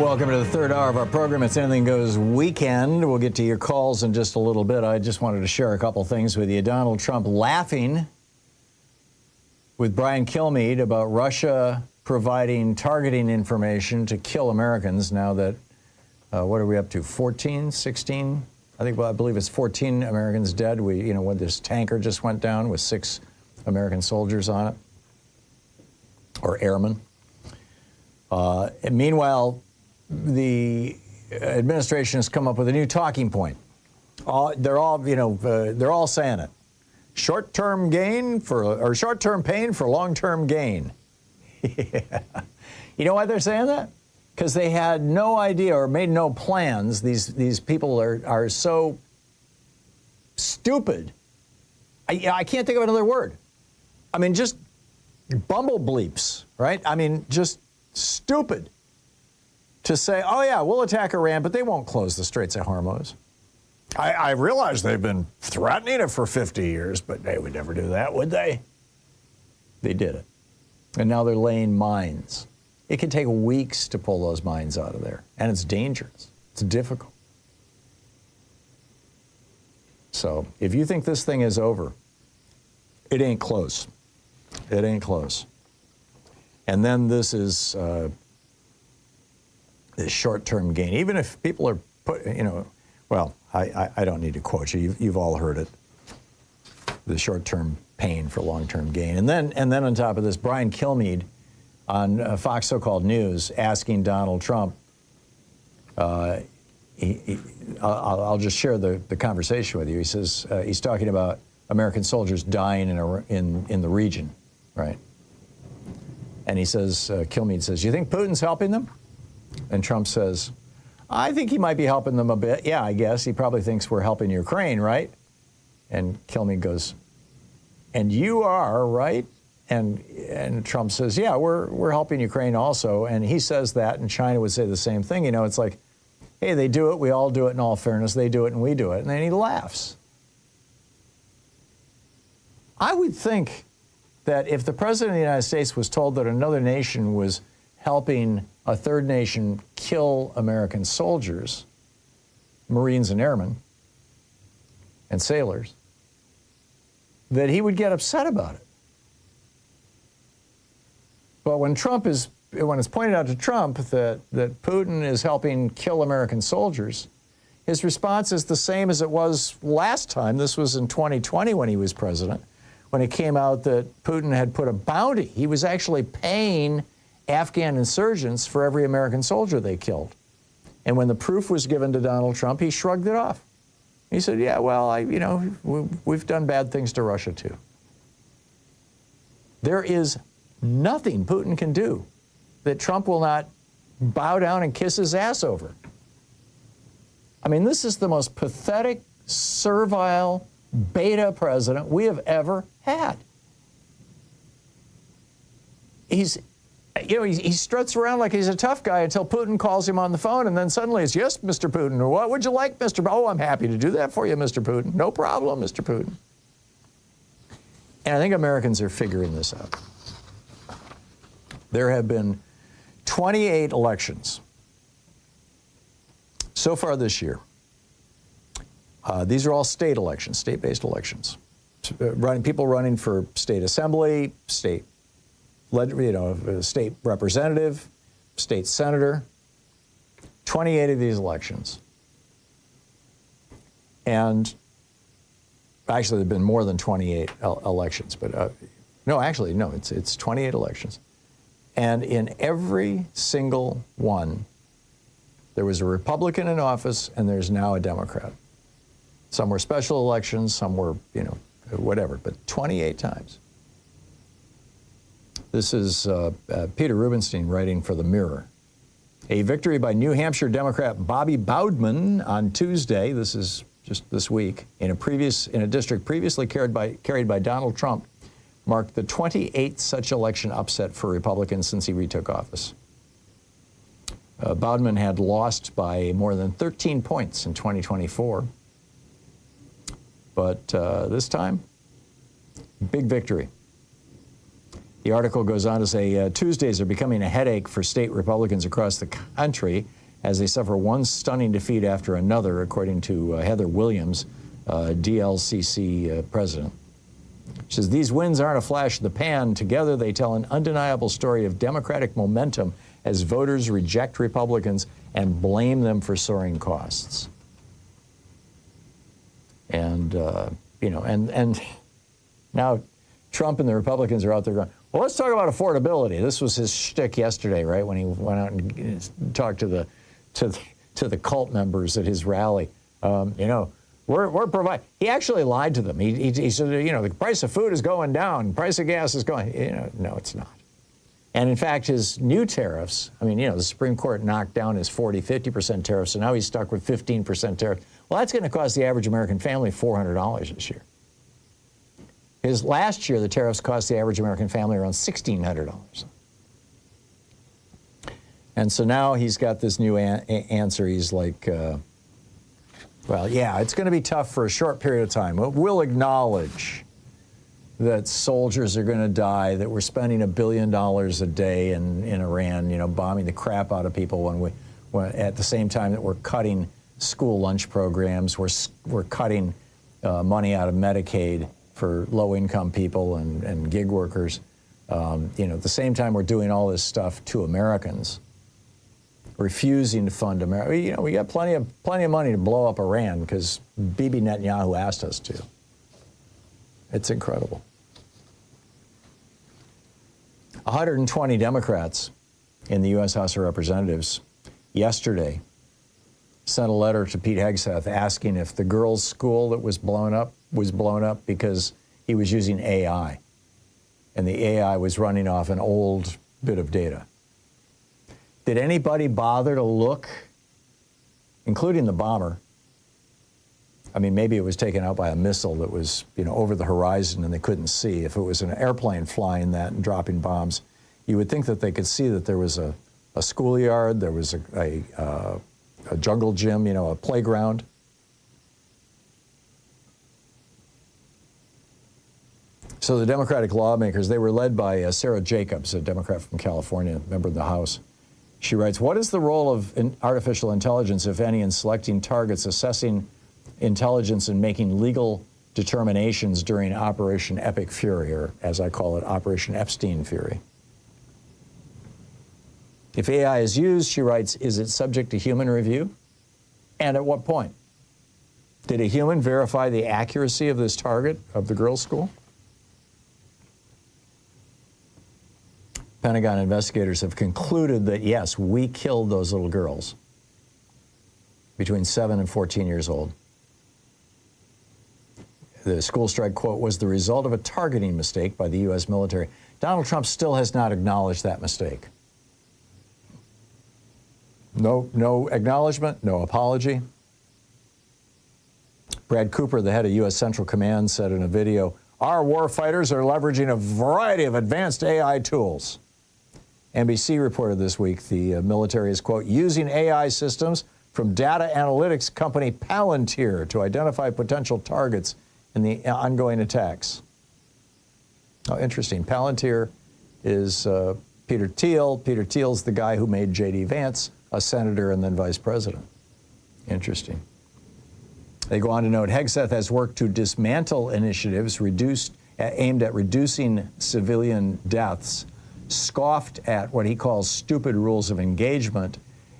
Welcome to the third hour of our program. It's Anything Goes Weekend. We'll get to your calls in just a little bit. I just wanted to share a couple things with you. Donald Trump laughing with Brian Kilmeade about Russia providing targeting information to kill Americans now that, what are we up to, 14, 16? I believe it's 14 Americans dead. When this tanker just went down with 6 American soldiers on it, or airmen. And meanwhile, the administration has come up with a new talking point. They're all saying it. Short-term pain for long-term gain. Yeah. You know why they're saying that? Because they had no idea or made no plans. These people are so stupid. I can't think of another word. I mean, just bumblebleeps, right? I mean, just stupid to say, oh yeah, we'll attack Iran, but they won't close the Straits of Hormuz. I realize they've been threatening it for 50 years, but they would never do that, would they? They did it. And now they're laying mines. It can take weeks to pull those mines out of there, and it's dangerous. It's difficult. So if you think this thing is over, it ain't close. It ain't close. And then this is this short-term gain. Even if people are I don't need to quote you. You've all heard it. The short-term pain for long-term gain. And then on top of this, Brian Kilmeade on Fox So-Called News asking Donald Trump. I'll just share the conversation with you. He says he's talking about American soldiers dying in the region, right? And he says, Kilmeade says, "You think Putin's helping them?" And Trump says, "I think he might be helping them a bit. Yeah, I guess. He probably thinks we're helping Ukraine, right?" And Kilmeade goes, "And you are, right?" And Trump says, "Yeah, we're helping Ukraine also." And he says that, and China would say the same thing. You know, it's like, hey, they do it, we all do it in all fairness. They do it and we do it. And then he laughs. I would think that if the President of the United States was told that another nation was helping a third nation kill American soldiers, Marines and airmen, and sailors, that he would get upset about it. But when it's pointed out to Trump that Putin is helping kill American soldiers, His response is the same as it was last time. This was in 2020 when he was president, when it came out that Putin had put a bounty. He was actually paying Afghan insurgents for every American soldier they killed. And when the proof was given to Donald Trump, he shrugged it off. He said, yeah, well, we've done bad things to Russia too. There is nothing Putin can do that Trump will not bow down and kiss his ass over. I mean, this is the most pathetic, servile, beta president we have ever had. He struts around like he's a tough guy until Putin calls him on the phone, and then suddenly it's, yes, Mr. Putin, or what would you like, Mr. Oh, I'm happy to do that for you, Mr. Putin. No problem, Mr. Putin. And I think Americans are figuring this out. There have been 28 elections so far this year. These are all state elections, state-based elections. People running for state assembly, state representative, state senator. 28 of these elections. And actually, there have been more than 28 elections, but no, it's 28 elections. And in every single one, there was a Republican in office, and there's now a Democrat. Some were special elections, some were, whatever, but 28 times. This is Peter Rubenstein writing for The Mirror. A victory by New Hampshire Democrat Bobby Boudman on Tuesday, this is just this week, in a district previously carried by Donald Trump, marked the 28th such election upset for Republicans since he retook office. Boudman had lost by more than 13 points in 2024. But this time, big victory. The article goes on to say, Tuesdays are becoming a headache for state Republicans across the country as they suffer one stunning defeat after another, according to Heather Williams, DLCC president. She says, these wins aren't a flash in the pan. Together, they tell an undeniable story of Democratic momentum as voters reject Republicans and blame them for soaring costs. And, and now Trump and the Republicans are out there going, well, let's talk about affordability. This was his shtick yesterday, right, when he went out and talked to the cult members at his rally. We're providing. He actually lied to them. He said, the price of food is going down, price of gas is going. No, it's not. And in fact, his new tariffs. The Supreme Court knocked down his 50% tariffs, so now he's stuck with 15% tariff. Well, that's going to cost the average American family $400 this year. Last year, the tariffs cost the average American family around $1,600. And so now he's got this new answer. He's like, well, yeah, it's going to be tough for a short period of time. We'll acknowledge that soldiers are going to die, that we're spending $1 billion a day in Iran, bombing the crap out of people when at the same time that we're cutting school lunch programs, we're cutting money out of Medicaid for low-income people and gig workers. At the same time we're doing all this stuff to Americans, refusing to fund America. We got plenty of money to blow up Iran because Bibi Netanyahu asked us to. It's incredible. 120 Democrats in the U.S. House of Representatives yesterday sent a letter to Pete Hegseth asking if the girls' school that was blown up because he was using AI, and the AI was running off an old bit of data. Did anybody bother to look, including the bomber? Maybe it was taken out by a missile that was, over the horizon and they couldn't see. If it was an airplane flying that and dropping bombs, you would think that they could see that there was a schoolyard, there was a jungle gym, a playground. So the Democratic lawmakers, they were led by Sarah Jacobs, a Democrat from California, member of the House. She writes, what is the role of artificial intelligence, if any, in selecting targets, assessing intelligence, and making legal determinations during Operation Epic Fury, or as I call it, Operation Epstein Fury? If AI is used, she writes, is it subject to human review? And at what point? Did a human verify the accuracy of this target of the girls' school? Pentagon investigators have concluded that, yes, we killed those little girls between 7 and 14 years old. The school strike, quote, was the result of a targeting mistake by the U.S. military. Donald Trump still has not acknowledged that mistake. No acknowledgement, no apology. Brad Cooper, the head of U.S. Central Command, said in a video, our war fighters are leveraging a variety of advanced AI tools. NBC reported this week the military is, quote, using AI systems from data analytics company Palantir to identify potential targets in the ongoing attacks. Oh, interesting. Palantir is Peter Thiel. Peter Thiel's the guy who made J.D. Vance a senator and then vice president. Interesting. They go on to note, Hegseth has worked to dismantle initiatives aimed at reducing civilian deaths, scoffed at what he calls stupid rules of engagement,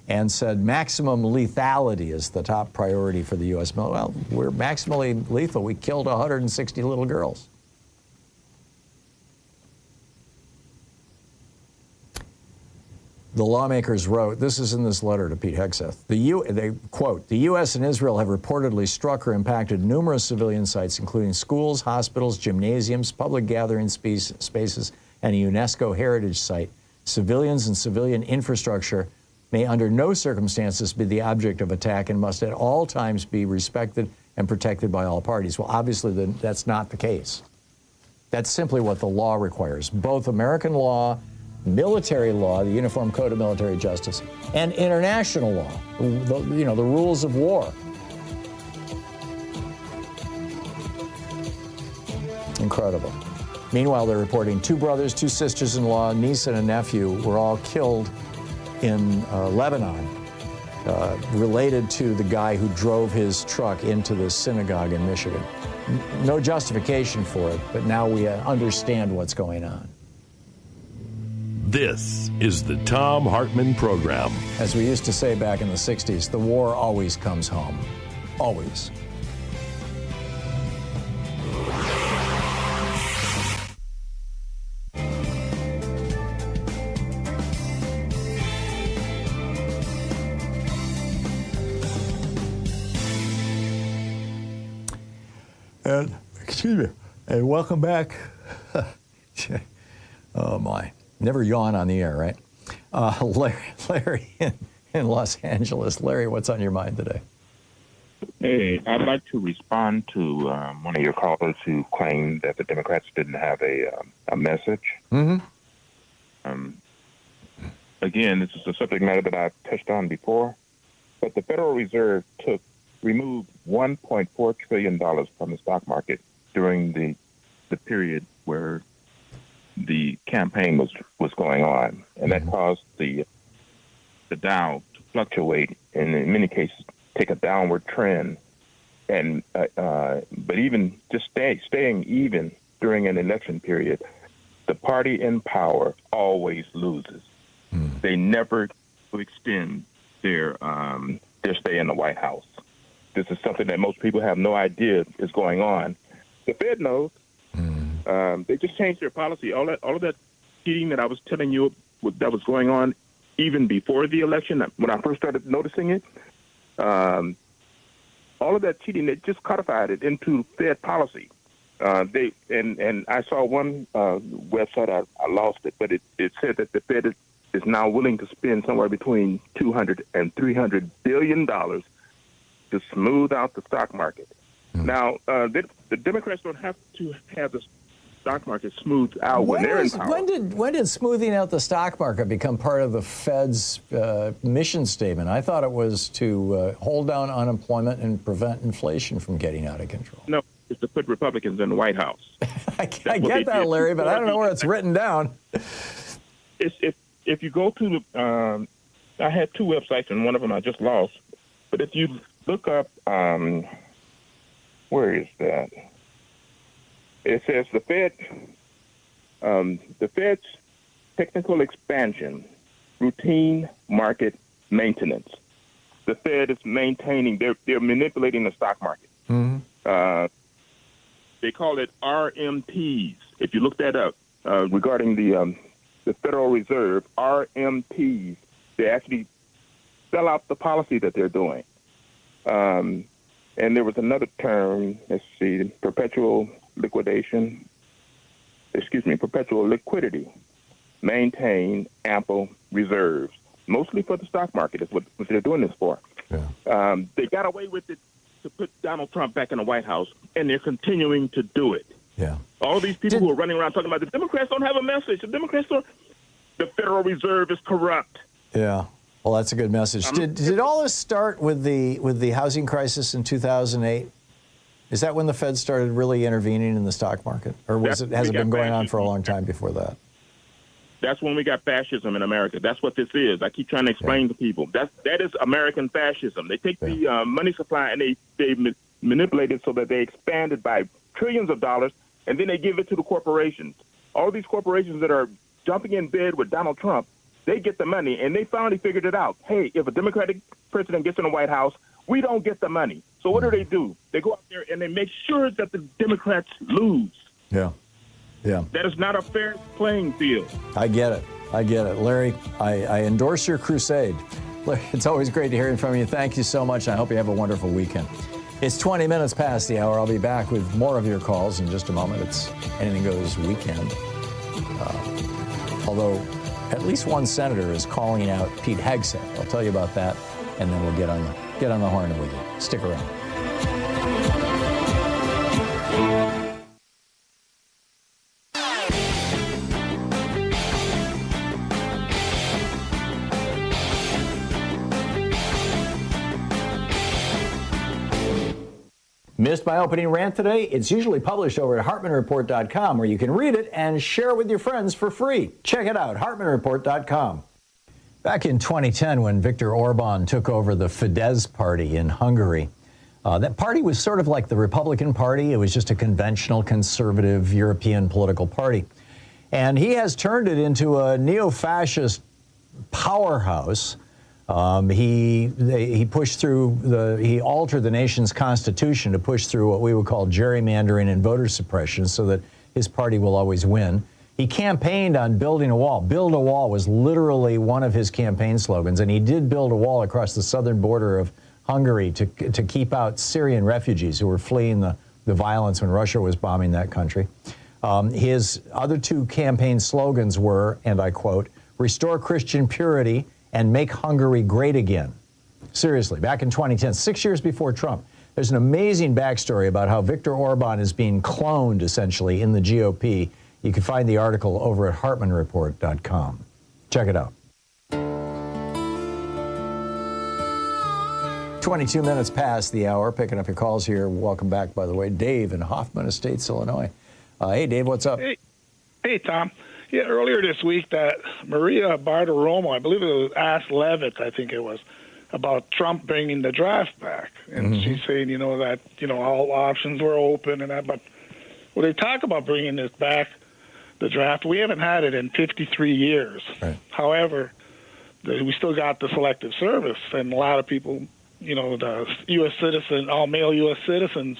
and said maximum lethality is the top priority for the U.S. military. Well, we're maximally lethal. We killed 160 little girls. The lawmakers wrote, this is in this letter to Pete Hegseth, they quote, the U.S. and Israel have reportedly struck or impacted numerous civilian sites, including schools, hospitals, gymnasiums, public gathering spaces, and a UNESCO heritage site. Civilians and civilian infrastructure may under no circumstances be the object of attack and must at all times be respected and protected by all parties. Well, obviously, that's not the case. That's simply what the law requires. Both American law, military law, the Uniform Code of Military Justice, and international law, the rules of war. Incredible. Meanwhile, they're reporting 2 brothers, 2 sisters-in-law, niece and a nephew were all killed in Lebanon, related to the guy who drove his truck into the synagogue in Michigan. No justification for it, but now we understand what's going on. This is the Thom Hartmann Program. As we used to say back in the 60s, the war always comes home. Always. And, excuse me, and welcome back. Oh, my. Never yawn on the air, right? Larry in Los Angeles. Larry, what's on your mind today? Hey, I'd like to respond to one of your callers who claimed that the Democrats didn't have a message. Mm-hmm. Again, this is a subject matter that I've touched on before, but the Federal Reserve removed $1.4 trillion from the stock market during the period where the campaign was going on, and that caused the Dow to fluctuate and in many cases take a downward trend. And but even just staying even during an election period, the party in power always loses. They never extend their stay in the White House. This is something that most people have no idea is going on. The Fed knows. They just changed their policy. All of that cheating that I was telling you that was going on even before the election, when I first started noticing it, all of that cheating, they just codified it into Fed policy. And I saw one website, I lost it, but it said that the Fed is now willing to spend somewhere between $200 and $300 billion to smooth out the stock market. Now, the Democrats don't have to have the stock market smoothed out when they're in power. When did smoothing out the stock market become part of the Fed's mission statement? I thought it was to hold down unemployment and prevent inflation from getting out of control. No, it's to put Republicans in the White House. I get that, Larry, but I don't know where it's written down. If you go to the, I had 2 websites and one of them I just lost. But if you look up, where is that? It says the Fed's technical expansion, routine market maintenance. the Fed is maintaining, they're manipulating the stock market. They call it RMTs. If you look that up regarding the Federal Reserve, RMTs, they actually sell out the policy that they're doing. And there was another term, let's see, perpetual liquidity. Maintain ample reserves, mostly for the stock market is what they're doing this for. Yeah. They got away with it to put Donald Trump back in the White House, and they're continuing to do it. Yeah. All these people who are running around talking about the Democrats don't have a message. The Democrats don't. The Federal Reserve is corrupt. Yeah. Well, that's a good message. Did all this start with the housing crisis in 2008? Is that when the Fed started really intervening in the stock market, or has it been going on for a long time before that? That's when we got fascism in America. That's what this is. I keep trying to explain to people. That is American fascism. They take the money supply and they manipulate it so that they expand it by trillions of dollars, and then they give it to the corporations. All these corporations that are jumping in bed with Donald Trump, they get the money, and they finally figured it out. Hey, if a Democratic president gets in the White House, we don't get the money. So what do? They go out there and they make sure that the Democrats lose. Yeah. Yeah. That is not a fair playing field. I get it. Larry, I endorse your crusade. It's always great to hear from you. Thank you so much. I hope you have a wonderful weekend. It's 20 minutes past the hour. I'll be back with more of your calls in just a moment. It's Anything Goes weekend. Although at least one senator is calling out Pete Hegseth. I'll tell you about that, and then we'll get on the horn with you. Stick around. Missed my opening rant today? It's usually published over at HartmannReport.com, where you can read it and share it with your friends for free. Check it out, HartmannReport.com. Back in 2010, when Viktor Orban took over the Fidesz party in Hungary, that party was sort of like the Republican Party. It was just a conventional conservative European political party. And he has turned it into a neo-fascist powerhouse. He pushed through he altered the nation's constitution to push through what we would call gerrymandering and voter suppression so that his party will always win. He campaigned on building a wall. Build a wall was literally one of his campaign slogans, and he did build a wall across the southern border of Hungary to keep out Syrian refugees who were fleeing the violence when Russia was bombing that country. His other two campaign slogans were, and I quote, "Restore Christian purity and make Hungary great again." Seriously, back in 2010, 6 years before Trump. There's an amazing backstory about how Viktor Orban is being cloned, essentially, in the GOP. You can find the article over at HartmannReport.com. Check it out. 22 minutes past the hour, picking up your calls here. Welcome back, by the way. Dave in Hoffman Estates, Illinois. Hey, Dave, what's up? Hey, Tom. Yeah, earlier this week, that Maria Bartiromo, I believe it was asked Levitt, I think it was, about Trump bringing the draft back. And she's saying, that, all options were open and that. But when they talk about bringing this back, the draft, we haven't had it in 53 years. Right. However, we still got the Selective Service. And a lot of people, the U.S. citizen, all male U.S. citizens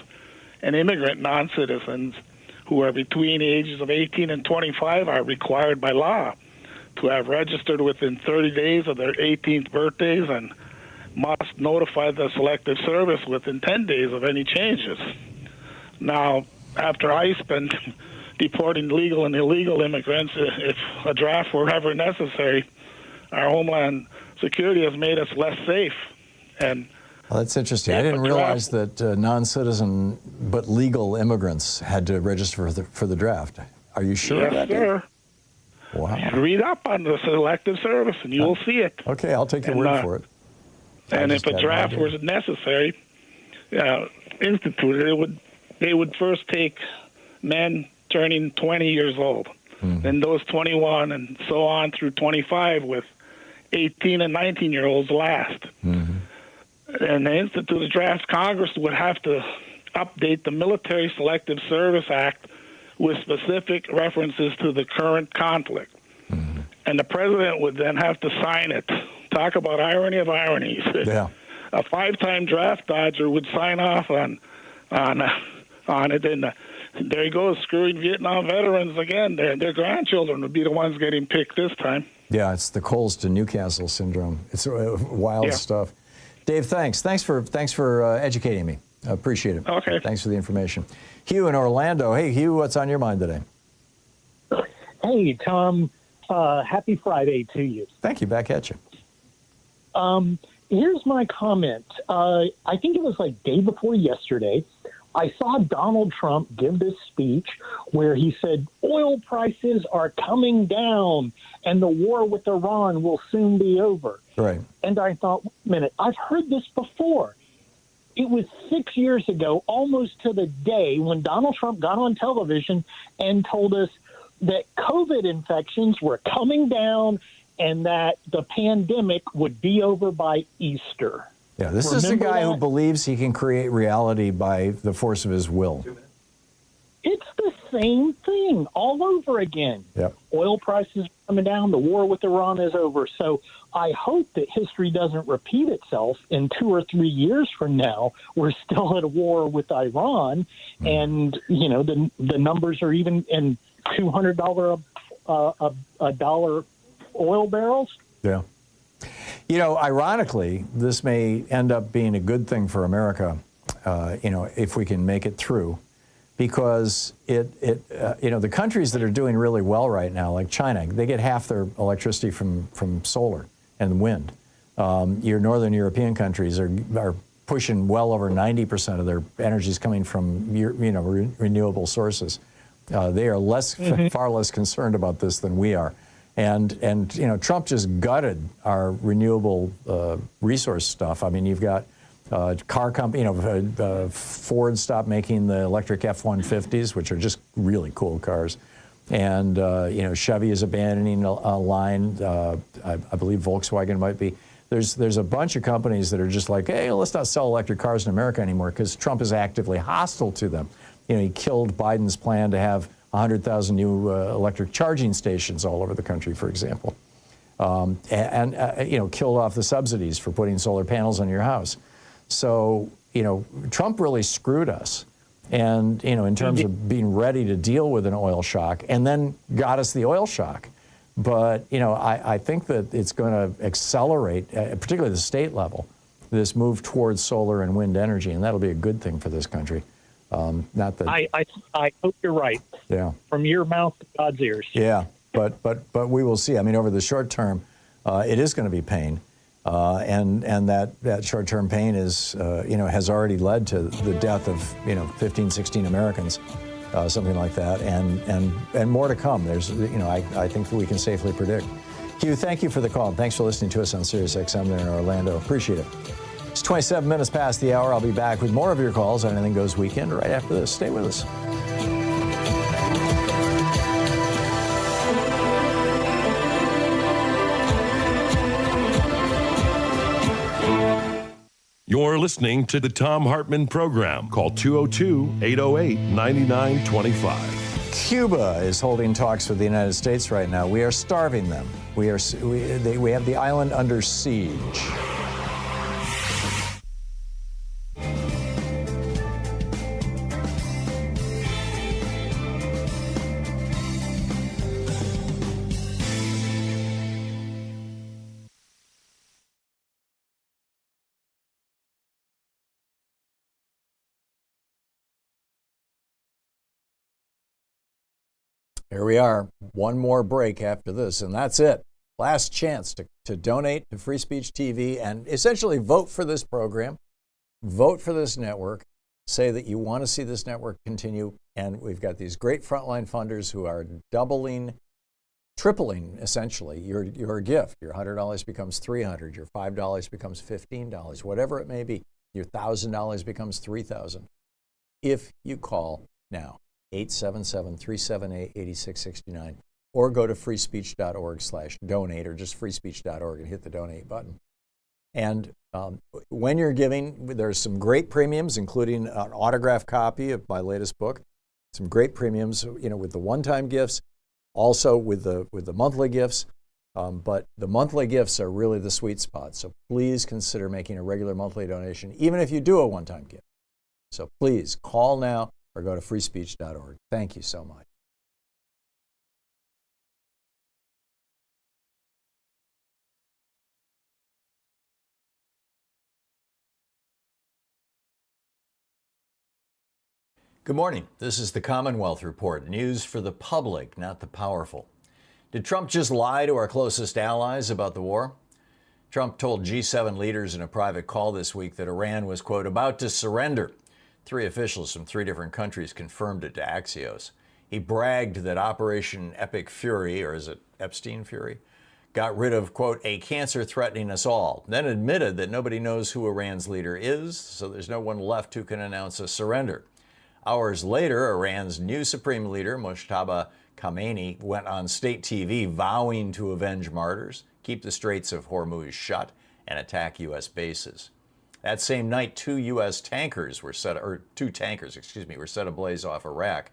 and immigrant non-citizens who are between the ages of 18 and 25 are required by law to have registered within 30 days of their 18th birthdays and must notify the Selective Service within 10 days of any changes. Now, after ICE been deporting legal and illegal immigrants, if a draft were ever necessary, our Homeland Security has made us less safe. And well, that's interesting. I didn't realize that non-citizen but legal immigrants had to register for the draft. Are you sure of that? Yes, sir. Wow. Read up on the Selective Service and you will see it. Okay, I'll take your word for it. And if a draft was necessary, instituted, they would first take men turning 20 years old, then those 21 and so on through 25 with 18 and 19-year-olds last. And the Institute of Draft, Congress would have to update the Military Selective Service Act with specific references to the current conflict. And the president would then have to sign it. Talk about irony of ironies. Yeah. a 5-time draft dodger would sign off on it, and there he goes, screwing Vietnam veterans again. Their grandchildren would be the ones getting picked this time. Yeah, it's the Coles to Newcastle syndrome. It's wild stuff. Dave, thanks. Thanks for educating me. I appreciate it. Okay. Thanks for the information. Hugh in Orlando. Hey, Hugh, what's on your mind today? Hey, Tom. Happy Friday to you. Thank you. Back at you. Here's my comment. I think it was like day before yesterday. I saw Donald Trump give this speech where he said oil prices are coming down and the war with Iran will soon be over. Right. And I thought, wait a minute, I've heard this before. It was 6 years ago, almost to the day, when Donald Trump got on television and told us that COVID infections were coming down and that the pandemic would be over by Easter. Yeah, this is a guy who believes he can create reality by the force of his will. It's the same thing all over again. Yep. Oil prices coming down, the war with Iran is over. So I hope that history doesn't repeat itself in 2 or 3 years from now. We're still at a war with Iran, and the numbers are even in $200 a dollar oil barrels. Yeah. Ironically, this may end up being a good thing for America, if we can make it through, because the countries that are doing really well right now, like China, they get half their electricity from solar and wind. Your northern European countries are pushing well over 90% of their energy is coming from renewable sources. They are far less concerned about this than we are. And Trump just gutted our renewable resource stuff. I mean, you've got car company, Ford stopped making the electric F-150s, which are just really cool cars. And, Chevy is abandoning a line. I believe Volkswagen might be. There's a bunch of companies that are just like, hey, let's not sell electric cars in America anymore because Trump is actively hostile to them. He killed Biden's plan to have 100,000 new electric charging stations all over the country, for example, and killed off the subsidies for putting solar panels on your house. So, Trump really screwed us, and, in terms of being ready to deal with an oil shock, and then got us the oil shock. But, I think that it's going to accelerate, particularly at the state level, this move towards solar and wind energy, and that'll be a good thing for this country. Not that I hope you're right. Yeah. From your mouth to God's ears. Yeah, but we will see. I mean, over the short term, it is going to be pain, and that short term pain is has already led to the death of 15, 16 Americans, something like that, and more to come. There's I think that we can safely predict. Hugh, thank you for the call. Thanks for listening to us on Sirius XM there in Orlando. Appreciate it. It's 27 minutes past the hour. I'll be back with more of your calls on Anything Goes Weekend right after this. Stay with us. You're listening to the Thom Hartmann Program. Call 202-808-9925. Cuba is holding talks with the United States right now. We are starving them. We have the island under siege. Here we are, one more break after this, and that's it. Last chance to donate to Free Speech TV and essentially vote for this program, vote for this network, say that you want to see this network continue, and we've got these great frontline funders who are doubling, tripling, essentially, your gift. Your $100 becomes $300, your $5 becomes $15, whatever it may be. Your $1,000 becomes $3,000. If you call now. 877-378-8669, or go to freespeech.org/donate, or just freespeech.org and hit the donate button. And when you're giving, there's some great premiums, including an autographed copy of my latest book, some great premiums, with the one-time gifts, also with the monthly gifts. But the monthly gifts are really the sweet spot. So please consider making a regular monthly donation, even if you do a one-time gift. So please call now or go to freespeech.org. Thank you so much. Good morning. This is the Commonwealth Report, news for the public, not the powerful. Did Trump just lie to our closest allies about the war? Trump told G7 leaders in a private call this week that Iran was, quote, about to surrender. 3 officials from 3 different countries confirmed it to Axios. He bragged that Operation Epic Fury, or is it Epstein Fury, got rid of, quote, a cancer threatening us all, then admitted that nobody knows who Iran's leader is, so there's no one left who can announce a surrender. Hours later, Iran's new supreme leader, Mojtaba Khamenei, went on state TV vowing to avenge martyrs, keep the Straits of Hormuz shut, and attack U.S. bases. That same night, 2 tankers were set ablaze off Iraq.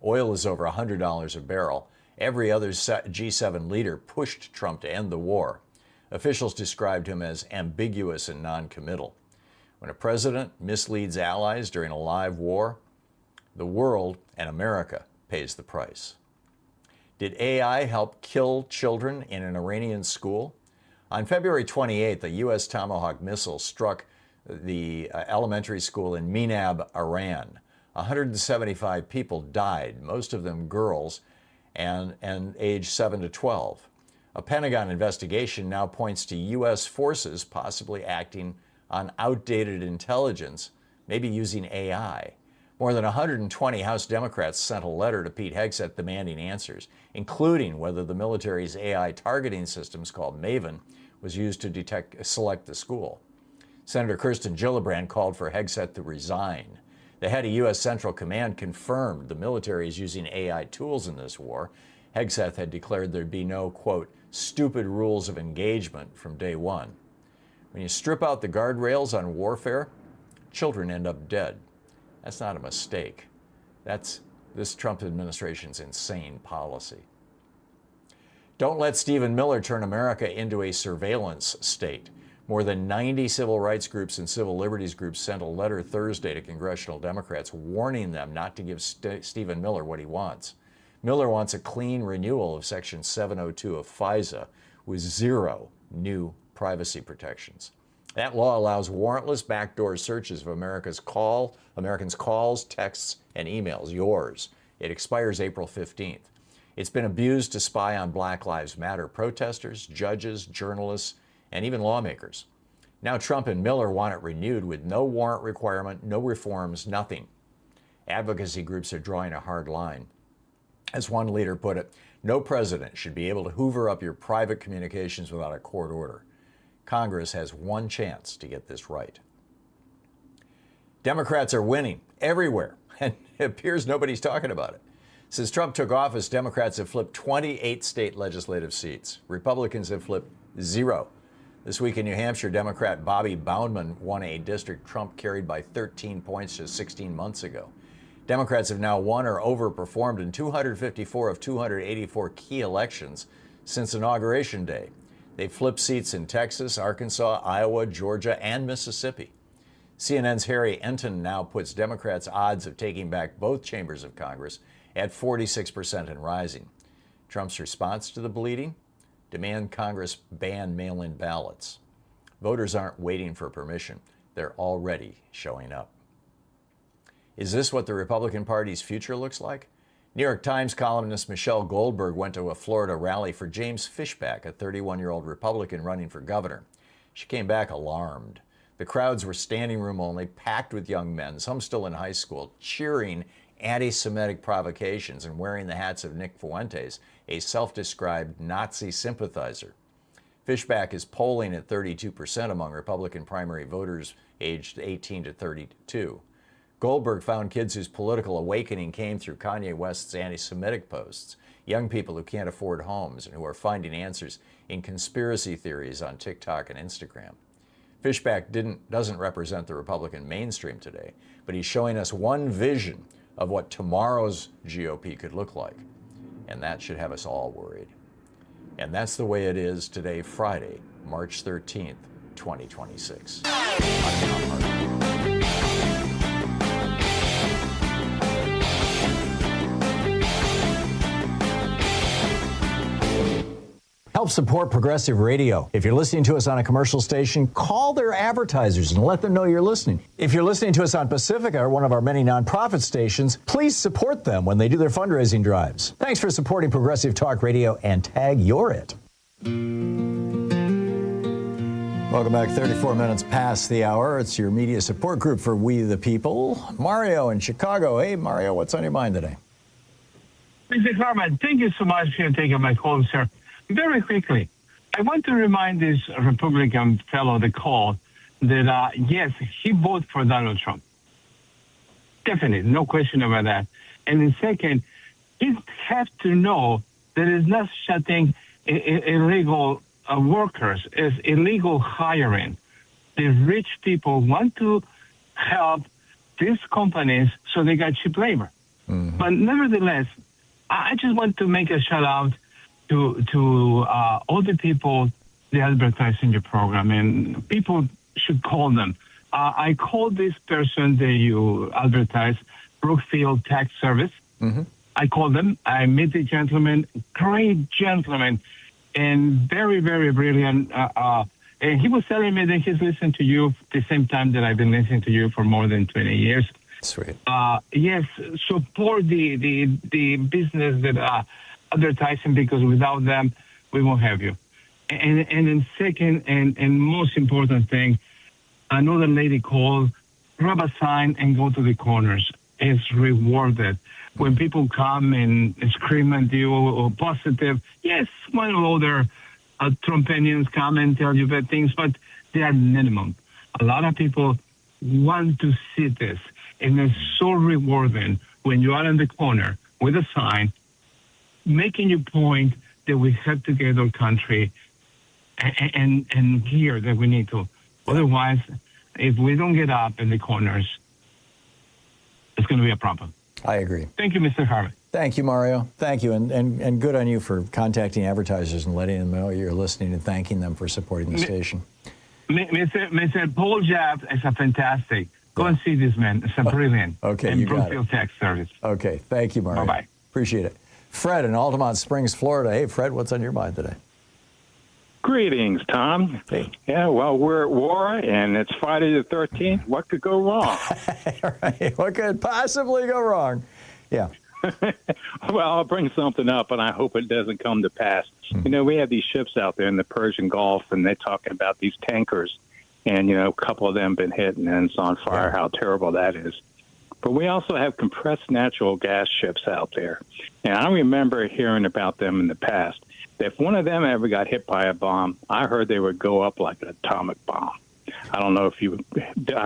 Oil is over $100 a barrel. Every other G7 leader pushed Trump to end the war. Officials described him as ambiguous and non-committal. When a president misleads allies during a live war, the world and America pays the price. Did AI help kill children in an Iranian school? On February 28th, a U.S. Tomahawk missile struck the elementary school in Minab, Iran. 175 people died, most of them girls, and aged 7 to 12. A Pentagon investigation now points to U.S. forces possibly acting on outdated intelligence, maybe using AI. More than 120 House Democrats sent a letter to Pete Hegseth demanding answers, including whether the military's AI targeting systems called Maven was used to select the school. Senator Kirsten Gillibrand called for Hegseth to resign. The head of U.S. Central Command confirmed the military is using AI tools in this war. Hegseth had declared there'd be no, quote, stupid rules of engagement from day one. When you strip out the guardrails on warfare, children end up dead. That's not a mistake. That's this Trump administration's insane policy. Don't let Stephen Miller turn America into a surveillance state. More than 90 civil rights groups and civil liberties groups sent a letter Thursday to congressional Democrats warning them not to give Stephen Miller what he wants. Miller wants a clean renewal of Section 702 of FISA with 0 new privacy protections. That law allows warrantless backdoor searches of Americans' calls, texts, and emails, yours. It expires April 15th. It's been abused to spy on Black Lives Matter protesters, judges, journalists, and even lawmakers. Now Trump and Miller want it renewed with no warrant requirement, no reforms, nothing. Advocacy groups are drawing a hard line. As one leader put it, no president should be able to hoover up your private communications without a court order. Congress has one chance to get this right. Democrats are winning everywhere, and it appears nobody's talking about it. Since Trump took office, Democrats have flipped 28 state legislative seats. Republicans have flipped 0. This week in New Hampshire, Democrat Bobby Boundman won a district Trump carried by 13 points just 16 months ago. Democrats have now won or overperformed in 254 of 284 key elections since Inauguration Day. They've flipped seats in Texas, Arkansas, Iowa, Georgia, and Mississippi. CNN's Harry Enton now puts Democrats' odds of taking back both chambers of Congress at 46% and rising. Trump's response to the bleeding? Demand Congress ban mail-in ballots. Voters aren't waiting for permission. They're already showing up. Is this what the Republican Party's future looks like? New York Times columnist Michelle Goldberg went to a Florida rally for James Fishback, a 31-year-old Republican running for governor. She came back alarmed. The crowds were standing room only, packed with young men, some still in high school, cheering anti-Semitic provocations and wearing the hats of Nick Fuentes, a self-described Nazi sympathizer. Fishback is polling at 32% among Republican primary voters aged 18 to 32. Goldberg found kids whose political awakening came through Kanye West's anti-Semitic posts, young people who can't afford homes and who are finding answers in conspiracy theories on TikTok and Instagram. Fishback doesn't represent the Republican mainstream today, but he's showing us one vision of what tomorrow's GOP could look like, and that should have us all worried. And that's the way it is today, Friday, March 13th, 2026. I'm Thom Hartmann. Help support progressive radio. If you're listening to us on a commercial station, call their advertisers and let them know you're listening. If you're listening to us on Pacifica, or one of our many nonprofit stations, please support them when they do their fundraising drives. Thanks for supporting Progressive Talk Radio, and tag you're it. Welcome back. 34 minutes past the hour. It's your media support group for We the People. Mario in Chicago. Hey, Mario, what's on your mind today? Mr. Hartmann, thank you so much for taking my call, sir. Very quickly, I want to remind this Republican fellow that called that, yes, he voted for Donald Trump. Definitely, no question about that. And then second, he has to know that it's not shutting illegal workers, it's illegal hiring. The rich people want to help these companies so they got cheap labor. Mm-hmm. But nevertheless, I just want to make a shout out to all the people that advertise in your program, and people should call them. I called this person that you advertise, Brookfield Tax Service. Mm-hmm. I called them. I met the gentleman, great gentleman, and very, very brilliant. And he was telling me that he's listened to you the same time that I've been listening to you for more than 20 years. Sweet. Yes, support the business that advertising, because without them, we won't have you. And then second and most important thing, another lady called, grab a sign and go to the corners. It's rewarded. When people come and scream at you or positive, yes, one or other Trumpenians come and tell you bad things, but they are minimum. A lot of people want to see this, and it's so rewarding when you are in the corner with a sign, making your point that we have to get our country and gear that we need to. Otherwise, if we don't get up in the corners, it's going to be a problem. I agree. Thank you, Mr. Hartmann. Thank you, Mario. Thank you, and good on you for contacting advertisers and letting them know you're listening and thanking them for supporting the station. Mr. Paul Jaff is a fantastic. Go and see this man. It's a brilliant. Okay, and you got it. Brookfield Tax Service. Okay, thank you, Mario. Bye-bye. Appreciate it. Fred in Altamont Springs, Florida. Hey, Fred, what's on your mind today? Greetings, Tom. Hey. Yeah, well, we're at war, and it's Friday the 13th. What could go wrong? Right. What could possibly go wrong? Yeah. Well, I'll bring something up, and I hope it doesn't come to pass. You know, we have these ships out there in the Persian Gulf, and they're talking about these tankers, and, you know, a couple of them been hit, and it's on fire, how terrible that is. But we also have compressed natural gas ships out there. And I remember hearing about them in the past. If one of them ever got hit by a bomb, I heard they would go up like an atomic bomb. I don't know if you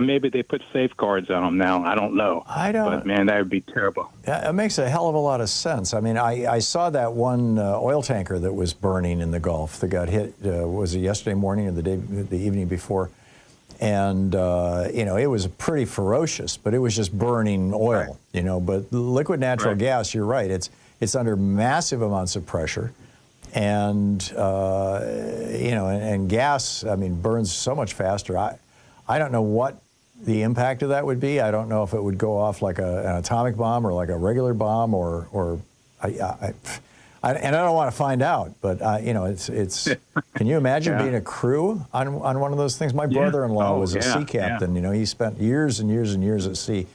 maybe they put safeguards on them now. I don't know. I don't. But, man, that would be terrible. Yeah, it makes a hell of a lot of sense. I mean, I saw that one oil tanker that was burning in the Gulf that got hit, was it yesterday morning or the evening before? And, you know, it was pretty ferocious, but it was just burning oil, right. You know. But liquid natural gas, you're right, it's under massive amounts of pressure. And, you know, and gas, I mean, burns so much faster. I don't know what the impact of that would be. I don't know if it would go off like an atomic bomb or like a regular bomb or and I don't want to find out, but you know, it's. Can you imagine being a crew on one of those things? My brother-in-law was a sea captain. You know, he spent years and years and years at sea,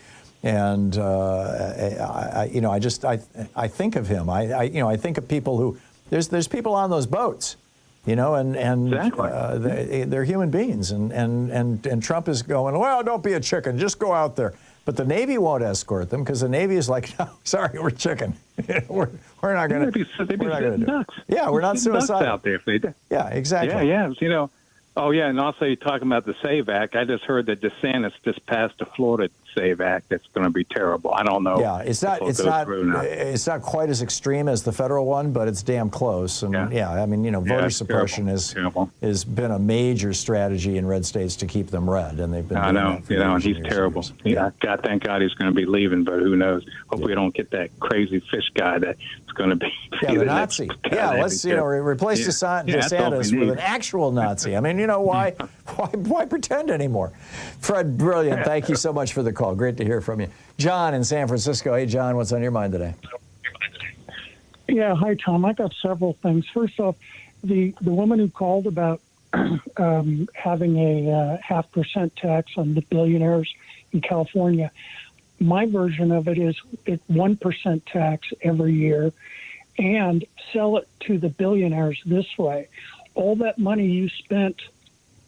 and you know, I think of him. You know, I think of people who there's people on those boats, you know, and they're human beings, and Trump is going, well, don't be a chicken, just go out there. But the Navy won't escort them because the Navy is like, no, sorry, we're chicken. we're not going to do it. Yeah, we're not suicidal out there if they do. Yeah, exactly. Yeah, you know. Oh, yeah, and also you're talking about the SAVE Act. I just heard that DeSantis just passed a Florida Save Act that's going to be terrible. I don't know. Yeah, it's not quite as extreme as the federal one, but it's damn close. And I mean, voter suppression has been a major strategy in red states to keep them red, and they've been. I know, and he's terrible. God, thank God he's going to be leaving, but who knows? Hopefully, we don't get that crazy fish guy that's going to be. The Nazi. Let's replace DeSantis with an actual Nazi. I mean, why pretend anymore? Fred, brilliant. Thank you so much for the call. Great to hear from you. John in San Francisco. Hey, John, what's on your mind today? Yeah, hi, Tom. I got several things. First off, the woman who called about having a 0.5% tax on the billionaires in California, my version of it is 1% tax every year, and sell it to the billionaires this way. All that money you spent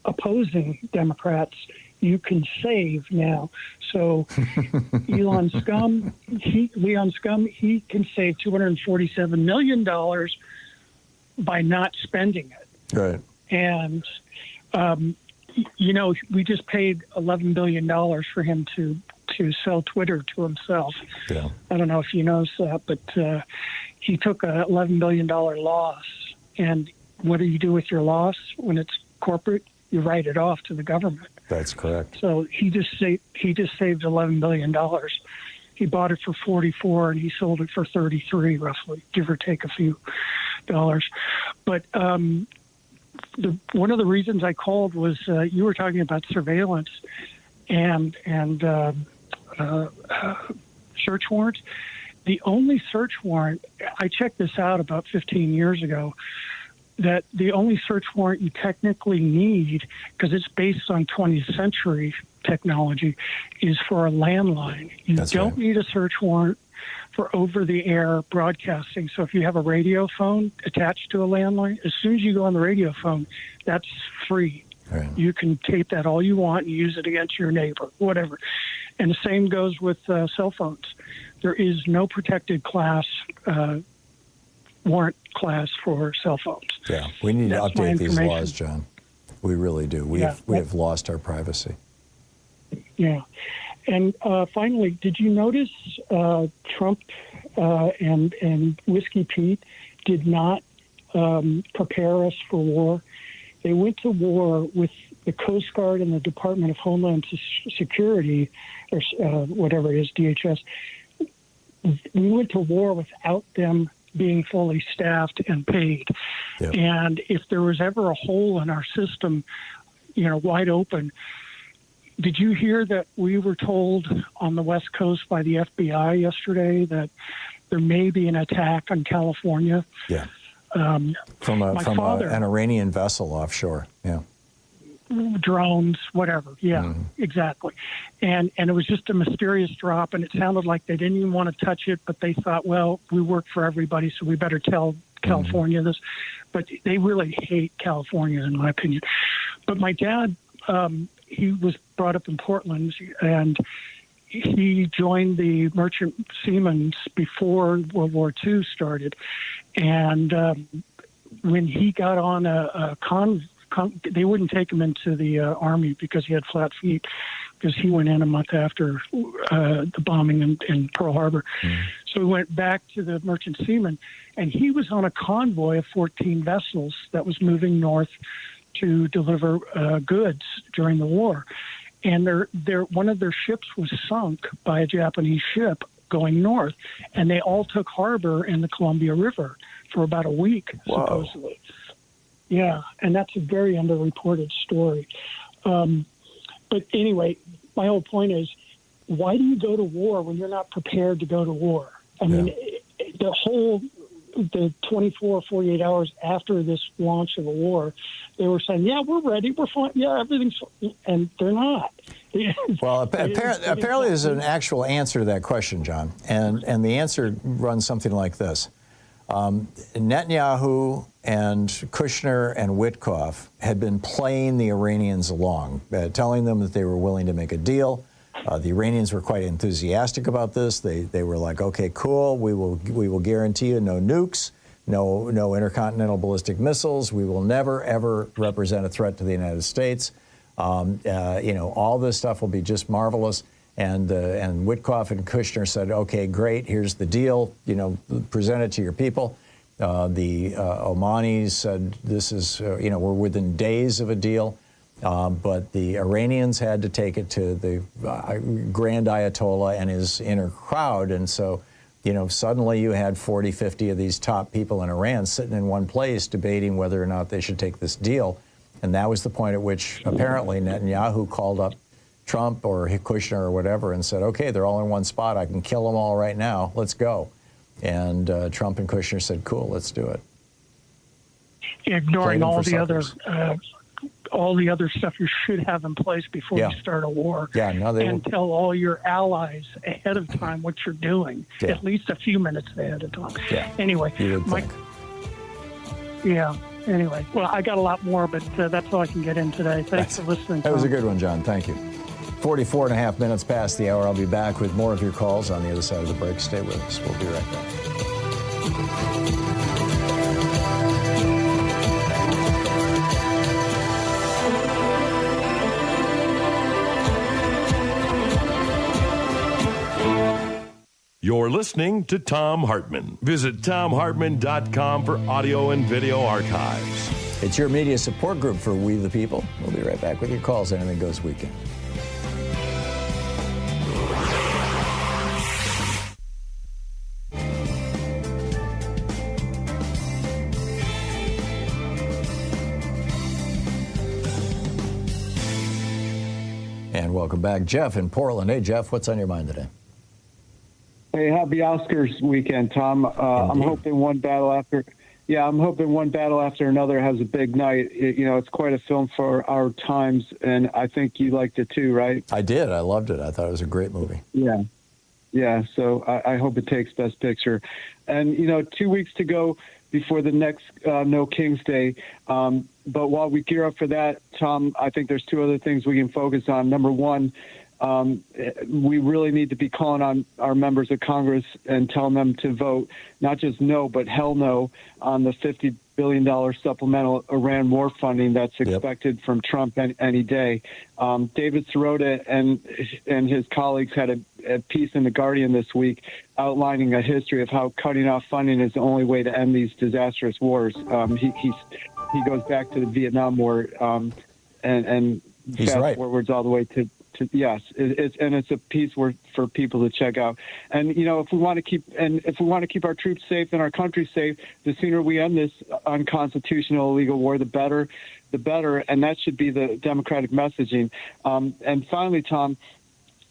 opposing Democrats, you can save now. So Leon Scum, he can save $247 million by not spending it. Right. And, we just paid $11 billion for him to sell Twitter to himself. Yeah. I don't know if you know that, but he took a $11 billion loss. And what do you do with your loss when it's corporate? You write it off to the government. That's correct. So he just saved $11 billion. He bought it for 44 and he sold it for 33, roughly, give or take a few dollars. But one of the reasons I called was you were talking about surveillance and search warrants. The only search warrant, I checked this out about 15 years ago, that the only search warrant you technically need, because it's based on 20th century technology, is for a landline. You don't need a search warrant for over-the-air broadcasting. So if you have a radio phone attached to a landline, as soon as you go on the radio phone, that's free. Right. You can tape that all you want and use it against your neighbor, whatever. And the same goes with cell phones. There is no protected class warrant class for cell phones. Yeah, we need to update these laws, John. We really do. We have lost our privacy. Yeah. And finally, did you notice Trump and Whiskey Pete did not prepare us for war? They went to war with the Coast Guard and the Department of Homeland Security, or whatever it is, DHS. We went to war without them being fully staffed and paid. Yep. And if there was ever a hole in our system, wide open, did you hear that we were told on the West Coast by the FBI yesterday that there may be an attack on California? Yeah. From an Iranian vessel offshore. Yeah. Drones, whatever. Yeah, exactly. And it was just a mysterious drop, and it sounded like they didn't even want to touch it, but they thought, well, we work for everybody, so we better tell California this. But they really hate California, in my opinion. But my dad, he was brought up in Portland, and he joined the merchant seamen before World War II started. And when he got on a they wouldn't take him into the Army because he had flat feet, because he went in a month after the bombing in Pearl Harbor. So he went back to the merchant seaman, and he was on a convoy of 14 vessels that was moving north to deliver goods during the war. And one of their ships was sunk by a Japanese ship going north, and they all took harbor in the Columbia River for about a week, supposedly. Yeah, and that's a very underreported story. But anyway, my whole point is, why do you go to war when you're not prepared to go to war? I mean, the 24, 48 hours after this launch of the war, they were saying, yeah, we're ready, we're fine, yeah, everything's fine. And they're not. Well, apparently there's an actual answer to that question, John. And the answer runs something like this. Netanyahu and Kushner and Witkoff had been playing the Iranians along, telling them that they were willing to make a deal. The Iranians were quite enthusiastic about this. They were like, okay, cool, we will guarantee you no nukes, no intercontinental ballistic missiles. We will never, ever represent a threat to the United States. All this stuff will be just marvelous. And Witkoff and Kushner said, okay, great, here's the deal, present it to your people. The Omanis said, this is, we're within days of a deal. But the Iranians had to take it to the Grand Ayatollah and his inner crowd. And so, suddenly you had 40, 50 of these top people in Iran sitting in one place debating whether or not they should take this deal. And that was the point at which apparently Netanyahu called up Trump or Kushner or whatever and said, okay, they're all in one spot. I can kill them all right now. Let's go. And Trump and Kushner said, cool, let's do it. Ignoring all the other stuff you should have in place before you start a war. Yeah, no, and tell all your allies ahead of time what you're doing, at least a few minutes ahead of time. Yeah. Anyway, anyway, well, I got a lot more, but that's all I can get in today. Thanks for listening. That was a good one, John. Thank you. 44 and a half minutes past the hour. I'll be back with more of your calls on the other side of the break. Stay with us. We'll be right back. You're listening to Thom Hartmann. Visit ThomHartmann.com for audio and video archives. It's your media support group for We the People. We'll be right back with your calls. Anything Goes Weekend. And welcome back. Jeff in Portland. Hey, Jeff, what's on your mind today? Hey, happy Oscars weekend, Tom. I'm hoping one battle after another has a big night. It's quite a film for our times, and I think you liked it too, right? I did. I loved it. I thought it was a great movie. Yeah. So I hope it takes Best Picture. And 2 weeks to go before the next No King's Day. But while we gear up for that, Tom, I think there's two other things we can focus on. Number one, we really need to be calling on our members of Congress and telling them to vote not just no, but hell no on the $50 billion supplemental Iran war funding that's expected from Trump any day. David Sirota and his colleagues had a piece in The Guardian this week outlining a history of how cutting off funding is the only way to end these disastrous wars. He goes back to the Vietnam War and fast forwards all the way to yes, it's a piece for people to check out. And if we want to keep our troops safe and our country safe, the sooner we end this unconstitutional illegal war, the better. And that should be the Democratic messaging. And finally, Tom,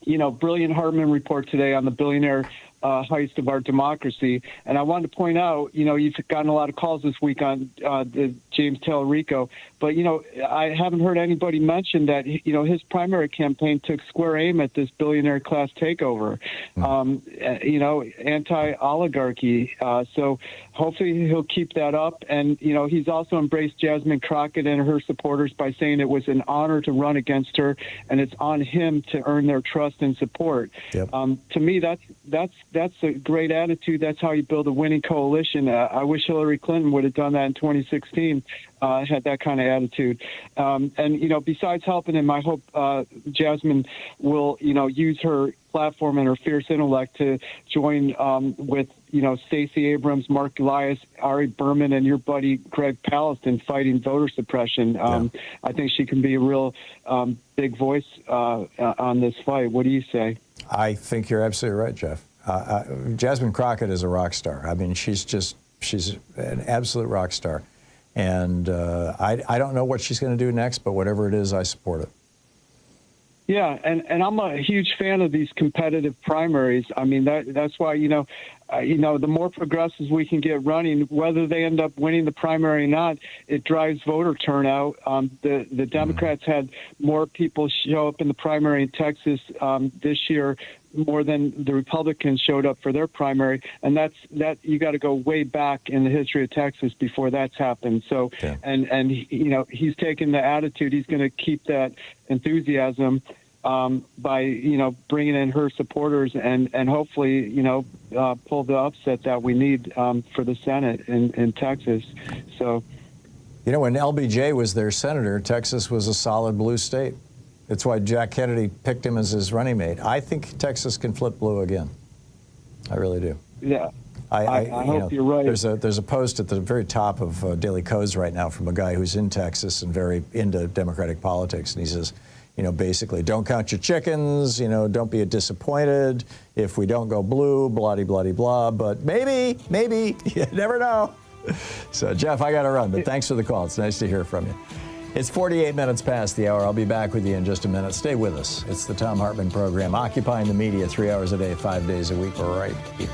brilliant Hartmann report today on the billionaire heist of our democracy. And I wanted to point out, you've gotten a lot of calls this week on the James Taylor RICO, but, I haven't heard anybody mention that, his primary campaign took square aim at this billionaire class takeover, anti-oligarchy. So hopefully he'll keep that up. And, he's also embraced Jasmine Crockett and her supporters by saying it was an honor to run against her, and it's on him to earn their trust and support. To me, that's a great attitude. That's how you build a winning coalition. I wish Hillary Clinton would have done that in 2016, had that kind of attitude. And, besides helping him, I hope Jasmine will, use her platform and her fierce intellect to join with, Stacey Abrams, Mark Elias, Ari Berman, and your buddy Greg Palast in fighting voter suppression. I think she can be a real big voice on this fight. What do you say? I think you're absolutely right, Jeff. Jasmine Crockett is a rock star. I mean, she's an absolute rock star. And I don't know what she's going to do next, but whatever it is, I support it. Yeah, and I'm a huge fan of these competitive primaries. I mean, that's why, the more progressives we can get running, whether they end up winning the primary or not, it drives voter turnout. The Democrats had more people show up in the primary in Texas this year, more than the Republicans showed up for their primary, and that you got to go way back in the history of Texas before that's happened. So, and he's taken the attitude. He's going to keep that enthusiasm by bringing in her supporters and hopefully pull the upset that we need for the Senate in Texas. So, when LBJ was their senator, Texas was a solid blue state. It's why Jack Kennedy picked him as his running mate. I think Texas can flip blue again. I really do. Yeah. I hope you're right. There's a post at the very top of Daily Codes right now from a guy who's in Texas and very into Democratic politics, and he says, basically, don't count your chickens, don't be disappointed if we don't go blue, blah, but maybe, you never know. So, Jeff, I got to run, but thanks for the call. It's nice to hear from you. It's 48 minutes past the hour. I'll be back with you in just a minute. Stay with us. It's the Thom Hartmann program, occupying the media 3 hours a day, 5 days a week, right here.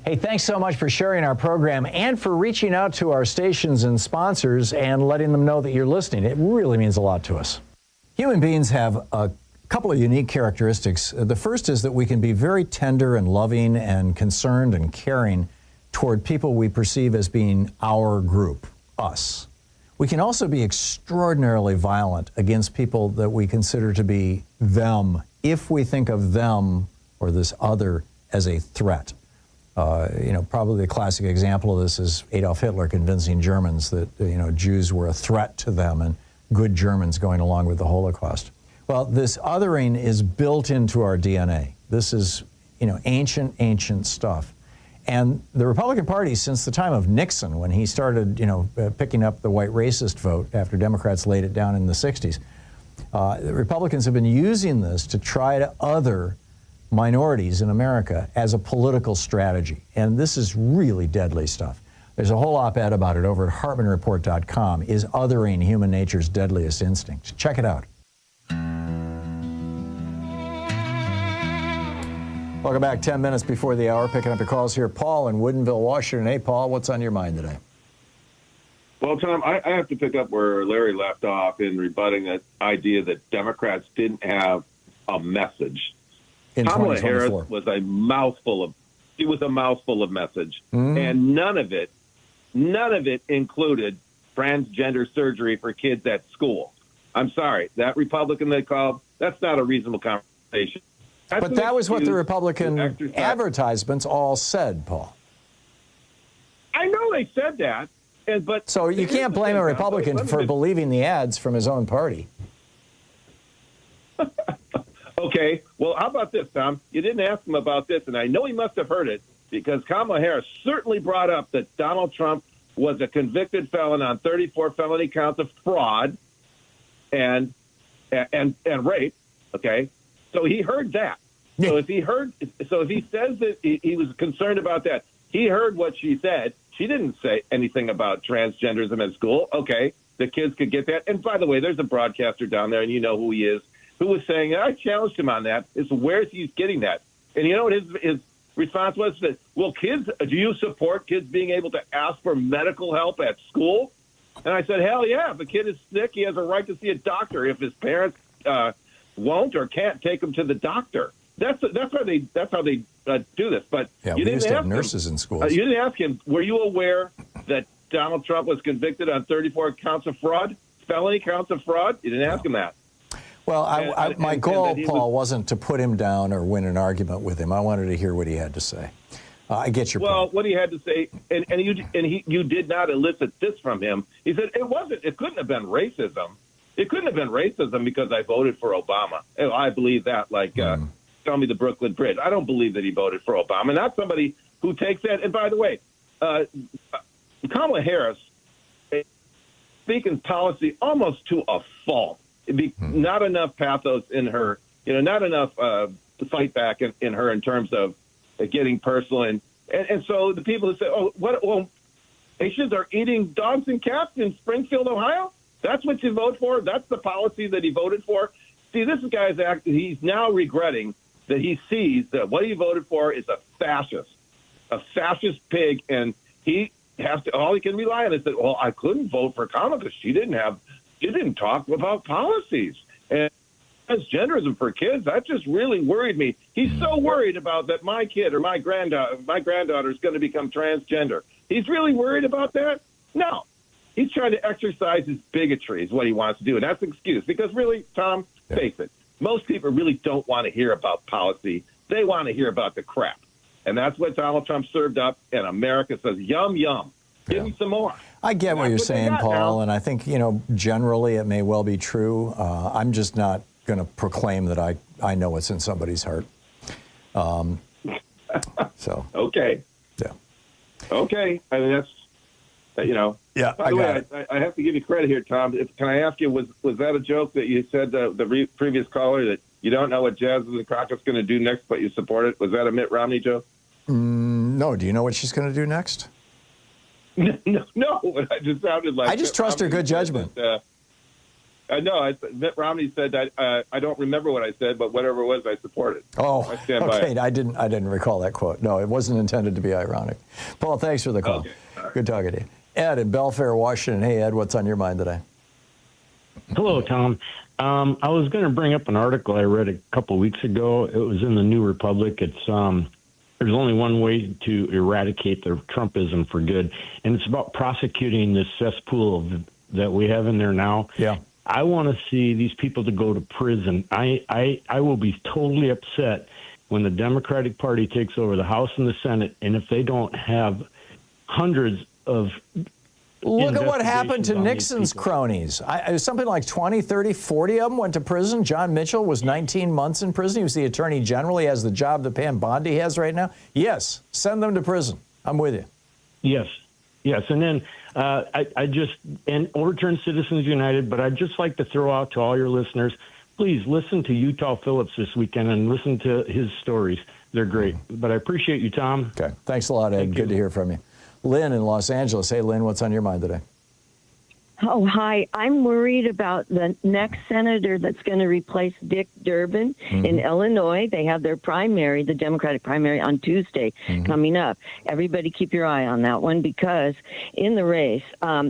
Hey, thanks so much for sharing our program and for reaching out to our stations and sponsors and letting them know that you're listening. It really means a lot to us. Human beings have a couple of unique characteristics. The first is that we can be very tender and loving and concerned and caring toward people we perceive as being our group, us. We can also be extraordinarily violent against people that we consider to be them if we think of them or this other as a threat. Probably the classic example of this is Adolf Hitler convincing Germans that, Jews were a threat to them and good Germans going along with the Holocaust. Well, this othering is built into our DNA. This is, ancient stuff. And the Republican Party, since the time of Nixon, when he started, picking up the white racist vote after Democrats laid it down in the 60s, the Republicans have been using this to try to other minorities in America as a political strategy. And this is really deadly stuff. There's a whole op-ed about it over at HartmannReport.com. Is othering human nature's deadliest instinct? Check it out. Welcome back. 10 minutes before the hour. Picking up your calls here. Paul in Woodinville, Washington. Hey, Paul, what's on your mind today? Well, Tom, I have to pick up where Larry left off in rebutting that idea that Democrats didn't have a message. Kamala Harris was a mouthful of message, and none of it included transgender surgery for kids at school. I'm sorry, that Republican they called, that's not a reasonable conversation. But that was what the Republican advertisements all said, Paul. I know they said that, but so you can't blame a Republican for believing the ads from his own party. Okay, well, how about this, Tom? You didn't ask him about this, and I know he must have heard it because Kamala Harris certainly brought up that Donald Trump was a convicted felon on 34 felony counts of fraud and rape. Okay, so he heard that. So if he says that he was concerned about that, he heard what she said. She didn't say anything about transgenderism at school. Okay, the kids could get that. And by the way, there's a broadcaster down there, and you know who he is, who was saying, I challenged him on that, is where he's getting that. And you know what his response was? That, well, kids, do you support kids being able to ask for medical help at school? And I said, hell yeah, if a kid is sick, he has a right to see a doctor if his parents won't or can't take him to the doctor. That's how they do this. But yeah, you we used to have nurses in schools. You didn't ask him, were you aware that Donald Trump was convicted on 34 counts of fraud, felony counts of fraud? You didn't ask him that. Well, my goal, Paul, wasn't to put him down or win an argument with him. I wanted to hear what he had to say. I get your point. Well, what he had to say, and you did not elicit this from him. He said it couldn't have been racism. It couldn't have been racism because I voted for Obama. I believe that, like, tell me the Brooklyn Bridge. I don't believe that he voted for Obama. Not somebody who takes that. And by the way, Kamala Harris speaking policy almost to a fault. Not enough pathos in her, not enough fight back in her in terms of getting personal. And so the people who say, Haitians are eating dogs and cats in Springfield, Ohio? That's what you vote for? That's the policy that he voted for? See, this guy's he's now regretting that he sees that what he voted for is a fascist pig, and he has to, all he can rely on is that, well, I couldn't vote for Kamala because she didn't talk about policies. And transgenderism for kids, that just really worried me. He's so worried about that my kid or my granddaughter is going to become transgender. He's really worried about that? No. He's trying to exercise his bigotry is what he wants to do, and that's an excuse. Because really, Tom, face it, most people really don't want to hear about policy. They want to hear about the crap. And that's what Donald Trump served up, and America says, yum, yum. Give me some more. I get what you're saying, Paul, and I think, generally it may well be true. I'm just not going to proclaim that I know what's in somebody's heart. So. Okay. Yeah. Okay. I mean, that's, Yeah, By the way, I have to give you credit here, Tom. Can I ask you, was that a joke that you said the previous caller that you don't know what Jasmine and Crockett's going to do next, but you support it? Was that a Mitt Romney joke? No. Do you know what she's going to do next? No. It just sounded like... I just trust her good judgment. No, Mitt Romney said that I don't remember what I said, but whatever it was, I support it. Oh, I stand by okay. it. I didn't recall that quote. No, it wasn't intended to be ironic. Paul, thanks for the call. Okay. Right. Good talking to you. Ed in Belfair, Washington. Hey, Ed, what's on your mind today? Hello, Tom. I was going to bring up an article I read a couple of weeks ago. It was in the New Republic. It's there's only one way to eradicate the Trumpism for good, and it's about prosecuting this cesspool that we have in there now. Yeah. I want to see these people to go to prison. I will be totally upset when the Democratic Party takes over the House and the Senate, and if they don't have hundreds of... Look at what happened to Nixon's cronies. It was something like 20, 30, 40 of them went to prison. John Mitchell was 19 months in prison. He was the attorney general. He has the job that Pam Bondi has right now. Yes, send them to prison. I'm with you. Yes. And then I just, and overturn Citizens United, but I'd just like to throw out to all your listeners, please listen to Utah Phillips this weekend and listen to his stories. They're great. But I appreciate you, Tom. Okay. Thanks a lot, Ed. Good to hear from you. Lynn in Los Angeles. Hey, Lynn, what's on your mind today? Oh, hi. I'm worried about the next senator that's going to replace Dick Durbin in Illinois. They have their primary, the Democratic primary, on Tuesday coming up. Everybody keep your eye on that one, because in the race,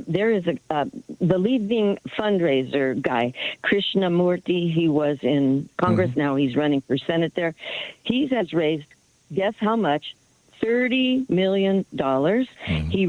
there is the leading fundraiser guy, Krishnamurti. He was in Congress. Now he's running for Senate there. He has raised, guess how much? $30 million. He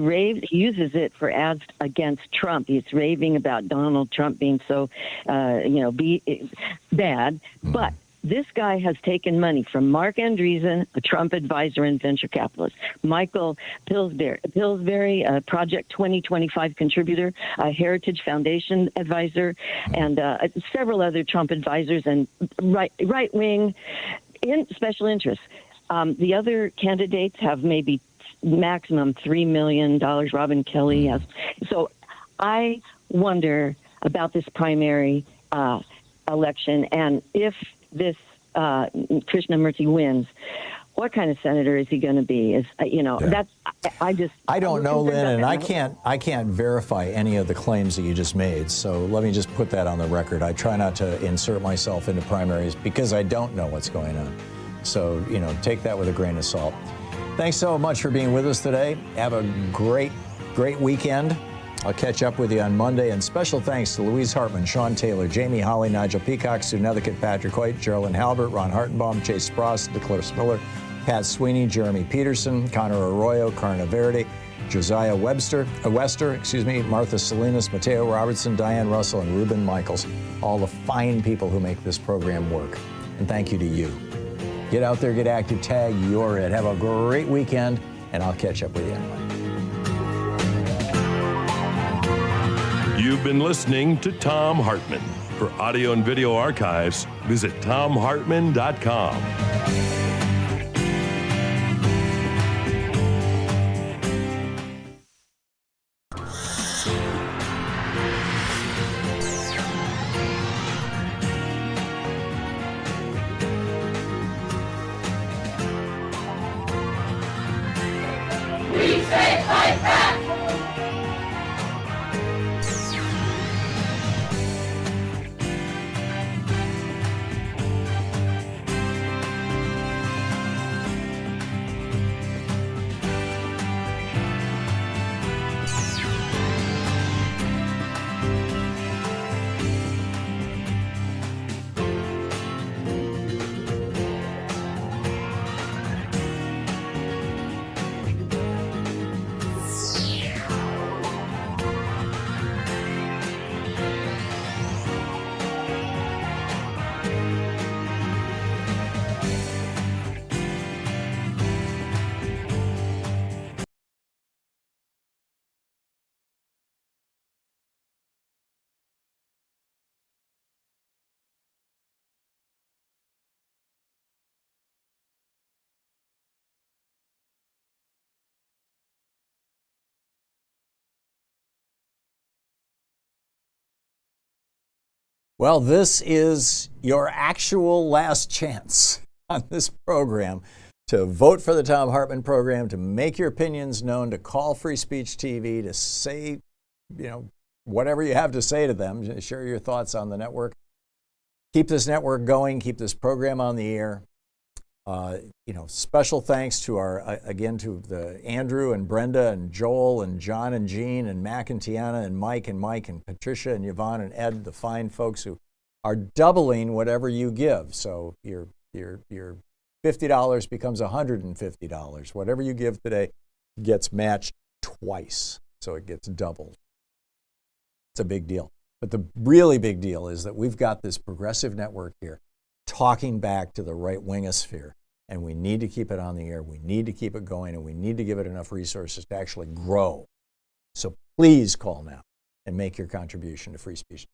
uses it for ads against Trump. He's raving about Donald Trump being so, bad. But this guy has taken money from Mark Andreessen, a Trump advisor and venture capitalist, Michael Pillsbury, a Project 2025 contributor, a Heritage Foundation advisor, and several other Trump advisors and right-wing special interests. The other candidates have maybe maximum $3 million. Robin Kelly has. So I wonder about this primary election, and if this Krishnamurti wins, what kind of senator is he going to be? I don't know, Lynn, and I can't verify any of the claims that you just made. So let me just put that on the record. I try not to insert myself into primaries because I don't know what's going on. So, take that with a grain of salt. Thanks so much for being with us today. Have a great weekend. I'll catch up with you on Monday. And special thanks to Louise Hartmann, Sean Taylor, Jamie Holly, Nigel Peacock, Sue Nethercutt, Patrick Hoyt, Geraldine Halbert, Ron Hartenbaum, Chase Spross, DeClaire Spiller, Pat Sweeney, Jeremy Peterson, Connor Arroyo, Carna Verde, Josiah Wester, Martha Salinas, Mateo Robertson, Diane Russell, and Ruben Michaels. All the fine people who make this program work. And thank you to you. Get out there, get active, tag, you're it. Have a great weekend, and I'll catch up with you on Monday. You've been listening to Thom Hartmann. For audio and video archives, visit thomhartmann.com. Well, this is your actual last chance on this program to vote for the Thom Hartmann program, to make your opinions known, to call Free Speech TV, to say, whatever you have to say to them, share your thoughts on the network. Keep this network going, keep this program on the air. Special thanks to to the Andrew and Brenda and Joel and John and Jean and Mac and Tiana and Mike and Patricia and Yvonne and Ed, the fine folks who are doubling whatever you give. So your $50 becomes $150. Whatever you give today gets matched twice, so it gets doubled. It's a big deal. But the really big deal is that we've got this progressive network here talking back to the right-wingosphere, and we need to keep it on the air. We need to keep it going, and we need to give it enough resources to actually grow. So please call now and make your contribution to Free Speech.